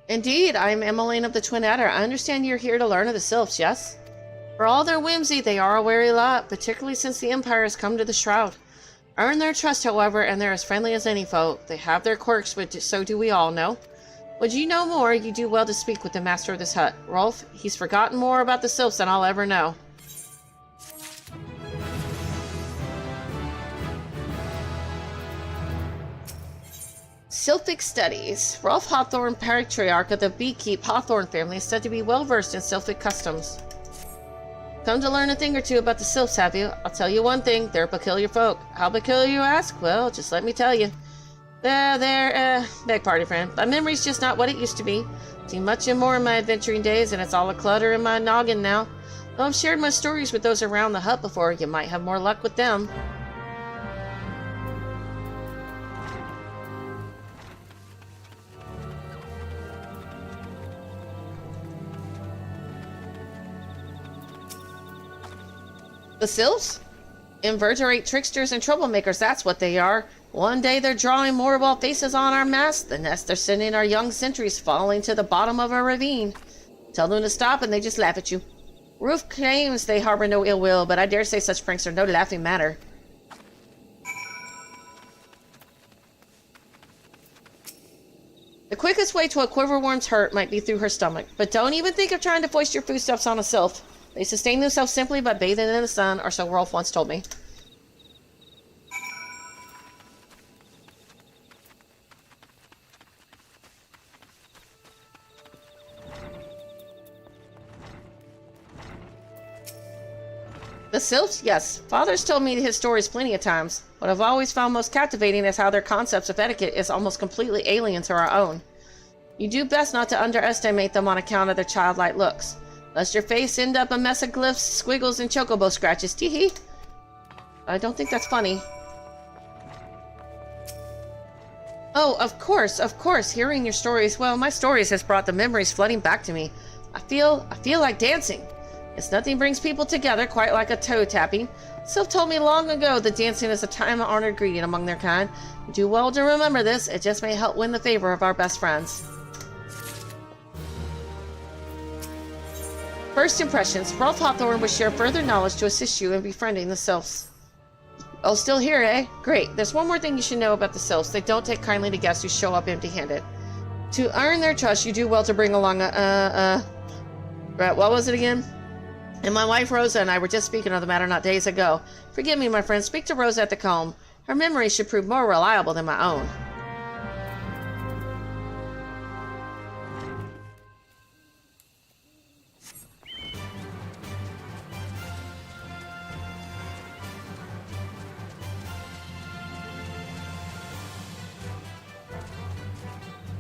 Speaker 1: Indeed, I'm Emmeline of the Twin Adder. I understand you're here to learn of the Sylphs, yes? For all their whimsy, they are a wary lot, particularly since the Empire has come to the Shroud. Earn their trust, however, and they're as friendly as any foe. They have their quirks, but so do we all, know? Would you know more, you do well to speak with the master of this hut. Rolf, he's forgotten more about the Sylphs than I'll ever know. Sylphic Studies. Rolf Hawthorne, patriarch of the Beekeep Hawthorne family, is said to be well versed in Sylphic customs. Come to learn a thing or two about the Sylphs, have you? I'll tell you one thing, they're peculiar folk. How peculiar, you ask? Well, just let me tell you. Beg pardon, friend. My memory's just not what it used to be. Seen much and more in my adventuring days, and it's all a clutter in my noggin now. Though I've shared my stories with those around the hut before, you might have more luck with them. The Sylphs? Invertebrate tricksters and troublemakers, that's what they are. One day they're drawing morbid faces on our mast, the next they're sending our young sentries falling to the bottom of a ravine. Tell them to stop and they just laugh at you. Roof claims they harbor no ill will, but I dare say such pranks are no laughing matter. The quickest way to a quiverworm's hurt might be through her stomach, but don't even think of trying to foist your foodstuffs on a sylph. They sustain themselves simply by bathing in the sun, or so Rolf once told me. The Sylphs? Yes. Father's told me his stories plenty of times. What I've always found most captivating is how their concepts of etiquette is almost completely alien to our own. You do best not to underestimate them on account of their childlike looks. Lest your face end up a mess of glyphs, squiggles, and chocobo scratches. Tee-hee. I don't think that's funny. Oh, of course. Hearing your stories, well, my stories has brought the memories flooding back to me. I feel like dancing. It's nothing brings people together quite like a toe tapping. Sylph told me long ago that dancing is a time-honored greeting among their kind. You do well to remember this. It just may help win the favor of our best friends. First impressions. Rolf Hawthorne will share further knowledge to assist you in befriending the Sylphs. Oh, still here, eh? Great. There's one more thing you should know about the Sylphs. They don't take kindly to guests who show up empty-handed. To earn their trust, you do well to bring along a, right, what was it again? And my wife Rosa and I were just speaking of the matter not days ago. Forgive me, my friend. Speak to Rosa at the comb. Her memory should prove more reliable than my own.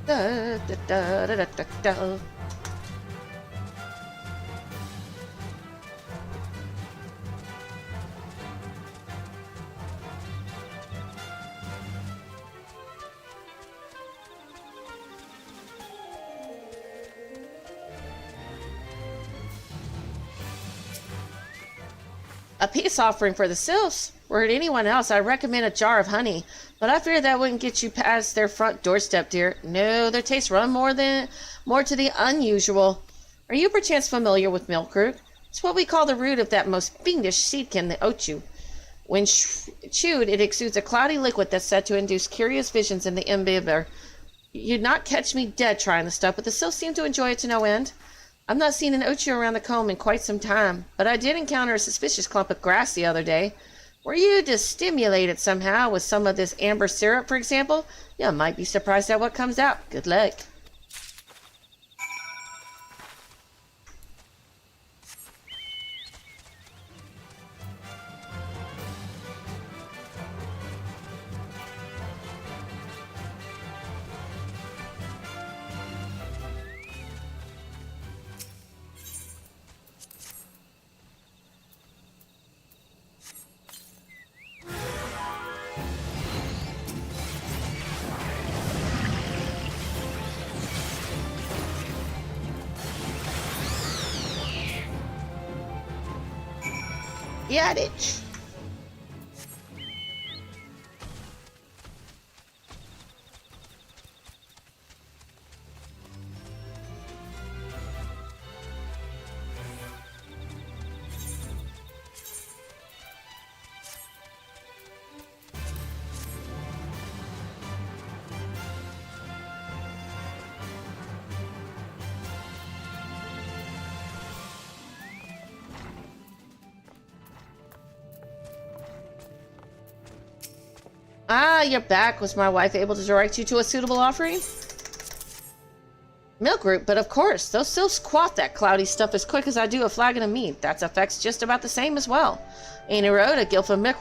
Speaker 1: Da, da, da, da, da, da. A peace offering for the Sylphs? Were it anyone else, I'd recommend a jar of honey, but I fear that wouldn't get you past their front doorstep, dear. No, their tastes run more to the unusual. Are you perchance familiar with milkroot? It's what we call the root of that most fiendish seedkin, the ochu. When chewed, it exudes a cloudy liquid that's said to induce curious visions in the imbibber. You'd not catch me dead trying the stuff, but the sylphs seem to enjoy it to no end. I've not seen an Ocho around the comb in quite some time, but I did encounter a suspicious clump of grass the other day. Were you to stimulate it somehow with some of this amber syrup, for example, you might be surprised at what comes out. Good luck. Yadich. Ah, you're back. Was my wife able to direct you to a suitable offering? Milk root, but of course, those sylphs quaff that cloudy stuff as quick as I do a flagon of mead. That's effects just about the same as well. Any road, a gift of milk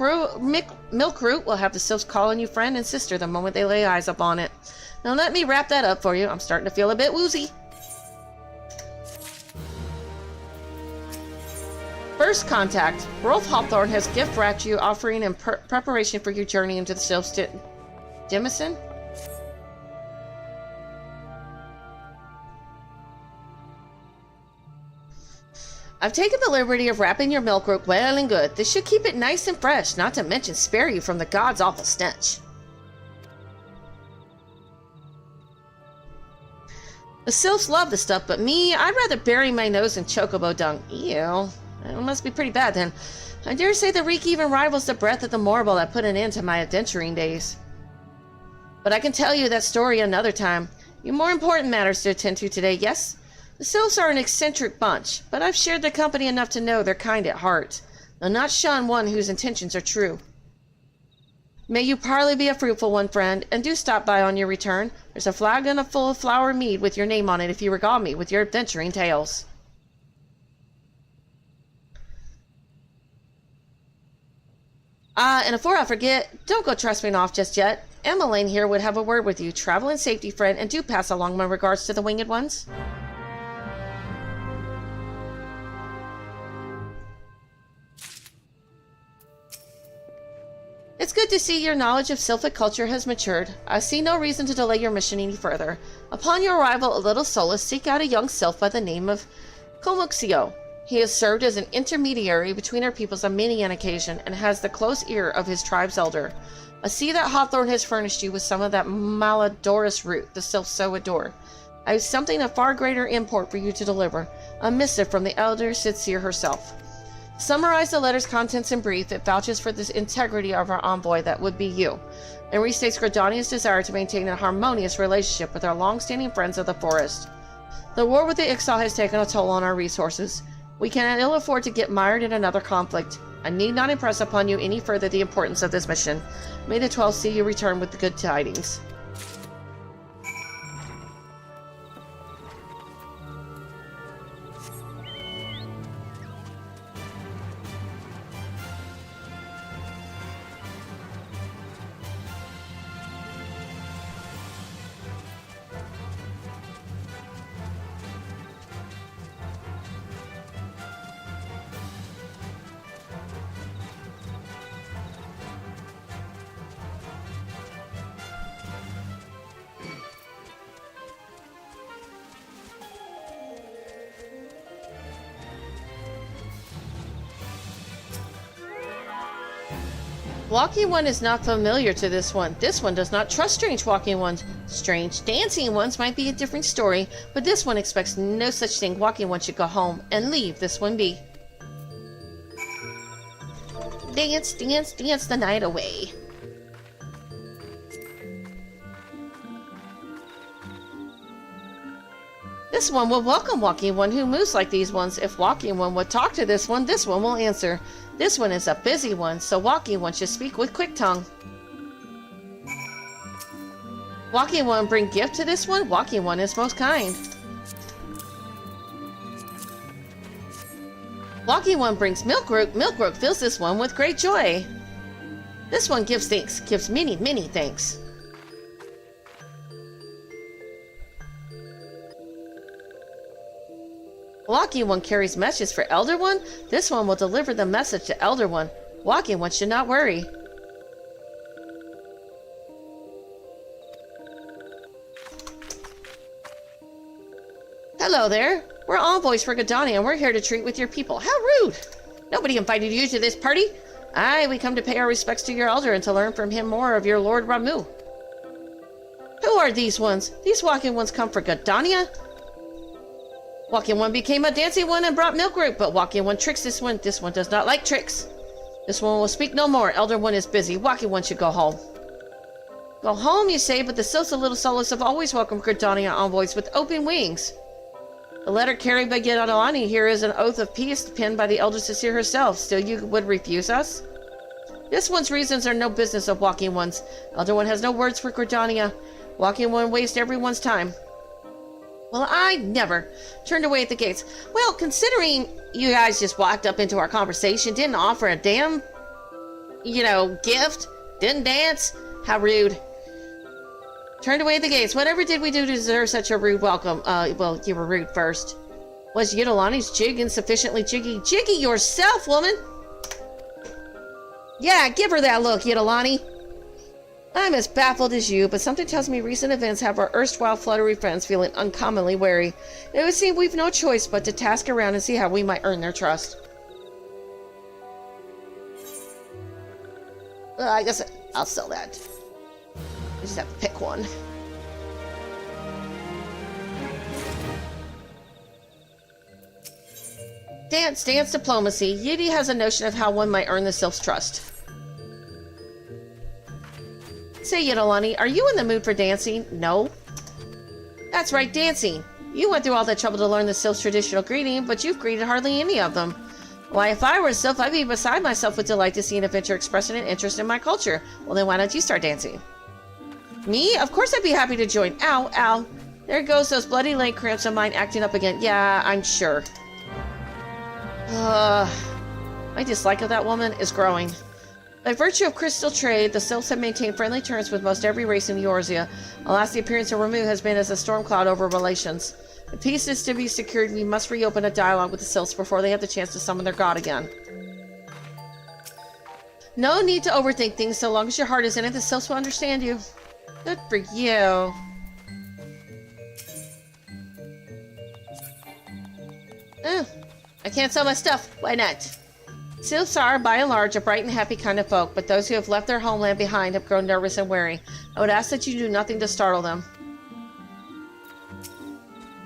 Speaker 1: root will have the sylphs calling you friend and sister the moment they lay eyes upon it. Now let me wrap that up for you. I'm starting to feel a bit woozy. First contact. Rolf Hawthorne has gift wrapped you offering in preparation for your journey into the Sylphs. Jemison? I've taken the liberty of wrapping your milk root well and good. This should keep it nice and fresh, not to mention spare you from the god's awful stench. The sylphs love the stuff, but me, I'd rather bury my nose in chocobo dung. Ew. It must be pretty bad then. I dare say the reek even rivals the breath of the mortal that put an end to my adventuring days. But I can tell you that story another time. You've more important matters to attend to today, yes? The sylphs are an eccentric bunch, but I've shared their company enough to know they're kind at heart. They'll not shun one whose intentions are true. May you parley be a fruitful one, friend, and do stop by on your return. There's a flagon full of flower mead with your name on it if you regale me with your adventuring tales. And before I forget, don't go trespassing off just yet. Emmeline here would have a word with you. Travel in safety, friend, and do pass along my regards to the winged ones. It's good to see your knowledge of sylphic culture has matured. I see no reason to delay your mission any further. Upon your arrival at Little Solace, seek out a young sylph by the name of Komuxio. He has served as an intermediary between our peoples on many an occasion and has the close ear of his tribe's elder. I see that Hawthorne has furnished you with some of that malodorous root the sylphs so adore. I have something of far greater import for you to deliver, a missive from the elder Sincere herself. Summarize the letter's contents in brief. It vouches for the integrity of our envoy, that would be you, and restates Gridania's desire to maintain a harmonious relationship with our long-standing friends of the forest. The war with the Ixal has taken a toll on our resources. We can ill afford to get mired in another conflict. I need not impress upon you any further the importance of this mission. May the 12 see you return with the good tidings. Walking One is not familiar to this one. This one does not trust strange walking ones. Strange dancing ones might be a different story, but this one expects no such thing. Walking One should go home and leave this one be. Dance, dance, dance the night away. This one will welcome Walking One who moves like these ones. If Walking One would talk to this one will answer. This one is a busy one, so Walking One should speak with quick tongue. Walking One bring gift to this one. Walking One is most kind. Walking One brings milk root. Milk root fills this one with great joy. This one gives thanks. Gives many, many thanks. Walking One carries messages for Elder One. This one will deliver the message to Elder One. Walking One should not worry. Hello there. We're envoys for Gridania and we're here to treat with your people. How rude! Nobody invited you to this party. Aye, we come to pay our respects to your elder and to learn from him more of your Lord Ramu. Who are these ones? These Walking Ones come for Gridania? Walking One became a dancing one and brought milk root, but Walking One tricks this one. This one does not like tricks. This one will speak no more. Elder One is busy. Walking One should go home. Go home, you say, but the Silsa Little Solos have always welcomed Gridania envoys with open wings. The letter carried by Yadalani here is an oath of peace penned by the Elder Sisir herself. Still you would refuse us? This one's reasons are no business of Walking One's. Elder One has no words for Gridania. Walking One wastes everyone's time. Well, I never turned away at the gates. Well, considering you guys just walked up into our conversation, didn't offer a damn, gift, didn't dance, how rude. Turned away at the gates. Whatever did we do to deserve such a rude welcome? Well, you were rude first. Was Yudalani's jig insufficiently jiggy? Jiggy yourself, woman! Yeah, give her that look, Yudalani. I'm as baffled as you, but something tells me recent events have our erstwhile fluttery friends feeling uncommonly wary. It would seem we've no choice but to task around and see how we might earn their trust. I guess I'll sell that. I just have to pick one. Dance diplomacy. Yidi has a notion of how one might earn the sylph's trust. Say, Yidolani, are you in the mood for dancing? No. That's right, dancing. You went through all that trouble to learn the sylph's traditional greeting, but you've greeted hardly any of them. Why, if I were a sylph, I'd be beside myself with delight to see an adventure expressing an interest in my culture. Well, then why don't you start dancing? Me? Of course I'd be happy to join. Ow, ow. There goes those bloody leg cramps of mine acting up again. Yeah, I'm sure. My dislike of that woman is growing. By virtue of crystal trade, the sylphs have maintained friendly terms with most every race in Eorzea. Alas, the appearance of Ramu has been as a storm cloud over relations. If peace is to be secured, we must reopen a dialogue with the sylphs before they have the chance to summon their god again. No need to overthink things. So long as your heart is in it, the sylphs will understand you. Good for you. I can't sell my stuff. Why not? Sylphs are, by and large, a bright and happy kind of folk, but those who have left their homeland behind have grown nervous and wary. I would ask that you do nothing to startle them.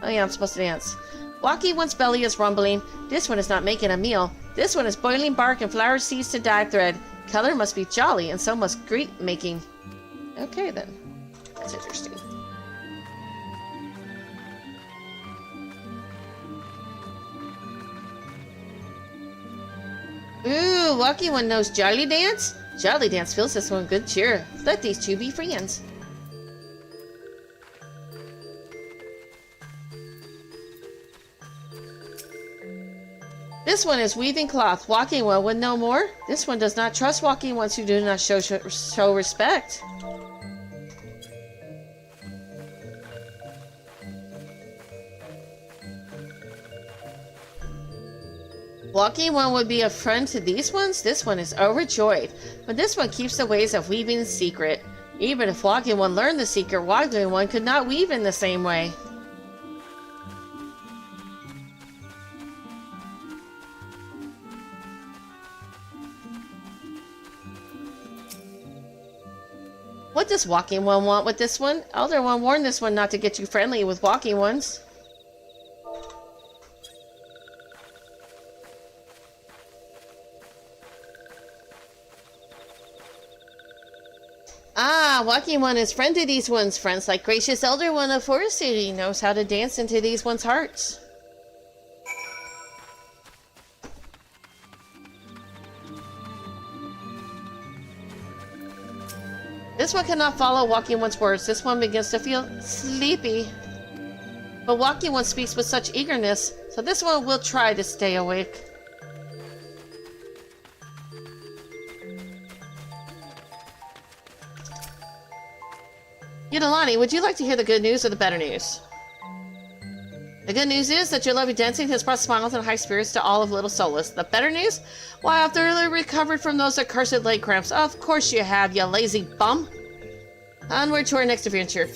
Speaker 1: Oh yeah, I'm supposed to dance. Walking One's belly is rumbling. This one is not making a meal. This one is boiling bark and flower seeds to dye thread. Color must be jolly, and so must greet making. Okay then. That's interesting. Ooh, Walking One knows Jolly Dance? Jolly Dance fills this one good cheer. Let these two be friends. This one is weaving cloth. Walking One would know more. This one does not trust Walking Ones who do not show respect. Walking One would be a friend to these ones? This one is overjoyed. But this one keeps the ways of weaving secret. Even if Walking One learned the secret, Walking One could not weave in the same way. What does Walking One want with this one? Elder One warned this one not to get too friendly with Walking Ones. Ah, Ah, Walking One is friend to these ones. Friends like Gracious Elder One of Forest City knows how to dance into these ones' hearts. This one cannot follow Walking One's words. This one begins to feel sleepy. But Walking One speaks with such eagerness, so this one will try to stay awake. Yudalani, would you like to hear the good news or the better news? The good news is that your lovely dancing has brought smiles and high spirits to all of Little Solus. The better news? Why, I've thoroughly recovered from those accursed leg cramps. Of course you have, you lazy bum. Onward to our next adventure.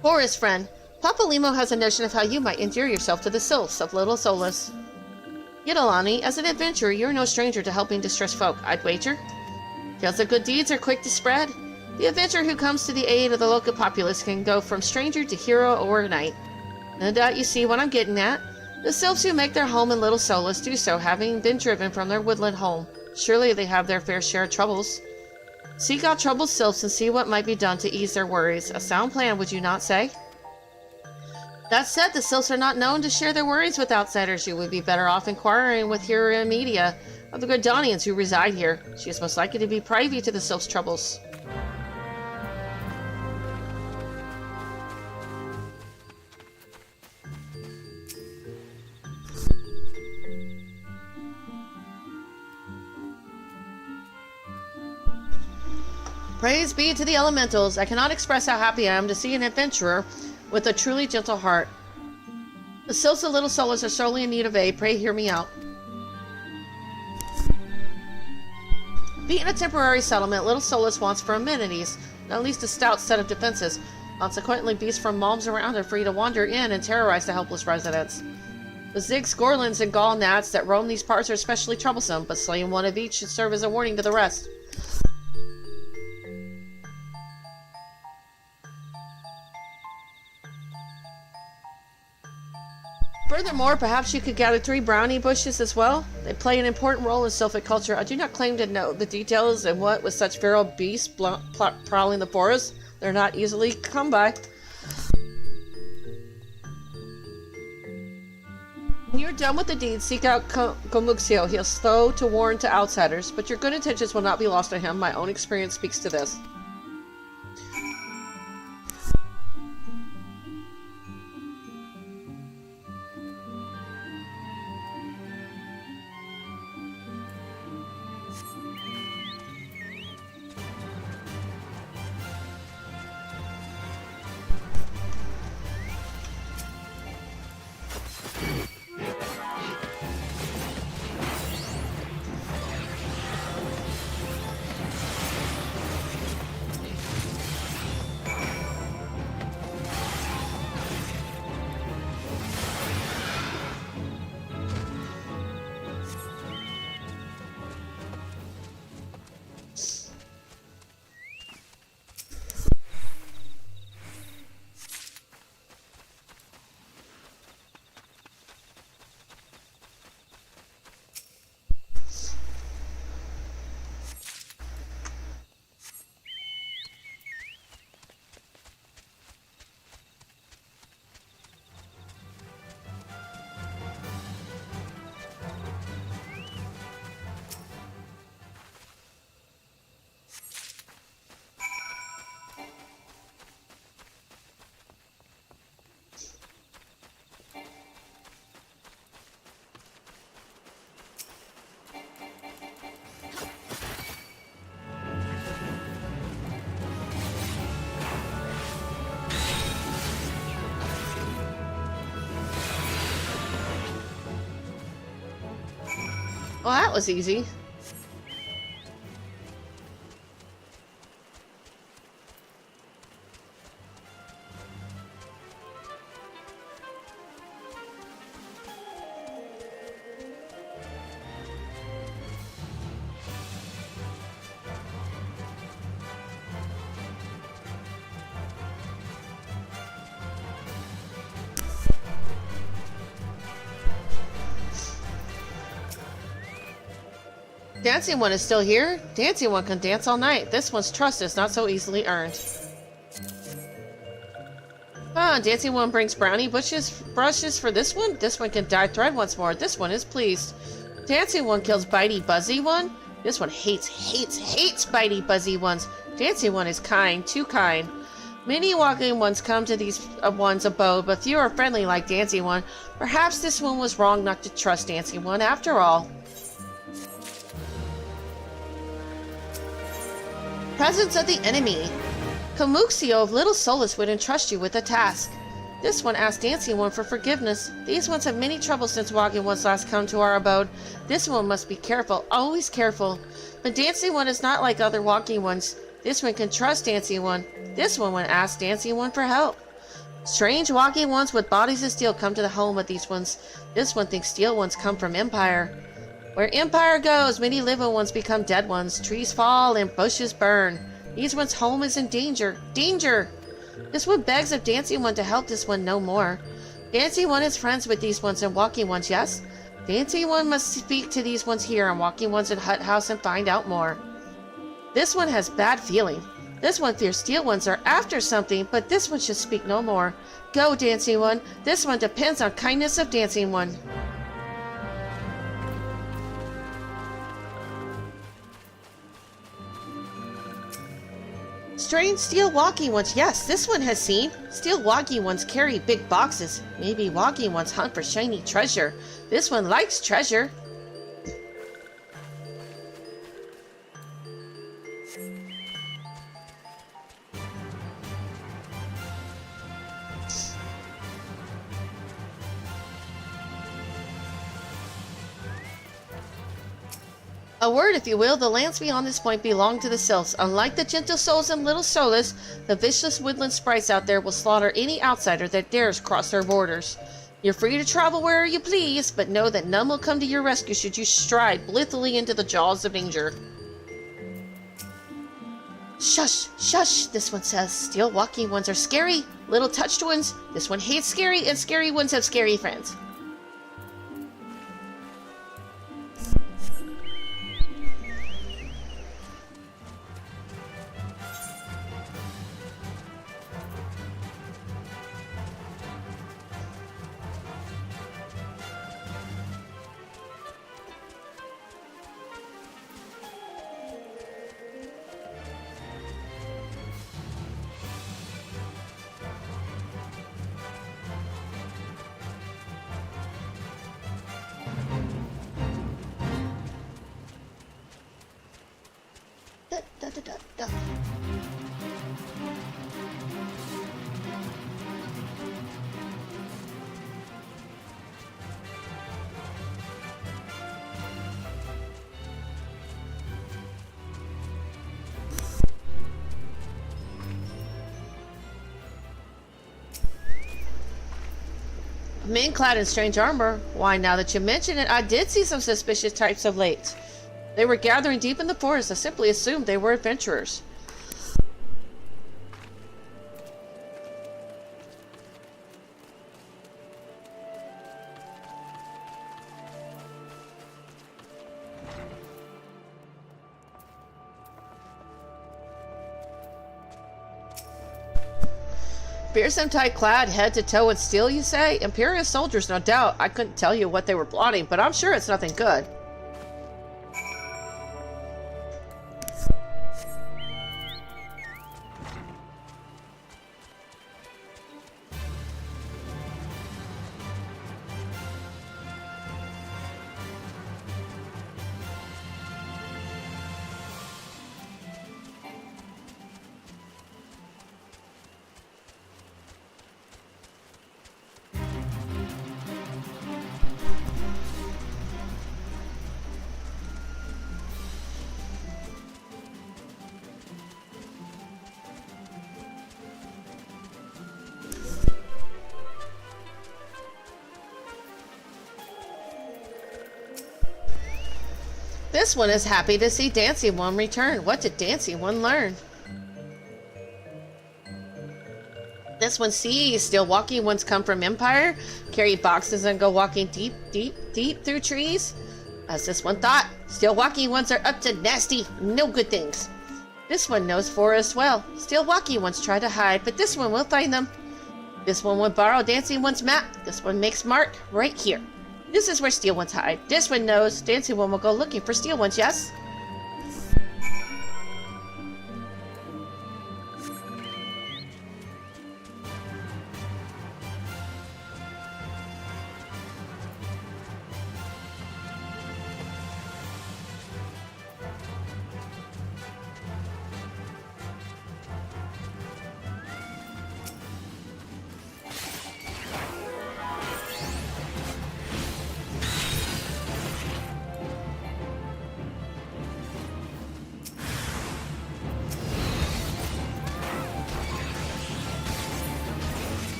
Speaker 1: Forest friend, Papa Limo has a notion of how you might endear yourself to the sylphs of Little Solus. Yudalani, as an adventurer, you're no stranger to helping distressed folk, I'd wager. Tales of good deeds are quick to spread. The adventurer who comes to the aid of the local populace can go from stranger to hero overnight. No doubt you see what I'm getting at. The sylphs who make their home in Little Solus do so having been driven from their woodland home. Surely they have their fair share of troubles. Seek out troubled sylphs and see what might be done to ease their worries. A sound plan, would you not say? That said, the sylphs are not known to share their worries with outsiders. You would be better off inquiring with Hira Media of the Gordanians who reside here. She is most likely to be privy to the sylphs' troubles. Praise be to the elementals. I cannot express how happy I am to see an adventurer with a truly gentle heart. The sylphs of Little Solus are sorely in need of aid. Pray hear me out. Being a temporary settlement, Little Solus wants for amenities, and at least a stout set of defenses. Consequently, beasts from malms around are free to wander in and terrorize the helpless residents. The Zigs, Gorlins, and Gall Gnats that roam these parts are especially troublesome, but slaying one of each should serve as a warning to the rest. Furthermore, perhaps you could gather 3 brownie bushes as well. They play an important role in sylphic culture. I do not claim to know the details and what with such feral beasts prowling the forest. They're not easily come by. When you're done with the deed, seek out Gomuxio. He'll slow to warn to outsiders, but your good intentions will not be lost on him. My own experience speaks to this. Well, that was easy. Dancing One is still here? Dancing One can dance all night. This one's trust is not so easily earned. Ah, Dancing One brings brownie brushes for this one? This one can dye thread once more. This one is pleased. Dancing One kills Bitey Buzzy One? This one hates Bitey Buzzy Ones. Dancing One is kind, too kind. Many walking ones come to these one's abode, but few are friendly like Dancing One. Perhaps this one was wrong not to trust Dancing One after all. Presence of the enemy. Kamuxio of Little Solace would entrust you with a task. This one asked Dancing One for forgiveness. These ones have many troubles since walking ones last come to our abode. This one must be careful, always careful. But Dancing One is not like other walking ones. This one can trust Dancing One. This one would ask Dancing One for help. Strange walking ones with bodies of steel come to the home of these ones. This one thinks steel ones come from Empire. Where Empire goes, many living ones become dead ones. Trees fall and bushes burn. These one's home is in danger. Danger! This one begs of Dancing One to help this one no more. Dancing One is friends with these ones and walking ones, yes? Dancing One must speak to these ones here and walking ones in Hut House and find out more. This one has bad feeling. This one fears steel ones are after something, but this one should speak no more. Go, Dancing One. This one depends on kindness of Dancing One. Strange steel walking ones. Yes, this one has seen. Steel walking ones carry big boxes. Maybe walking ones hunt for shiny treasure. This one likes treasure. A word, if you will, the lands beyond this point belong to the sylphs. Unlike the gentle souls in Little Solace, the vicious woodland sprites out there will slaughter any outsider that dares cross their borders. You're free to travel wherever you please, but know that none will come to your rescue should you stride blithely into the jaws of danger. Shush, shush, this one says. Steel walking ones are scary. Little touched ones. This one hates scary, and scary ones have scary friends. Men clad in strange armor. Why, now that you mention it, I did see some suspicious types of late. They were gathering deep in the forest. I simply assumed they were adventurers. Fearsome tight clad, head to toe in steel, you say? Imperial soldiers, no doubt. I couldn't tell you what they were plotting, but I'm sure it's nothing good. This one is happy to see Dancing One return. What did Dancing One learn? This one sees still walking ones come from Empire, carry boxes and go walking deep through trees. As this one thought, still walking ones are up to nasty, no good things. This one knows forest well. Still walking ones try to hide, but this one will find them. This one would borrow dancing one's map. This one makes mark right here. This is where steel ones hide. This one knows dancing one will go looking for steel ones, yes?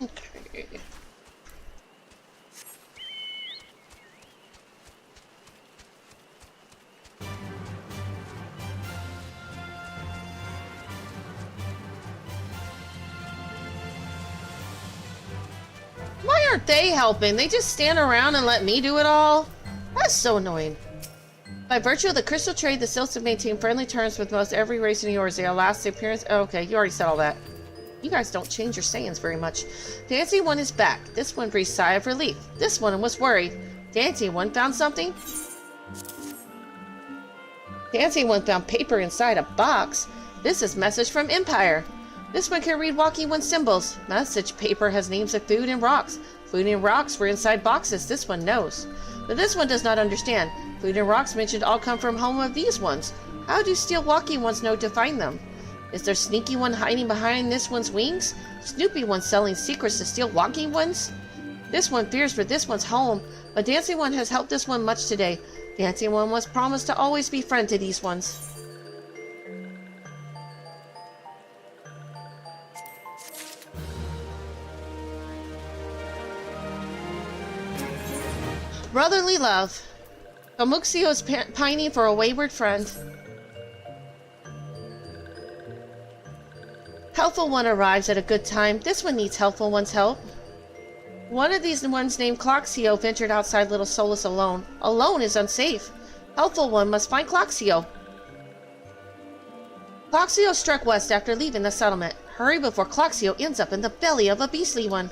Speaker 1: Okay. Why aren't they helping? They just stand around and let me do it all? That's so annoying. By virtue of the crystal trade, the Sylphs have maintained friendly terms with most every race in yours. They allow the appearance. Oh, okay, you already said all that. You guys don't change your sayings very much. Dancing one is back. This one breathed a sigh of relief. This one was worried. Dancing one found something? Dancing one found paper inside a box. This is message from Empire. This one can read walking one symbols. Message paper has names of food and rocks. Food and rocks were inside boxes. This one knows. But this one does not understand. Food and rocks mentioned all come from home of these ones. How do steel walking ones know to find them? Is there sneaky one hiding behind this one's wings? Snoopy one selling secrets to steal walking ones? This one fears for this one's home, but Dancing one has helped this one much today. Dancing one was promised to always be friend to these ones. Brotherly love. Kamuxio is pining for a wayward friend. Helpful one arrives at a good time. This one needs helpful one's help. One of these ones named Cloxio ventured outside Little Solus alone. Alone is unsafe. Helpful one must find Cloxio. Cloxio struck west after leaving the settlement. Hurry before Cloxio ends up in the belly of a beastly one.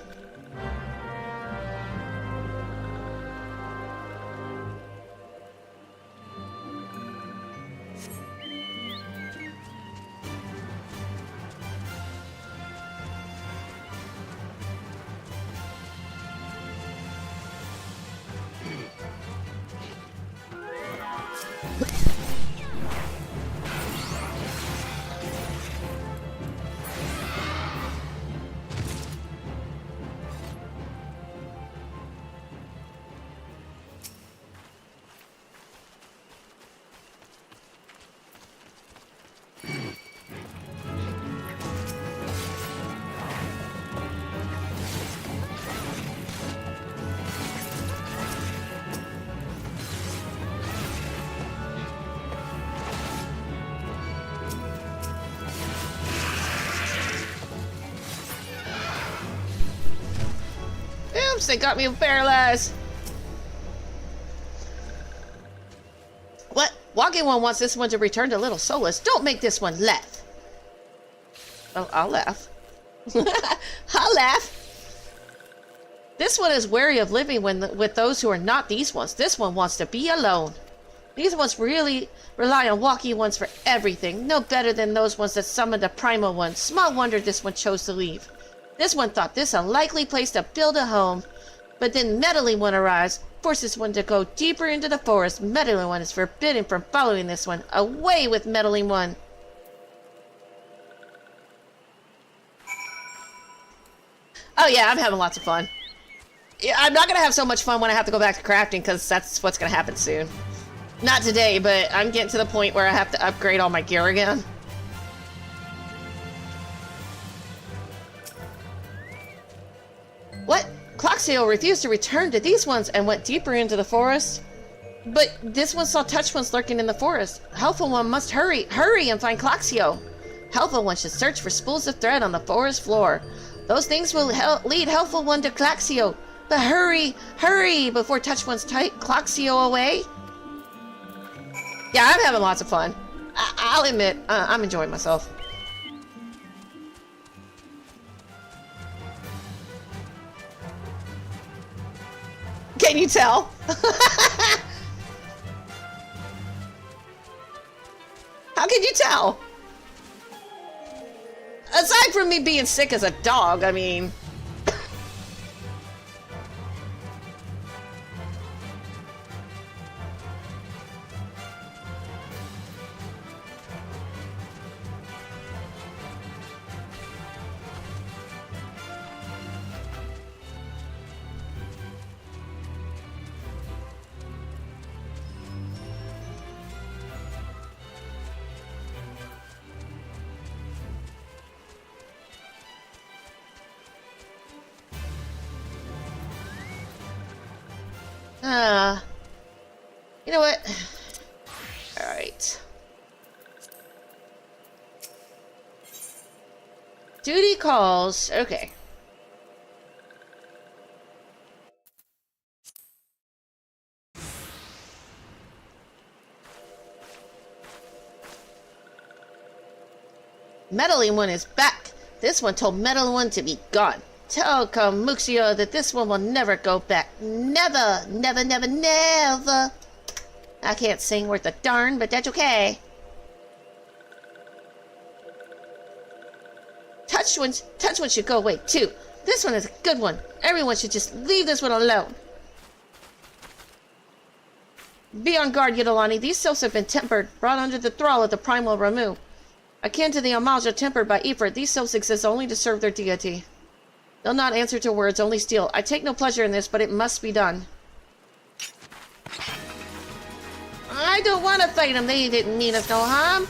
Speaker 1: They got me paralyzed. What? Walking one wants this one to return to Little Solus. Don't make this one laugh. Well, I'll laugh. I'll laugh. This one is wary of living with those who are not these ones. This one wants to be alone. These ones really rely on walking ones for everything. No better than those ones that summoned the primal ones. Small wonder this one chose to leave. This one thought this a likely place to build a home. But then Meddling One arrives, forces one to go deeper into the forest. Meddling One is forbidden from following this one. Away with Meddling One! Oh yeah, I'm having lots of fun. Yeah, I'm not gonna have so much fun when I have to go back to crafting, because that's what's gonna happen soon. Not today, but I'm getting to the point where I have to upgrade all my gear again. What? Cloxio refused to return to these ones and went deeper into the forest? But this one saw Touch Ones lurking in the forest. Helpful One must hurry and find Cloxio. Helpful One should search for spools of thread on the forest floor. Those things will lead Helpful One to Cloxio. But hurry before Touch Ones take Cloxio away. Yeah, I'm having lots of fun. I'll admit, I'm enjoying myself. Can you tell? How can you tell? Aside from me being sick as a dog, I mean... You know what? Alright. Duty calls. Okay. Meddling One is back. This one told Meddling One to be gone. Tell Kamuxio that this one will never go back. Never, never, never, never. I can't sing worth a darn, but that's okay. Touch One should go away too. This one is a good one. Everyone should just leave this one alone. Be on guard, Yidolani. These sylphs have been tempered, brought under the thrall of the primal Ramu. Akin to the Amalja tempered by Ifrit, these sylphs exist only to serve their deity. They'll not answer to words, only steal. I take no pleasure in this, but it must be done. I don't want to fight them. They didn't mean us no harm.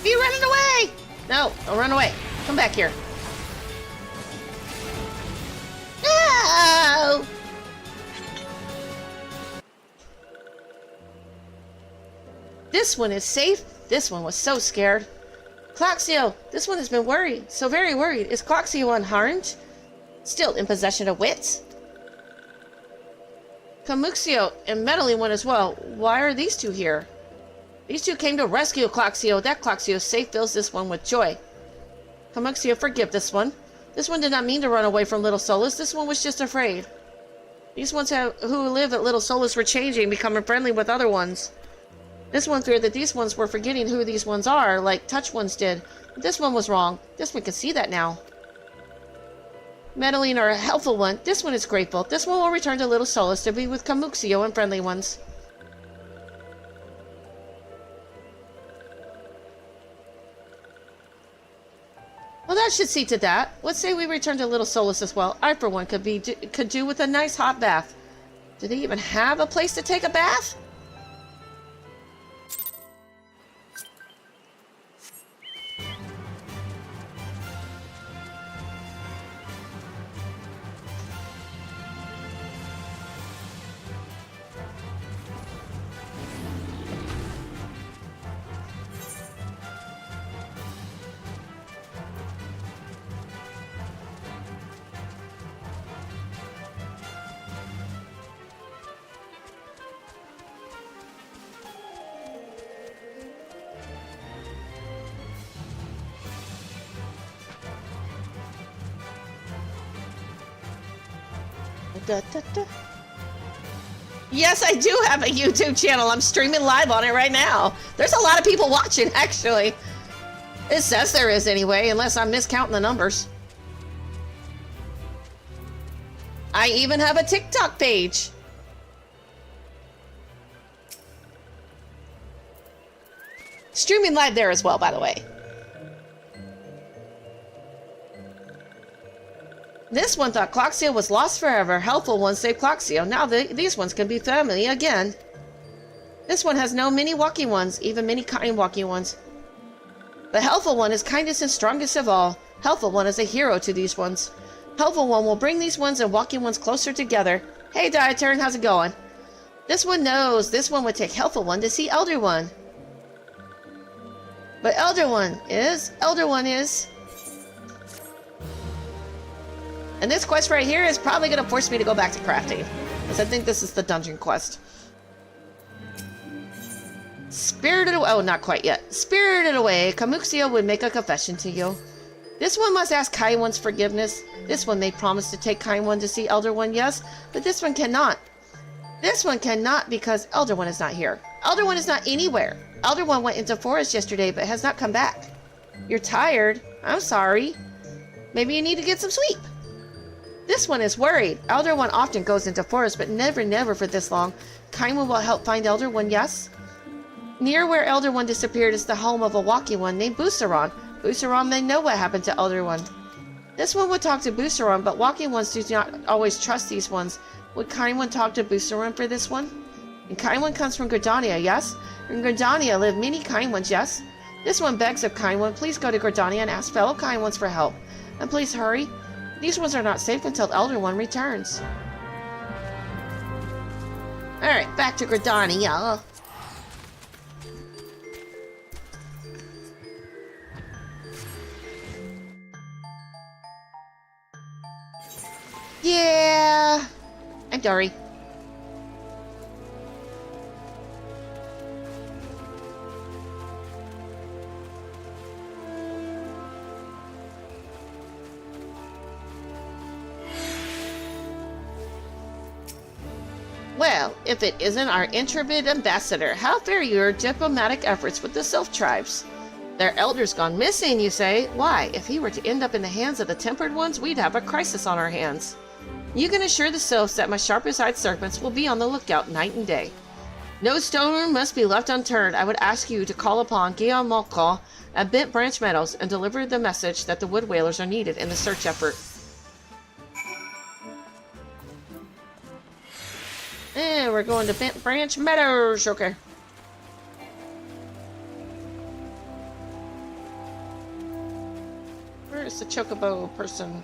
Speaker 1: You running away? No, don't run away. Come back here. No! This one is safe. This one was so scared. Cloxio, this one has been worried. So very worried. Is Cloxio unharmed? Still in possession of wits? Kamuxio and Meddling One as well. Why are these two here? These two came to rescue Cloxio. That Cloxio's safe fills this one with joy. Kamuxio, forgive this one. This one did not mean to run away from Little Solus. This one was just afraid. These ones who live at Little Solus were changing, becoming friendly with other ones. This one feared that these ones were forgetting who these ones are, like Touch Ones did. But this one was wrong. This one can see that now. Meddling or a helpful one. This one is grateful. This one will return to Little Solus to be with Camuxio and friendly ones. Well, that should see to that. Let's say we return to Little Solus as well. I, for one, could do with a nice hot bath. Do they even have a place to take a bath? Yes, I do have a YouTube channel. I'm streaming live on it right now. There's a lot of people watching, actually. It says there is anyway, unless I'm miscounting the numbers. I even have a TikTok page. Streaming live there as well, by the way. This one thought Cloxio was lost forever. Helpful ones saved Cloxio. Now these ones can be family again. This one has no many walking ones, even many kind walking ones. The helpful one is kindest and strongest of all. Helpful one is a hero to these ones. Helpful one will bring these ones and walking ones closer together. Hey, Dietern, how's it going? This one knows this one would take helpful one to see Elder One. But Elder One is... And this quest right here is probably going to force me to go back to crafting. Because I think this is the dungeon quest. Spirited away. Oh, not quite yet. Spirited away, Camuxio would make a confession to you. This one must ask Kind One's forgiveness. This one may promise to take Kind One to see Elder One, yes. But this one cannot. This one cannot because Elder One is not here. Elder One is not anywhere. Elder One went into forest yesterday but has not come back. You're tired? I'm sorry. Maybe you need to get some sleep. This one is worried. Elder One often goes into forest, but never for this long. Kind One will help find Elder One, yes? Near where Elder One disappeared is the home of a walking one named Buceron. Buceron may know what happened to Elder One. This one would talk to Buceron, but walking ones do not always trust these ones. Would Kind One talk to Buceron for this one? And Kind One comes from Gridania, yes? In Gridania live many Kind Ones, yes? This one begs of Kind One, please go to Gridania and ask fellow Kind Ones for help. And please hurry. These ones are not safe until Elder One returns. Alright, back to Gridania. Yeah! I'm Dory. Well, if it isn't our intrepid ambassador, how fare your diplomatic efforts with the Sylph tribes? Their elder's gone missing, you say? Why, if he were to end up in the hands of the Tempered Ones, we'd have a crisis on our hands. You can assure the Sylphs that my sharpest-eyed serpents will be on the lookout night and day. No stone must be left unturned. I would ask you to call upon Guillaume Molko at Bent Branch Meadows and deliver the message that the Wood Whalers are needed in the search effort. And we're going to Bent Branch Meadows. Okay. Where is the chocobo person?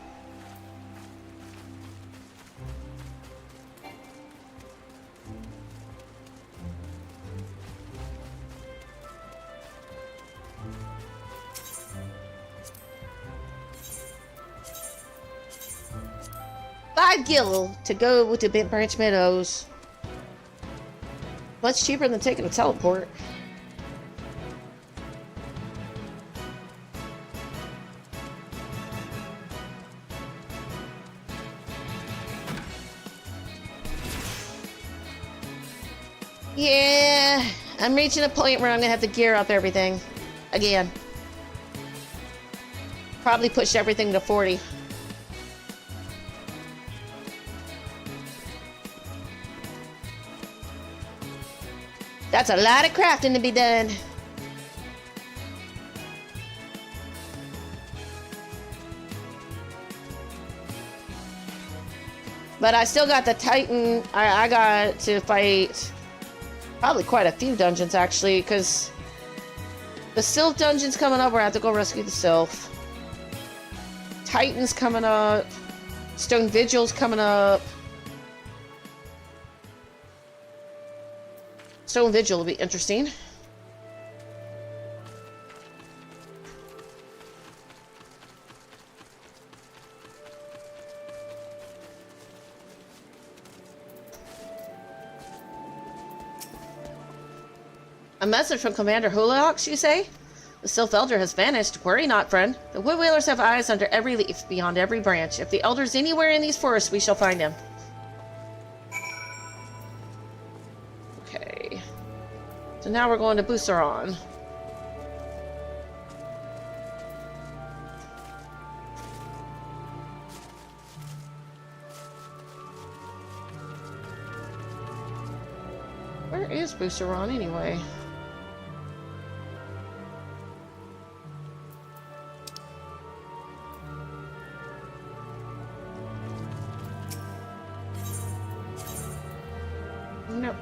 Speaker 1: $5 gil to go to Bent Branch Meadows. Much cheaper than taking a teleport. Yeah, I'm reaching a point where I'm gonna have to gear up everything again. Probably push everything to 40. That's a lot of crafting to be done. But I still got the Titan. I got to fight probably quite a few dungeons, actually, because the Sylph dungeon's coming up where I have to go rescue the Sylph. Titan's coming up. Stone Vigil's coming up. Stone Vigil will be interesting. A message from Commander Hulaox, you say? The Sylph Elder has vanished. Worry not, friend. The Wood Whalers have eyes under every leaf, beyond every branch. If the Elder's anywhere in these forests, we shall find him. Okay. So now we're going to Busaron. Where is Busaron anyway? Nope.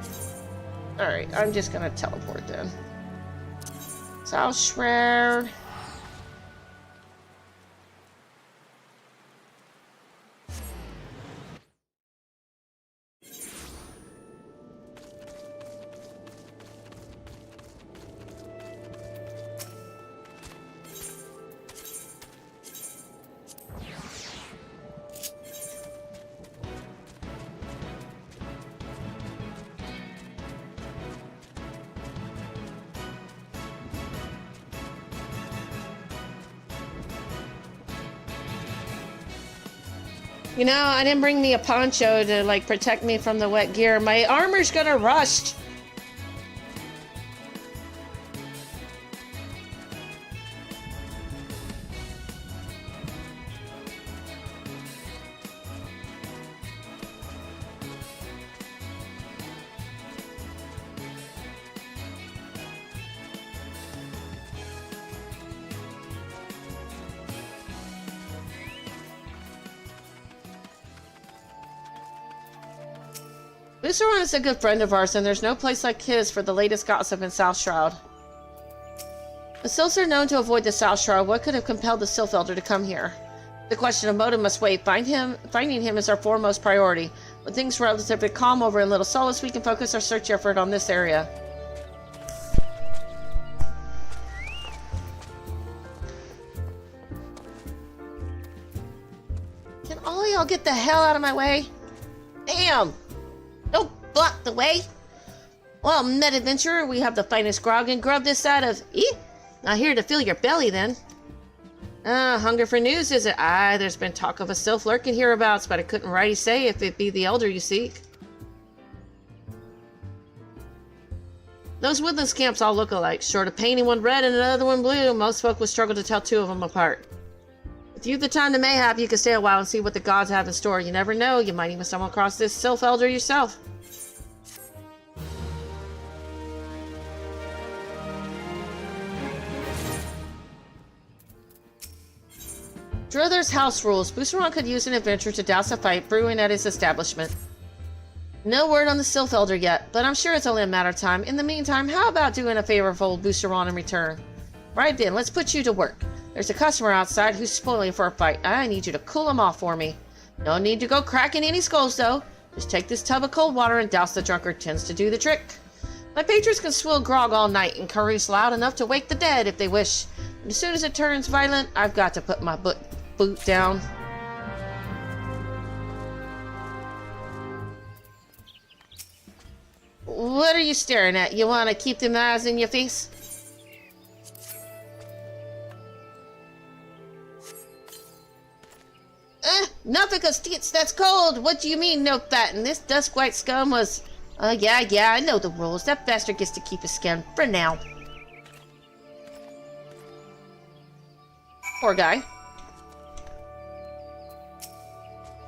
Speaker 1: Alright, I'm just gonna teleport then. South Shroud. You know, I didn't bring me a poncho to, like, protect me from the wet gear. My armor's gonna rust. Busaron is a good friend of ours, and there's no place like his for the latest gossip in South Shroud. The Sylphs are known to avoid the South Shroud. What could have compelled the Sylph Elder to come here? The question of motive must wait. Finding him is our foremost priority. When things are relatively calm over in Little Solace, we can focus our search effort on this area. Can all of y'all get the hell out of my way? Damn! Don't block the way! Well, Med Adventurer, we have the finest grog and grub this side of... Not here to fill your belly, then. Hunger for news, is it? Aye, there's been talk of a Sylph lurking hereabouts, but I couldn't rightly say if it be the Elder you seek. Those woodland scamps all look alike. Short of painting one red and another one blue, most folk would struggle to tell two of them apart. If you've the time to mayhap, you can stay a while and see what the gods have in store. You never know, you might even stumble across this Sylph Elder yourself. Druther's house rules. Busaron could use an adventurer to douse a fight brewing at his establishment. No word on the Sylph Elder yet, but I'm sure it's only a matter of time. In the meantime, how about doing a favor for old Busaron in return? Right then, let's put you to work. There's a customer outside who's spoiling for a fight. I need you to cool him off for me. No need to go cracking any skulls, though. Just take this tub of cold water and douse the drunkard. Tends to do the trick. My patrons can swill grog all night and curries loud enough to wake the dead if they wish. And as soon as it turns violent, I've got to put my boot down. What are you staring at? You want to keep them eyes in your face? Nufficus tits, that's cold. What do you mean, no fat? And this dusk white scum was... yeah, I know the rules. That bastard gets to keep his skin for now. Poor guy.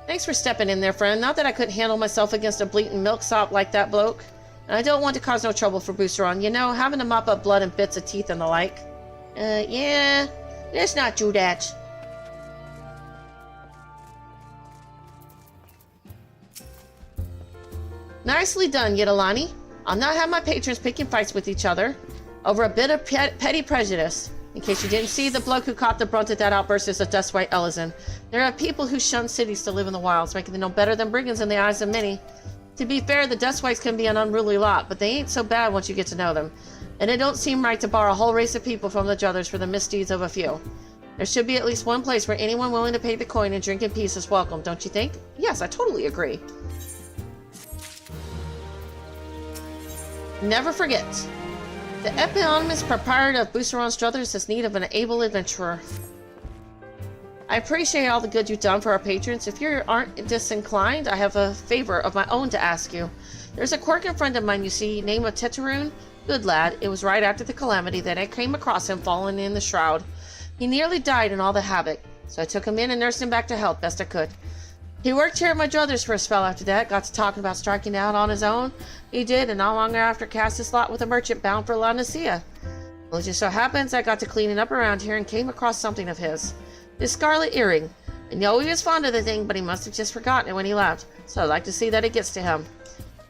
Speaker 1: Thanks for stepping in there, friend. Not that I couldn't handle myself against a bleating milksop like that bloke. And I don't want to cause no trouble for Boosteron. You know, having to mop up blood and bits of teeth and the like. Yeah, let's not do that. Nicely done, Yidalani. I'll not have my patrons picking fights with each other over a bit of petty prejudice. In case you didn't see, the bloke who caught the brunt of that outburst is a Dustwhite Ellison. There are people who shun cities to live in the wilds, making them no better than brigands in the eyes of many. To be fair, the Dustwhites can be an unruly lot, but they ain't so bad once you get to know them. And it don't seem right to bar a whole race of people from the Druthers for the misdeeds of a few. There should be at least one place where anyone willing to pay the coin and drink in peace is welcome, don't you think? Yes, I totally agree. Never forget, the eponymous proprietor of Boosteron's Druthers is in need of an able adventurer. I appreciate all the good you've done for our patrons. If you aren't disinclined, I have a favor of my own to ask you. There's a quirky friend of mine, you see, named Teteroon. Good lad. It was right after the calamity that I came across him fallen in the shroud. He nearly died in all the havoc, so I took him in and nursed him back to health best I could. He worked here at my druthers for a spell after that, got to talking about striking out on his own. He did, and not long after cast his lot with a merchant bound for La Nicia. Well, it just so happens I got to cleaning up around here and came across something of his. His scarlet earring. I know he was fond of the thing, but he must have just forgotten it when he left, so I'd like to see that it gets to him.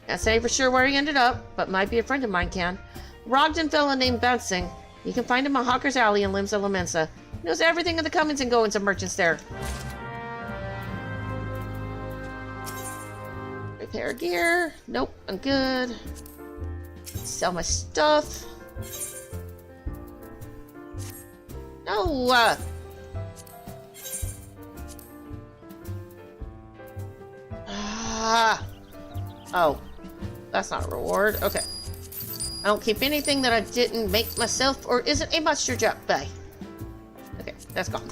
Speaker 1: Can't say for sure where he ended up, but might be a friend of mine can. A Rogden fella named Bouncing. You can find him on Hawker's Alley in Limsa Lamensa. He knows everything of the comings and goings of merchants there. Repair gear. Nope, I'm good. Sell my stuff. No! Oh. That's not a reward. Okay. I don't keep anything that I didn't make myself or isn't a monster drop by. Okay, that's gone.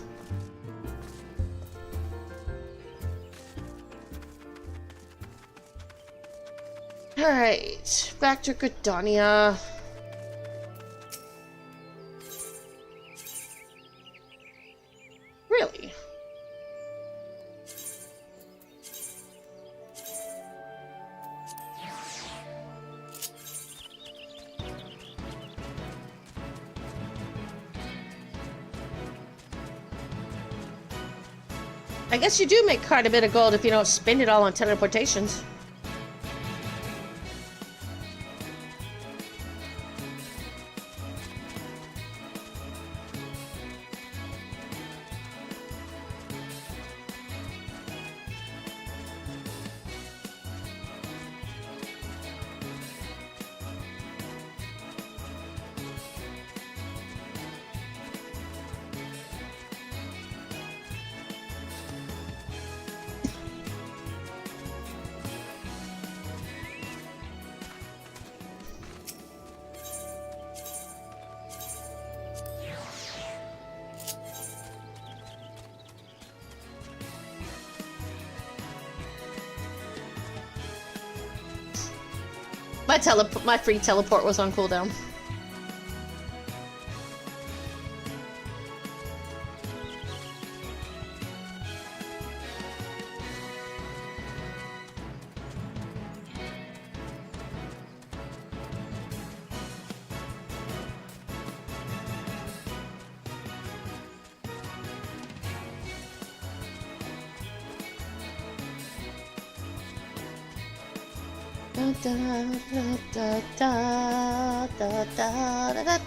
Speaker 1: Alright, back to Gridania. Really? I guess you do make quite a bit of gold if you don't spend it all on teleportations. My free teleport was on cooldown. Da, da, da, da, da, da, da, da, da.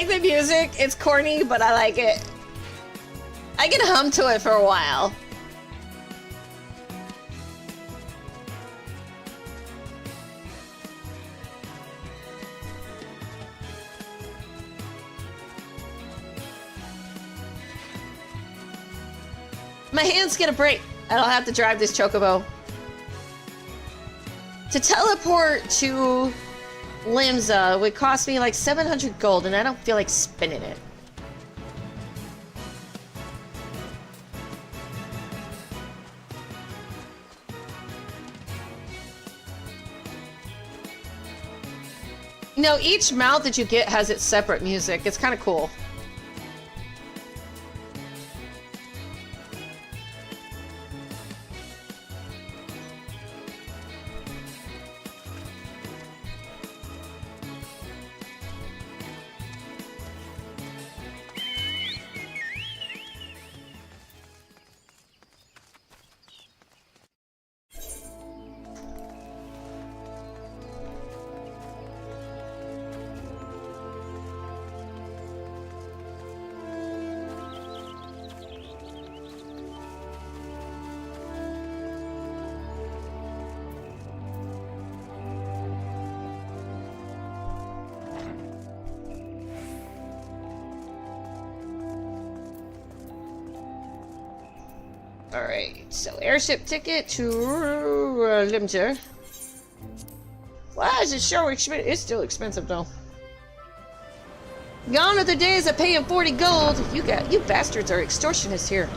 Speaker 1: like the music. It's corny, but I like it. I can hum to it for a while. My hands get a break. I don't have to drive this chocobo. To teleport to Limsa would cost me like 700 gold, and I don't feel like spending it. You know, each mount that you get has its separate music. It's kind of cool. Alright, so airship ticket to Limsa. Why is it so expensive? It's still expensive though. Gone are the days of paying 40 gold. You bastards are extortionists here.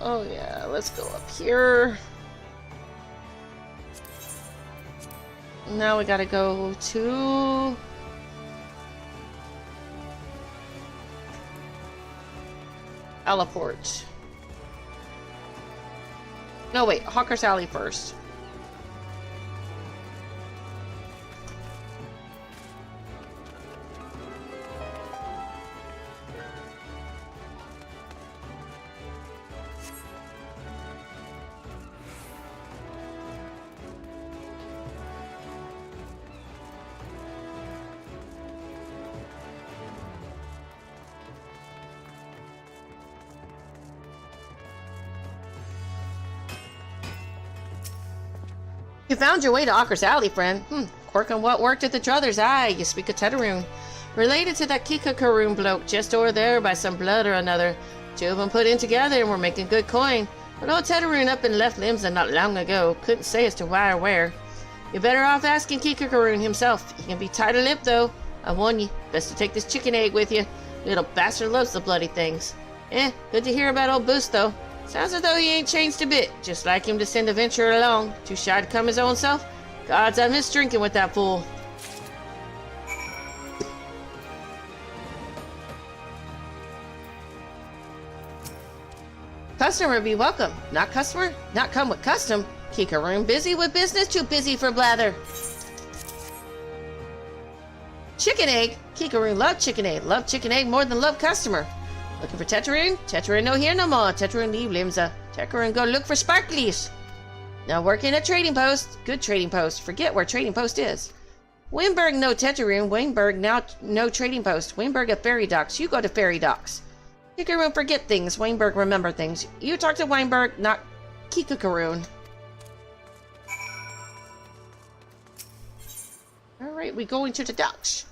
Speaker 1: Oh yeah, let's go up here. Now we gotta go to... Allaport. No, wait, Hawker's Alley first. You found your way to Hawker's Alley, friend. Quirk on what worked at the Druthers. Aye, you speak of Tetaroon. Related to that Kikakaroon bloke just over there by some blood or another. Two of them put in together and were making good coin. But old Tetaroon up and left Limsa not long ago. Couldn't say as to why or where. You're better off asking Kikakaroon himself. He can be tight-lipped though. I warn you, best to take this chicken egg with you. Little bastard loves the bloody things. Good to hear about old Boost though. Sounds as though he ain't changed a bit. Just like him to send the venturer along. Too shy to come his own self? Gods, I miss drinking with that fool. Customer be welcome. Not customer? Not come with custom. Kikakaroon busy with business, too busy for blather. Chicken egg? Kikakaroon love chicken egg. Love chicken egg more than love customer. Looking for Tetaroon? Tetaroon no here no more. Tetaroon leave Limsa. Tetaroon go look for sparklies. Now working at trading post. Good trading post. Forget where trading post is. Weinberg no Tetaroon. Weinberg now no trading post. Weinberg at ferry docks. You go to ferry docks. Kikakaroon forget things. Weinberg remember things. You talk to Weinberg, not Kikakaroon. Alright, we go into the docks.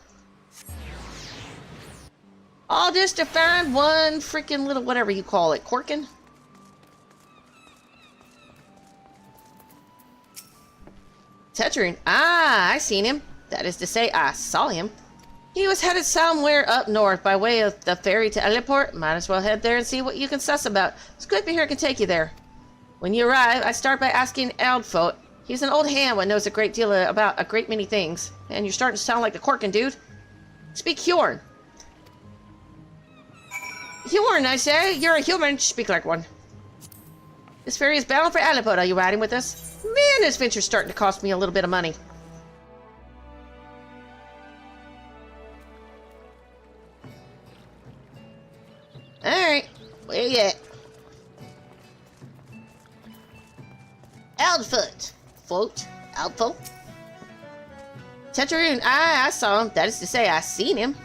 Speaker 1: All this to find one freaking little whatever you call it. Corkin? Tetaroon. Ah, I seen him. That is to say, I saw him. He was headed somewhere up north by way of the ferry to Eliport. Might as well head there and see what you can suss about. Squippy here can take you there. When you arrive, I start by asking Eldfoot. He's an old hand that knows a great deal about a great many things. And you're starting to sound like the Corkin dude. Speak Hjorn. Hjorn, I say. You're a human. Speak like one. This ferry is bound for Eliport. Are you riding with us? Man, this venture's starting to cost me a little bit of money. Alright, where you at? Eldfoot. Eldfoot. Tetraroon, I saw him. That is to say, I seen him.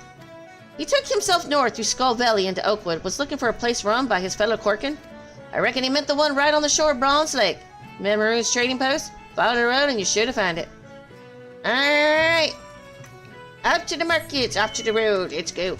Speaker 1: He took himself north through Skull Valley into Oakwood, was looking for a place run by his fellow Corkin. I reckon he meant the one right on the shore of Bronze Lake. Maroon's trading post? Follow the road and you should have found it. Alright. Up to the market, off to the road. Let's go.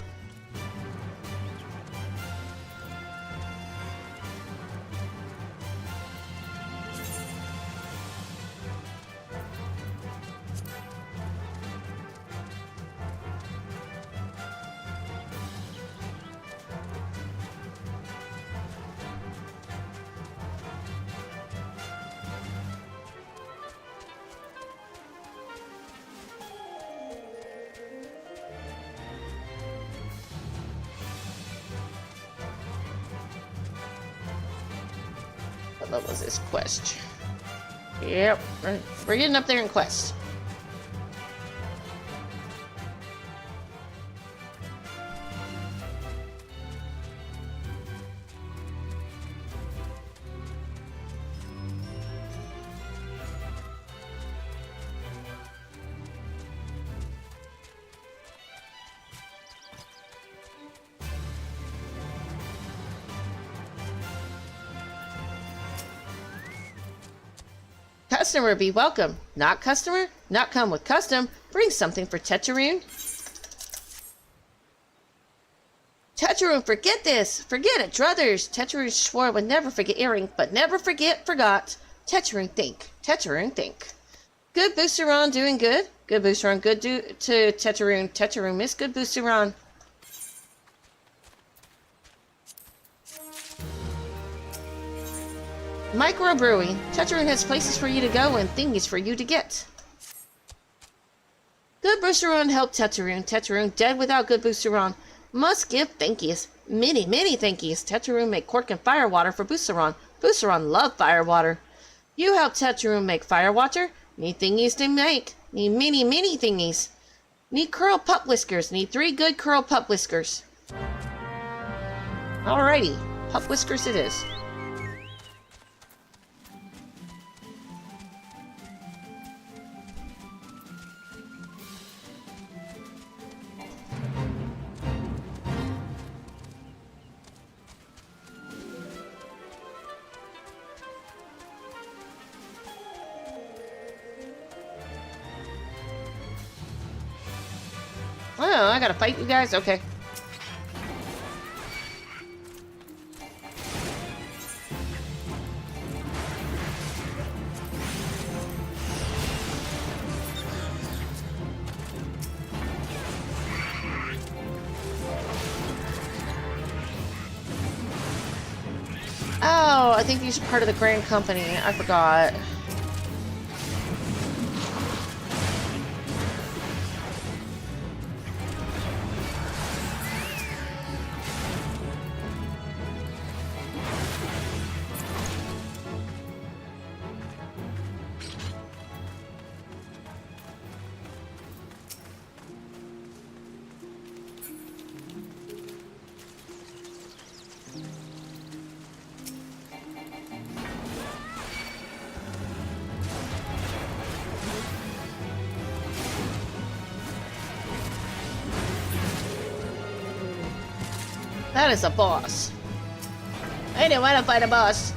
Speaker 1: What was this quest? Yep, we're getting up there in quest. Customer be welcome. Not customer? Not come with custom. Bring something for Tetraroon. Tetraroon, forget this. Forget it, druthers. Tetraroon swore would never forget earring, but never forgot. Tetraroon think. Tetraroon think. Good Boosteron doing good. Good Boosteron good to Tetraroon. Tetraroon miss good Boosteron. Microbrewing. Tetraroon has places for you to go and thingies for you to get. Good Boosteron help Tetraroon. Tetraroon dead without good Boosteron. Must give thankies. Many thankies. Tetraroon make cork and firewater for Boosteron. Boosteron love firewater. You help Tetraroon make firewater. Need thingies to make. Need many thingies. Need curl pup whiskers. Need 3 good curl pup whiskers. Alrighty. Pup whiskers it is. Oh, I gotta fight you guys? Okay. Oh, I think these are part of the Grand Company. I forgot. That is a boss. I didn't want to fight a boss.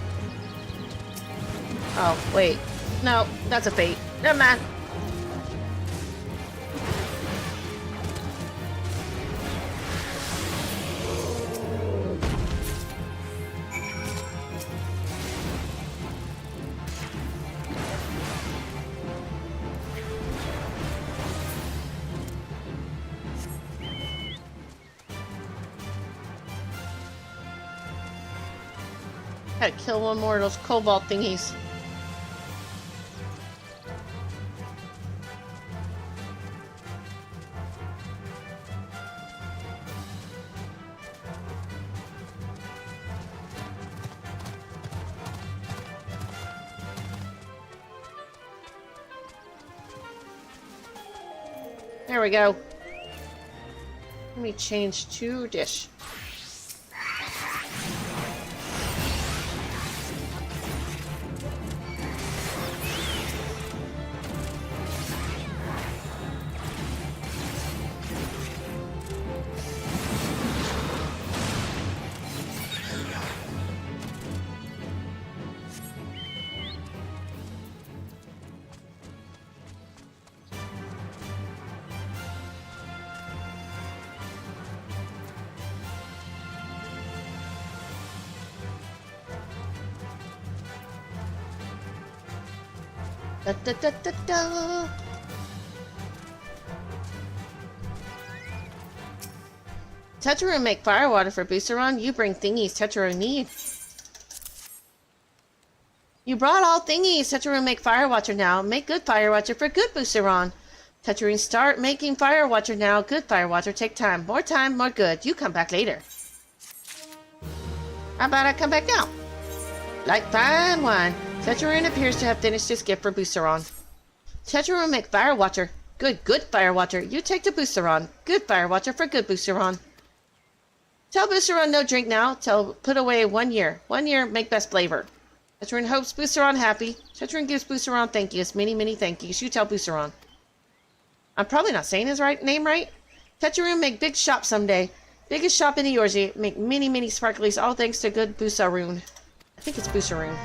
Speaker 1: Oh, wait. No, that's a fate. Never mind. Gotta kill one more of those cobalt thingies. There we go. Let me change to dish. Da, da, da, da, da. Tetra make firewater for Boosteron. You bring thingies Tetra need. You brought all thingies. Tetra make Firewatcher now. Make good Firewatcher for good Boosteron. Tetra start making Firewatcher now. Good Firewatcher take time. More time, more good. You come back later. How about I come back now? Like fine wine. Tetraroon appears to have finished his gift for Boosteron. Tetraroon make Firewatcher. Good Firewatcher. You take to Boosteron. Good Firewatcher for good Boosteron. Tell Boosteron no drink now. Put away 1 year. 1 year, make best flavor. Tetraroon hopes Boosteron happy. Tetraroon gives Boosteron thank yous. Many, many thank yous. You tell Boosteron. I'm probably not saying his name right. Tetraroon make big shop someday. Biggest shop in the Eorzea. Make many, many sparklies. All thanks to good Boosteroon. I think it's Boosteroon.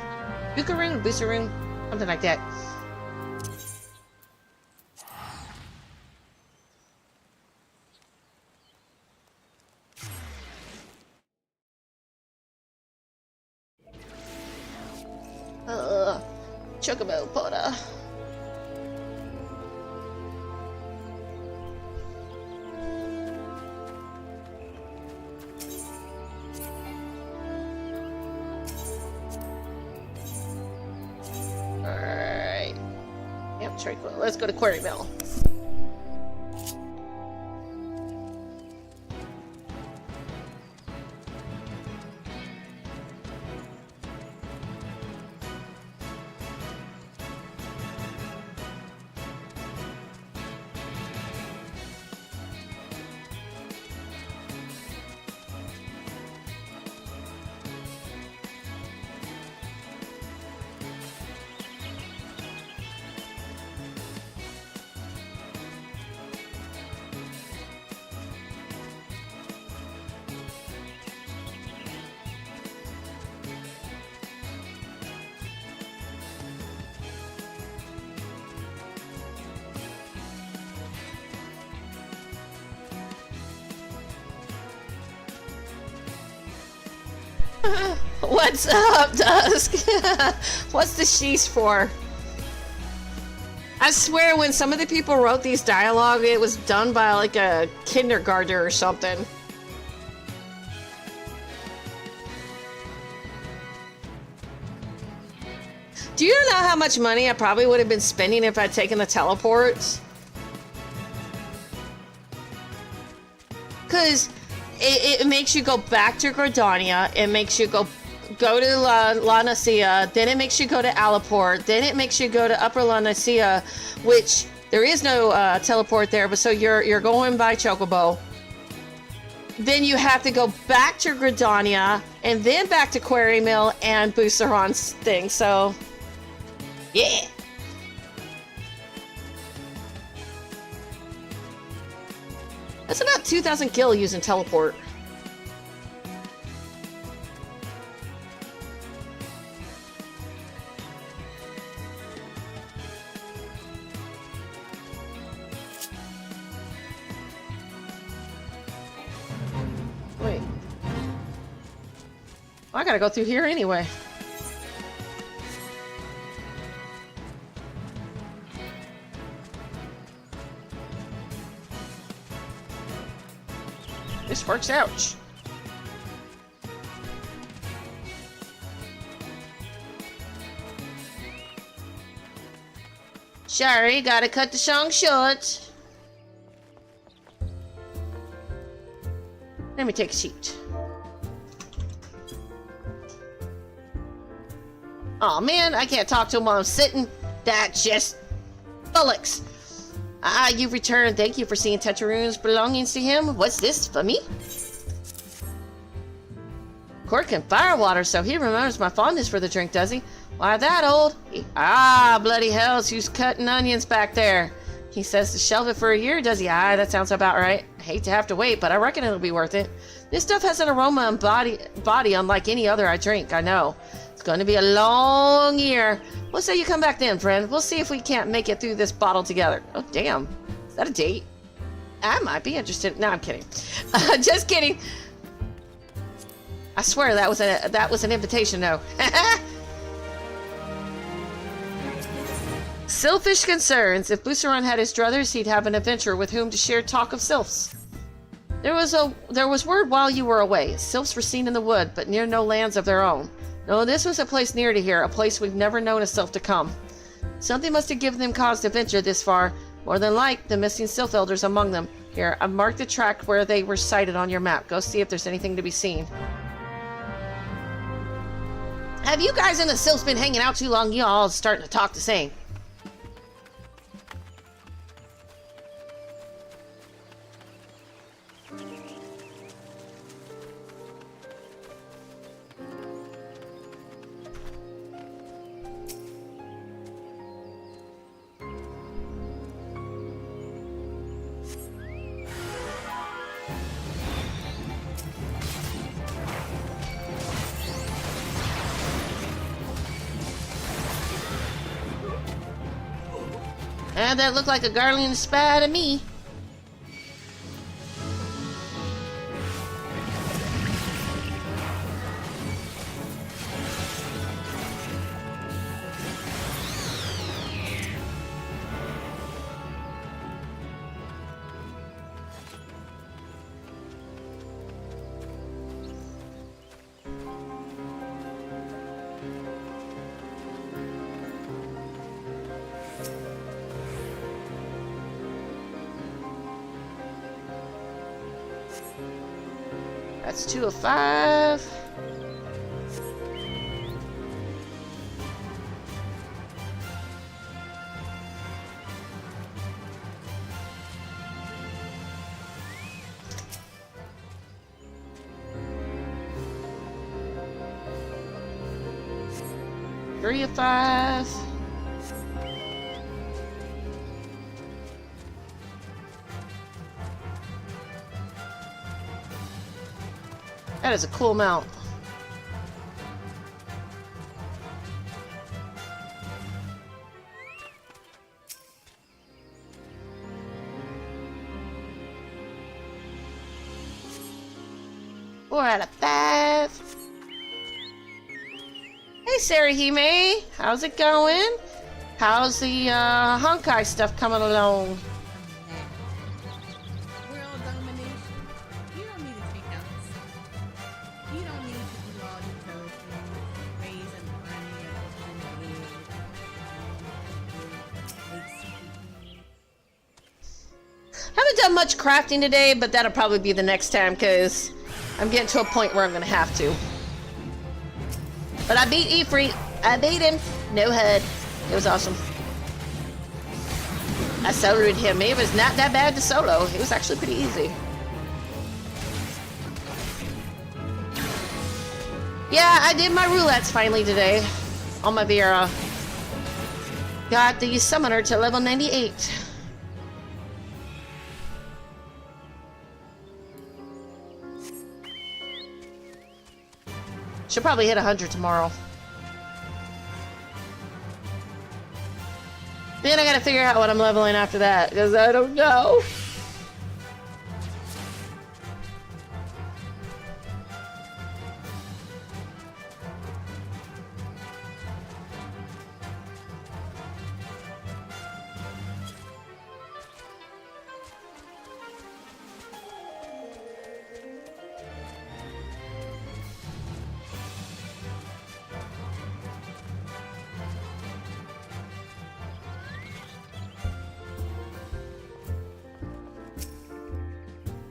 Speaker 1: Bukaroon, Boosteroon, something like that. Chocobo Poda. Alright. Yep, Tranquil. Let's go to Quarry Mill. What's up, Dusk? What's the sheesh for? I swear when some of the people wrote these dialogue, it was done by like a kindergartner or something. Do you know how much money I probably would have been spending if I'd taken the teleports? Because it makes you go back to Gridania, it makes you go to La Nacia, then it makes you go to Alaport, then it makes you go to Upper La Nacia, which there is no teleport there, but so you're going by Chocobo. Then you have to go back to Gridania, and then back to Quarry Mill and Boosteron's thing, so yeah. That's about 2,000 gil using teleport. Wait. I gotta go through here anyway. This works out. Sorry, gotta cut the song short. Let me take a seat. Oh man, I can't talk to him while I'm sitting. That's just bullocks. Ah, you've returned. Thank you for seeing Tetrarune's belongings to him. What's this for me? Cork and firewater, so he remembers my fondness for the drink, does he? Why that old? Ah, bloody hells, who's cutting onions back there? He says to shelve it for a year, does he? Ah, that sounds about right. I hate to have to wait, but I reckon it'll be worth it. This stuff has an aroma and body unlike any other I drink, I know. It's going to be a long year. We'll say you come back then, friend. We'll see if we can't make it through this bottle together. Oh, damn. Is that a date? I might be interested. No, I'm kidding. Just kidding. I swear that was an invitation, though. Sylphish concerns. If Buceron had his druthers, he'd have an adventurer with whom to share talk of sylphs. There was word while you were away. Sylphs were seen in the wood, but near no lands of their own. No, this was a place near to here, a place we've never known a sylph to come. Something must have given them cause to venture this far. More than like, the missing sylph elders among them. Here, I've marked the track where they were sighted on your map. Go see if there's anything to be seen. Have you guys and the sylphs been hanging out too long? You all starting to talk the same. And that looked like a Guardian spy to me. That's 2 of 5. Three of 5. That is a cool mount. Four out of 5. Hey, Sarahime. How's it going? How's the Honkai stuff coming along? Haven't done much crafting today, but that'll probably be the next time because I'm getting to a point where I'm going to have to. But I beat Ifrit. I beat him. No HUD. It was awesome. I soloed him. It was not that bad to solo. It was actually pretty easy. Yeah, I did my roulettes finally today on my Vera. Got the summoner to level 98. Should probably hit 100 tomorrow. Then I gotta figure out what I'm leveling after that, because I don't know.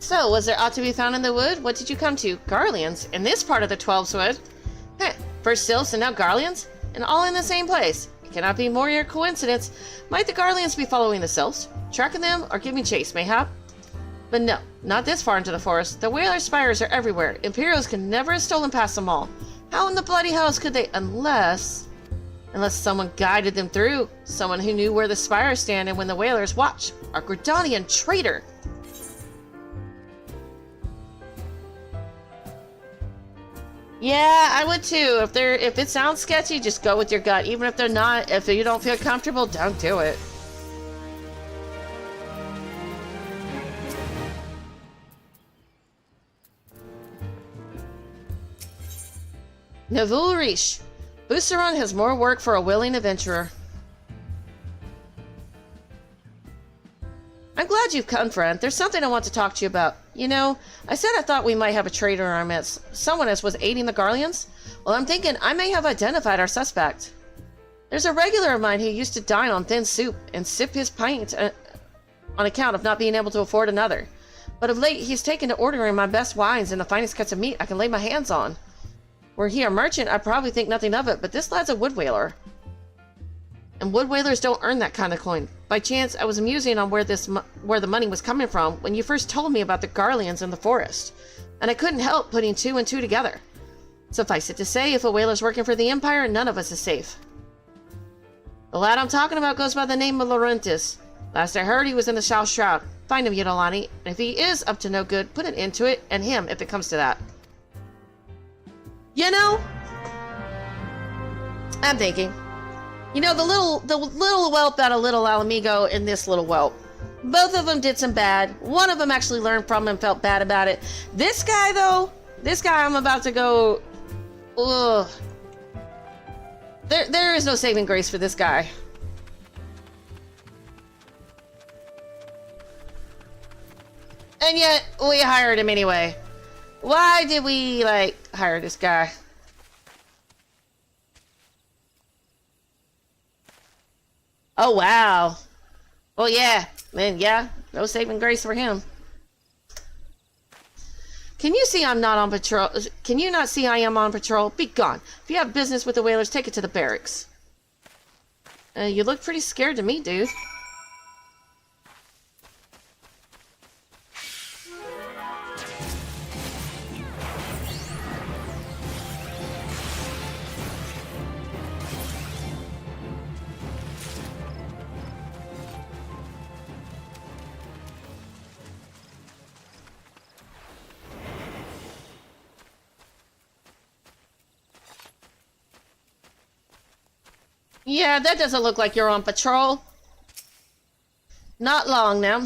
Speaker 1: So, was there aught to be found in the wood? What did you come to? Garleans? In this part of the Twelves Wood? Heh, first sylphs and now Garleans? And all in the same place. It cannot be more your coincidence. Might the Garleans be following the sylphs? Tracking them or giving chase, mayhap? But no, not this far into the forest. The Whaler spires are everywhere. Imperials can never have stolen past them all. How in the bloody hells could they, unless someone guided them through? Someone who knew where the spires stand and when the Whalers watch. A Gridanian traitor! Yeah, I would too. If it sounds sketchy, just go with your gut. Even if they're not, if you don't feel comfortable, don't do it. Navul Rish. Buceron has more work for a willing adventurer. I'm glad you've come, friend. There's something I want to talk to you about. You know, I said I thought we might have a traitor in our midst. Someone else was aiding the Garleans? Well, I'm thinking I may have identified our suspect. There's a regular of mine who used to dine on thin soup and sip his pint on account of not being able to afford another. But of late, he's taken to ordering my best wines and the finest cuts of meat I can lay my hands on. Were he a merchant, I'd probably think nothing of it, but this lad's a wood whaler. And wood whalers don't earn that kind of coin. By chance, I was musing on where the money was coming from when you first told me about the Garleans in the forest, and I couldn't help putting two and two together. Suffice it to say, if a whaler's working for the Empire, none of us is safe. The lad I'm talking about goes by the name of Laurentis. Last I heard, he was in the South Shroud. Find him, Yudolani, and if he is up to no good, put an end to it, and him if it comes to that. You know, I'm thinking, you know, the little whelp out of little Alamigo and this little whelp, both of them did some bad. One of them actually learned from and felt bad about it. This guy, though, I'm about to go, ugh. There is no saving grace for this guy. And yet, we hired him anyway. Why did we, hire this guy? Oh, wow. Well, yeah. Then, yeah. No saving grace for him. Can you see I'm not on patrol? Can you not see I am on patrol? Be gone. If you have business with the whalers, take it to the barracks. You look pretty scared to me, dude. Yeah, that doesn't look like you're on patrol. Not long now.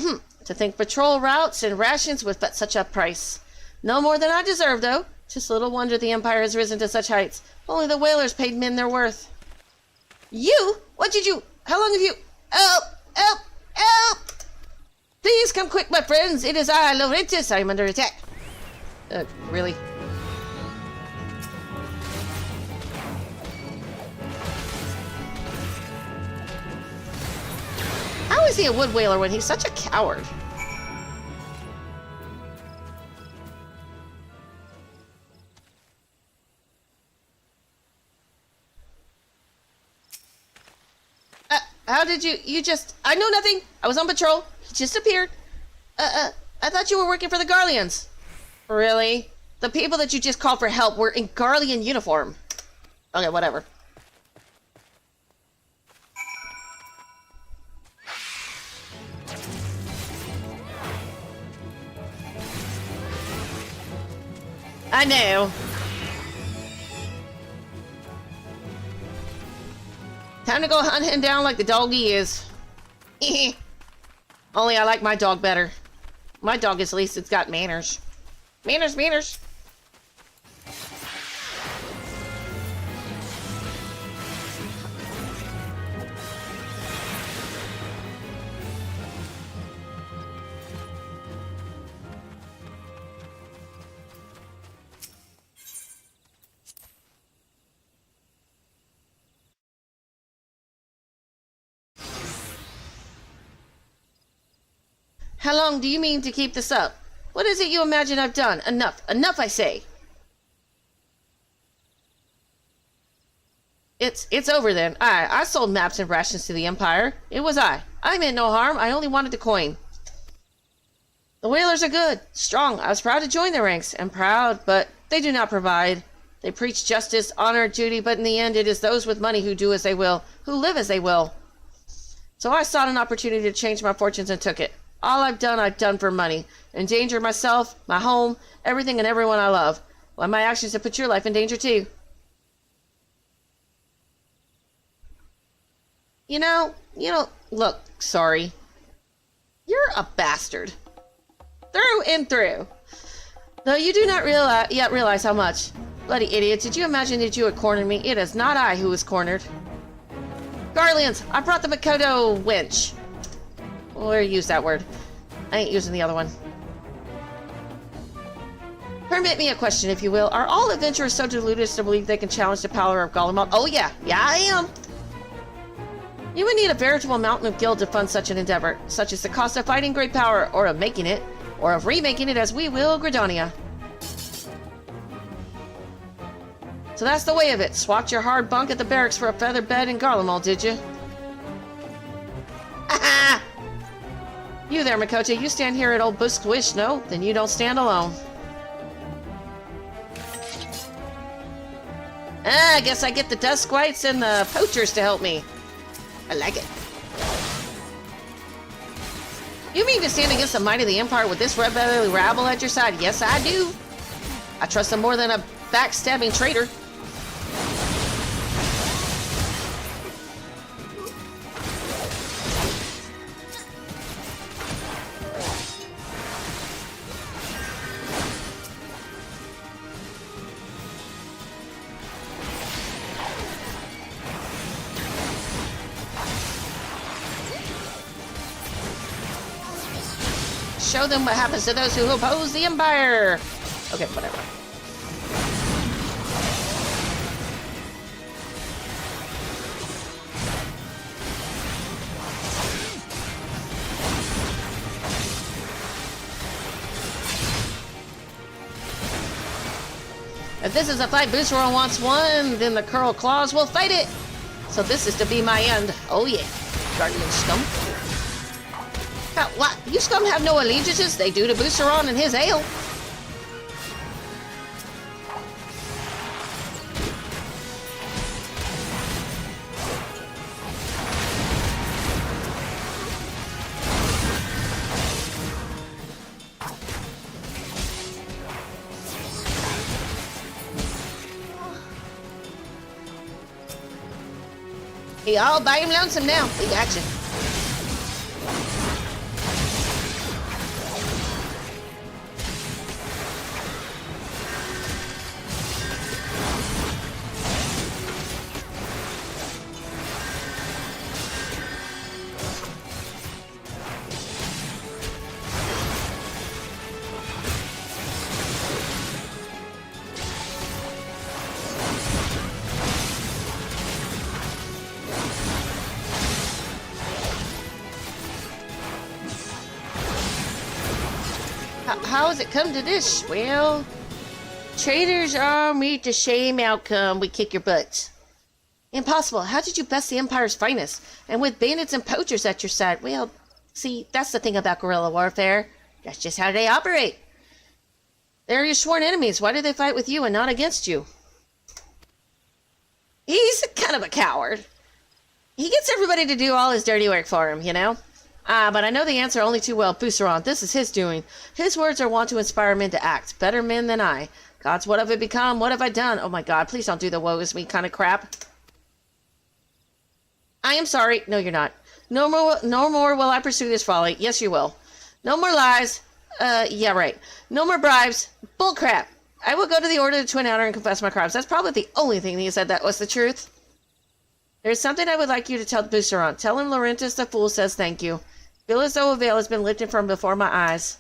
Speaker 1: To think patrol routes and rations with but such a price. No more than I deserve, though. Just little wonder the Empire has risen to such heights. Only the whalers paid men their worth. You? What did you... How long have you... Help! Help! Help! Please come quick, my friends. It is I, Laurentis. I am under attack. Really? How is he a wood whaler when he's such a coward? How did you just... I know nothing. I was on patrol. He just appeared. I thought you were working for the Garleans. Really? The people that you just called for help were in Garlean uniform. Okay, whatever. I know. Time to go hunt him down like the dog he is. Only I like my dog better. My dog, at least, it's got manners. Manners, manners. How long do you mean to keep this up? What is it you imagine I've done? Enough. Enough, I say. It's over then. I sold maps and rations to the Empire. It was I. I meant no harm. I only wanted the coin. The whalers are good, strong. I was proud to join their ranks. I'm proud, but they do not provide. They preach justice, honor, duty, but in the end it is those with money who do as they will, who live as they will. So I sought an opportunity to change my fortunes and took it. All I've done for money. Endangered myself, my home, everything and everyone I love. Well, my actions have put your life in danger too. You know, look, sorry. You're a bastard. Through and through. Though you do not yet realize how much. Bloody idiot, did you imagine that you had cornered me? It is not I who was cornered. Garleans, I brought the Makoto wench. Or use that word. I ain't using the other one. Permit me a question, if you will. Are all adventurers so deluded as to believe they can challenge the power of Golemon? Oh yeah, I am. You would need a veritable mountain of guild to fund such an endeavor, such as the cost of fighting great power, or of making it, or of remaking it as we will Gridania. So that's the way of it. Swapped your hard bunk at the barracks for a feather bed in Garlemald, did you? Ha! You there, Makoto, you stand here at old Busk's wish, no? Then you don't stand alone. I guess I get the Duskwights and the Poachers to help me. I like it. You mean to stand against the might of the Empire with this rebellious rabble at your side? Yes, I do. I trust them more than a backstabbing traitor. Show them what happens to those who oppose the Empire! Okay, whatever. If this is a fight Boosteron wants won, then the Curl Claws will fight it! So this is to be my end. Oh yeah, Guardian Scum. What? You scum have no allegiances? They do to Boosteron and his ale. He all by him lonesome now. He got you. How has it come to this? Well, traitors are meet the same outcome. We kick your butts. Impossible. How did you best the Empire's finest? And with bandits and poachers at your side? Well, see, that's the thing about guerrilla warfare. That's just how they operate. They're your sworn enemies. Why do they fight with you and not against you? He's kind of a coward. He gets everybody to do all his dirty work for him, you know? But I know the answer only too well. Boosteron, this is his doing. His words are wont to inspire men to act. Better men than I. Gods, what have it become? What have I done? Oh my god, please don't do the woe is me kind of crap. I am sorry. No, you're not. No more will I pursue this folly. Yes, you will. No more lies. Yeah, right. No more bribes. Bullcrap. I will go to the Order of the Twin Outer and confess my crimes. That's probably the only thing he said that was the truth. There's something I would like you to tell Boosteron. Tell him Laurentus the Fool says thank you. Feel as though a veil has been lifted from before my eyes.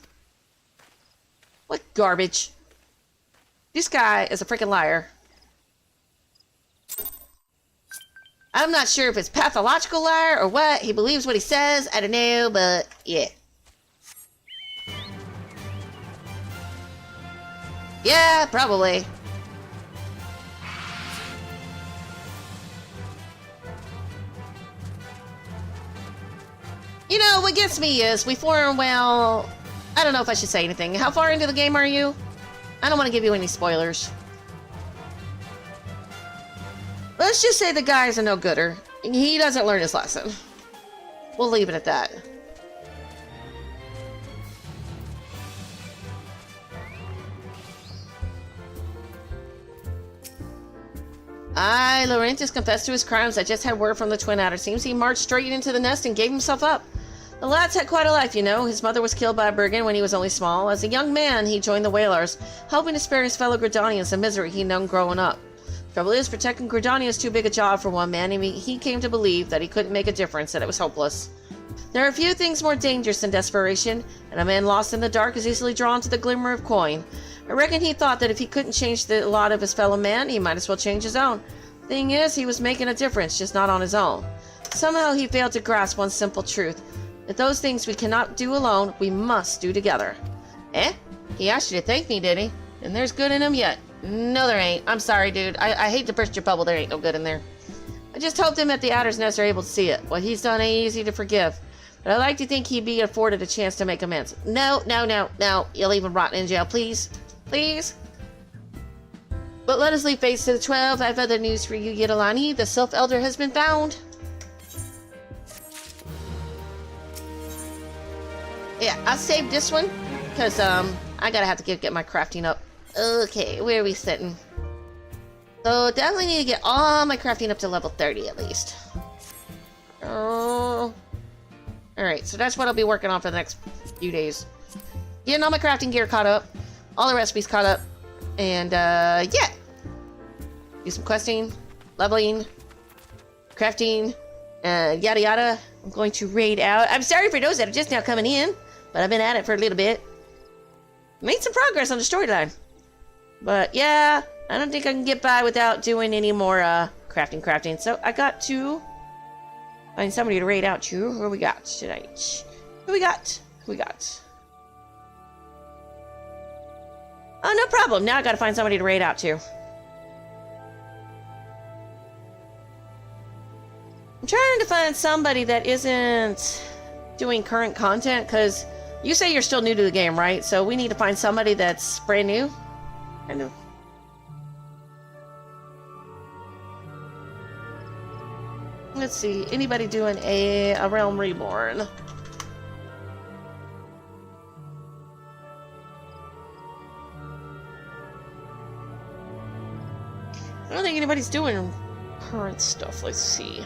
Speaker 1: What garbage. This guy is a freaking liar. I'm not sure if it's pathological liar or what. He believes what he says. I don't know, but yeah. Yeah, probably. You know, what gets me is we form, well, I don't know if I should say anything. How far into the game are you? I don't want to give you any spoilers. Let's just say the guy's a no-gooder. He doesn't learn his lesson. We'll leave it at that. Laurentis confessed to his crimes. I just had word from the twin adder. Seems he marched straight into the nest and gave himself up. The lad's had quite a life, you know. His mother was killed by a brigand when he was only small. As a young man, he joined the Whalers, hoping to spare his fellow Gridanians the misery he'd known growing up. Trouble is, protecting Gridania is too big a job for one man, and he came to believe that he couldn't make a difference, that it was hopeless. There are few things more dangerous than desperation, and a man lost in the dark is easily drawn to the glimmer of coin. I reckon he thought that if he couldn't change the lot of his fellow man, he might as well change his own. Thing is, he was making a difference, just not on his own. Somehow he failed to grasp one simple truth. That those things we cannot do alone, we must do together. Eh? He asked you to thank me, did he? And there's good in him yet. No, there ain't. I'm sorry, dude. I hate to burst your bubble. There ain't no good in there. I just hope them at the Adder's Nest are able to see it. What he's done ain't easy to forgive. But I like to think he'd be afforded a chance to make amends. No. You'll leave him rotting in jail, please. Please? But let us leave face to the 12. I have other news for you, Yidolani. The Sylph Elder has been found. Yeah, I'll save this one. Because, I gotta have to get my crafting up. Okay, where are we sitting? So, definitely need to get all my crafting up to level 30 at least. Oh. Alright, so that's what I'll be working on for the next few days. Getting all my crafting gear caught up. All the recipes caught up. And, yeah. Do some questing, leveling, crafting, yada yada. I'm going to raid out. I'm sorry for those that are just now coming in, but I've been at it for a little bit. Made some progress on the storyline. But, yeah, I don't think I can get by without doing any more, crafting. So, I got to find somebody to raid out to. Who we got tonight? Who we got? Oh, no problem. Now I gotta find somebody to raid out to. I'm trying to find somebody that isn't doing current content, because you say you're still new to the game, right? So we need to find somebody that's brand new. I know. Let's see. Anybody doing a Realm Reborn? I don't think anybody's doing current stuff. Let's see.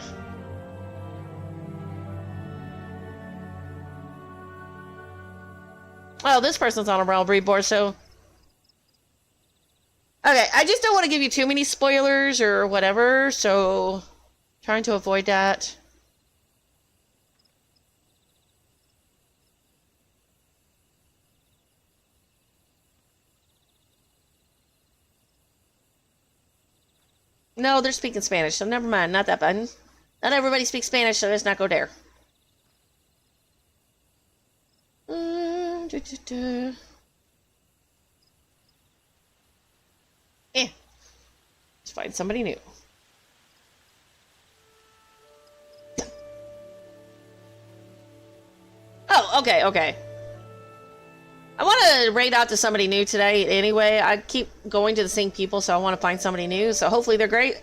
Speaker 1: Oh, this person's on a Realm Reborn, so... Okay, I just don't want to give you too many spoilers or whatever, so... Trying to avoid that. No, they're speaking Spanish, so never mind. Not that button. Not everybody speaks Spanish, so let's not go there. Let's find somebody new. Oh, okay. I want to raid out to somebody new today anyway. I keep going to the same people, so I want to find somebody new. So hopefully they're great.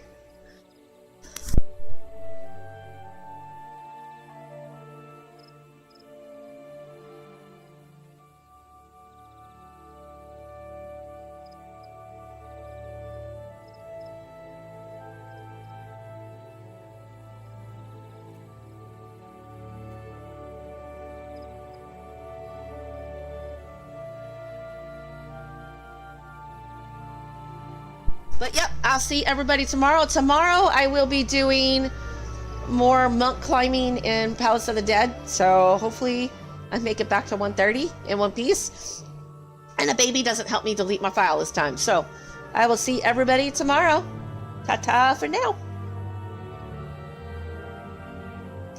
Speaker 1: But yep, I'll see everybody tomorrow. Tomorrow I will be doing more monk climbing in Palace of the Dead. So hopefully I make it back to 130 in one piece. And the baby doesn't help me delete my file this time. So I will see everybody tomorrow. Ta-ta for now.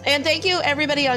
Speaker 1: And thank you everybody on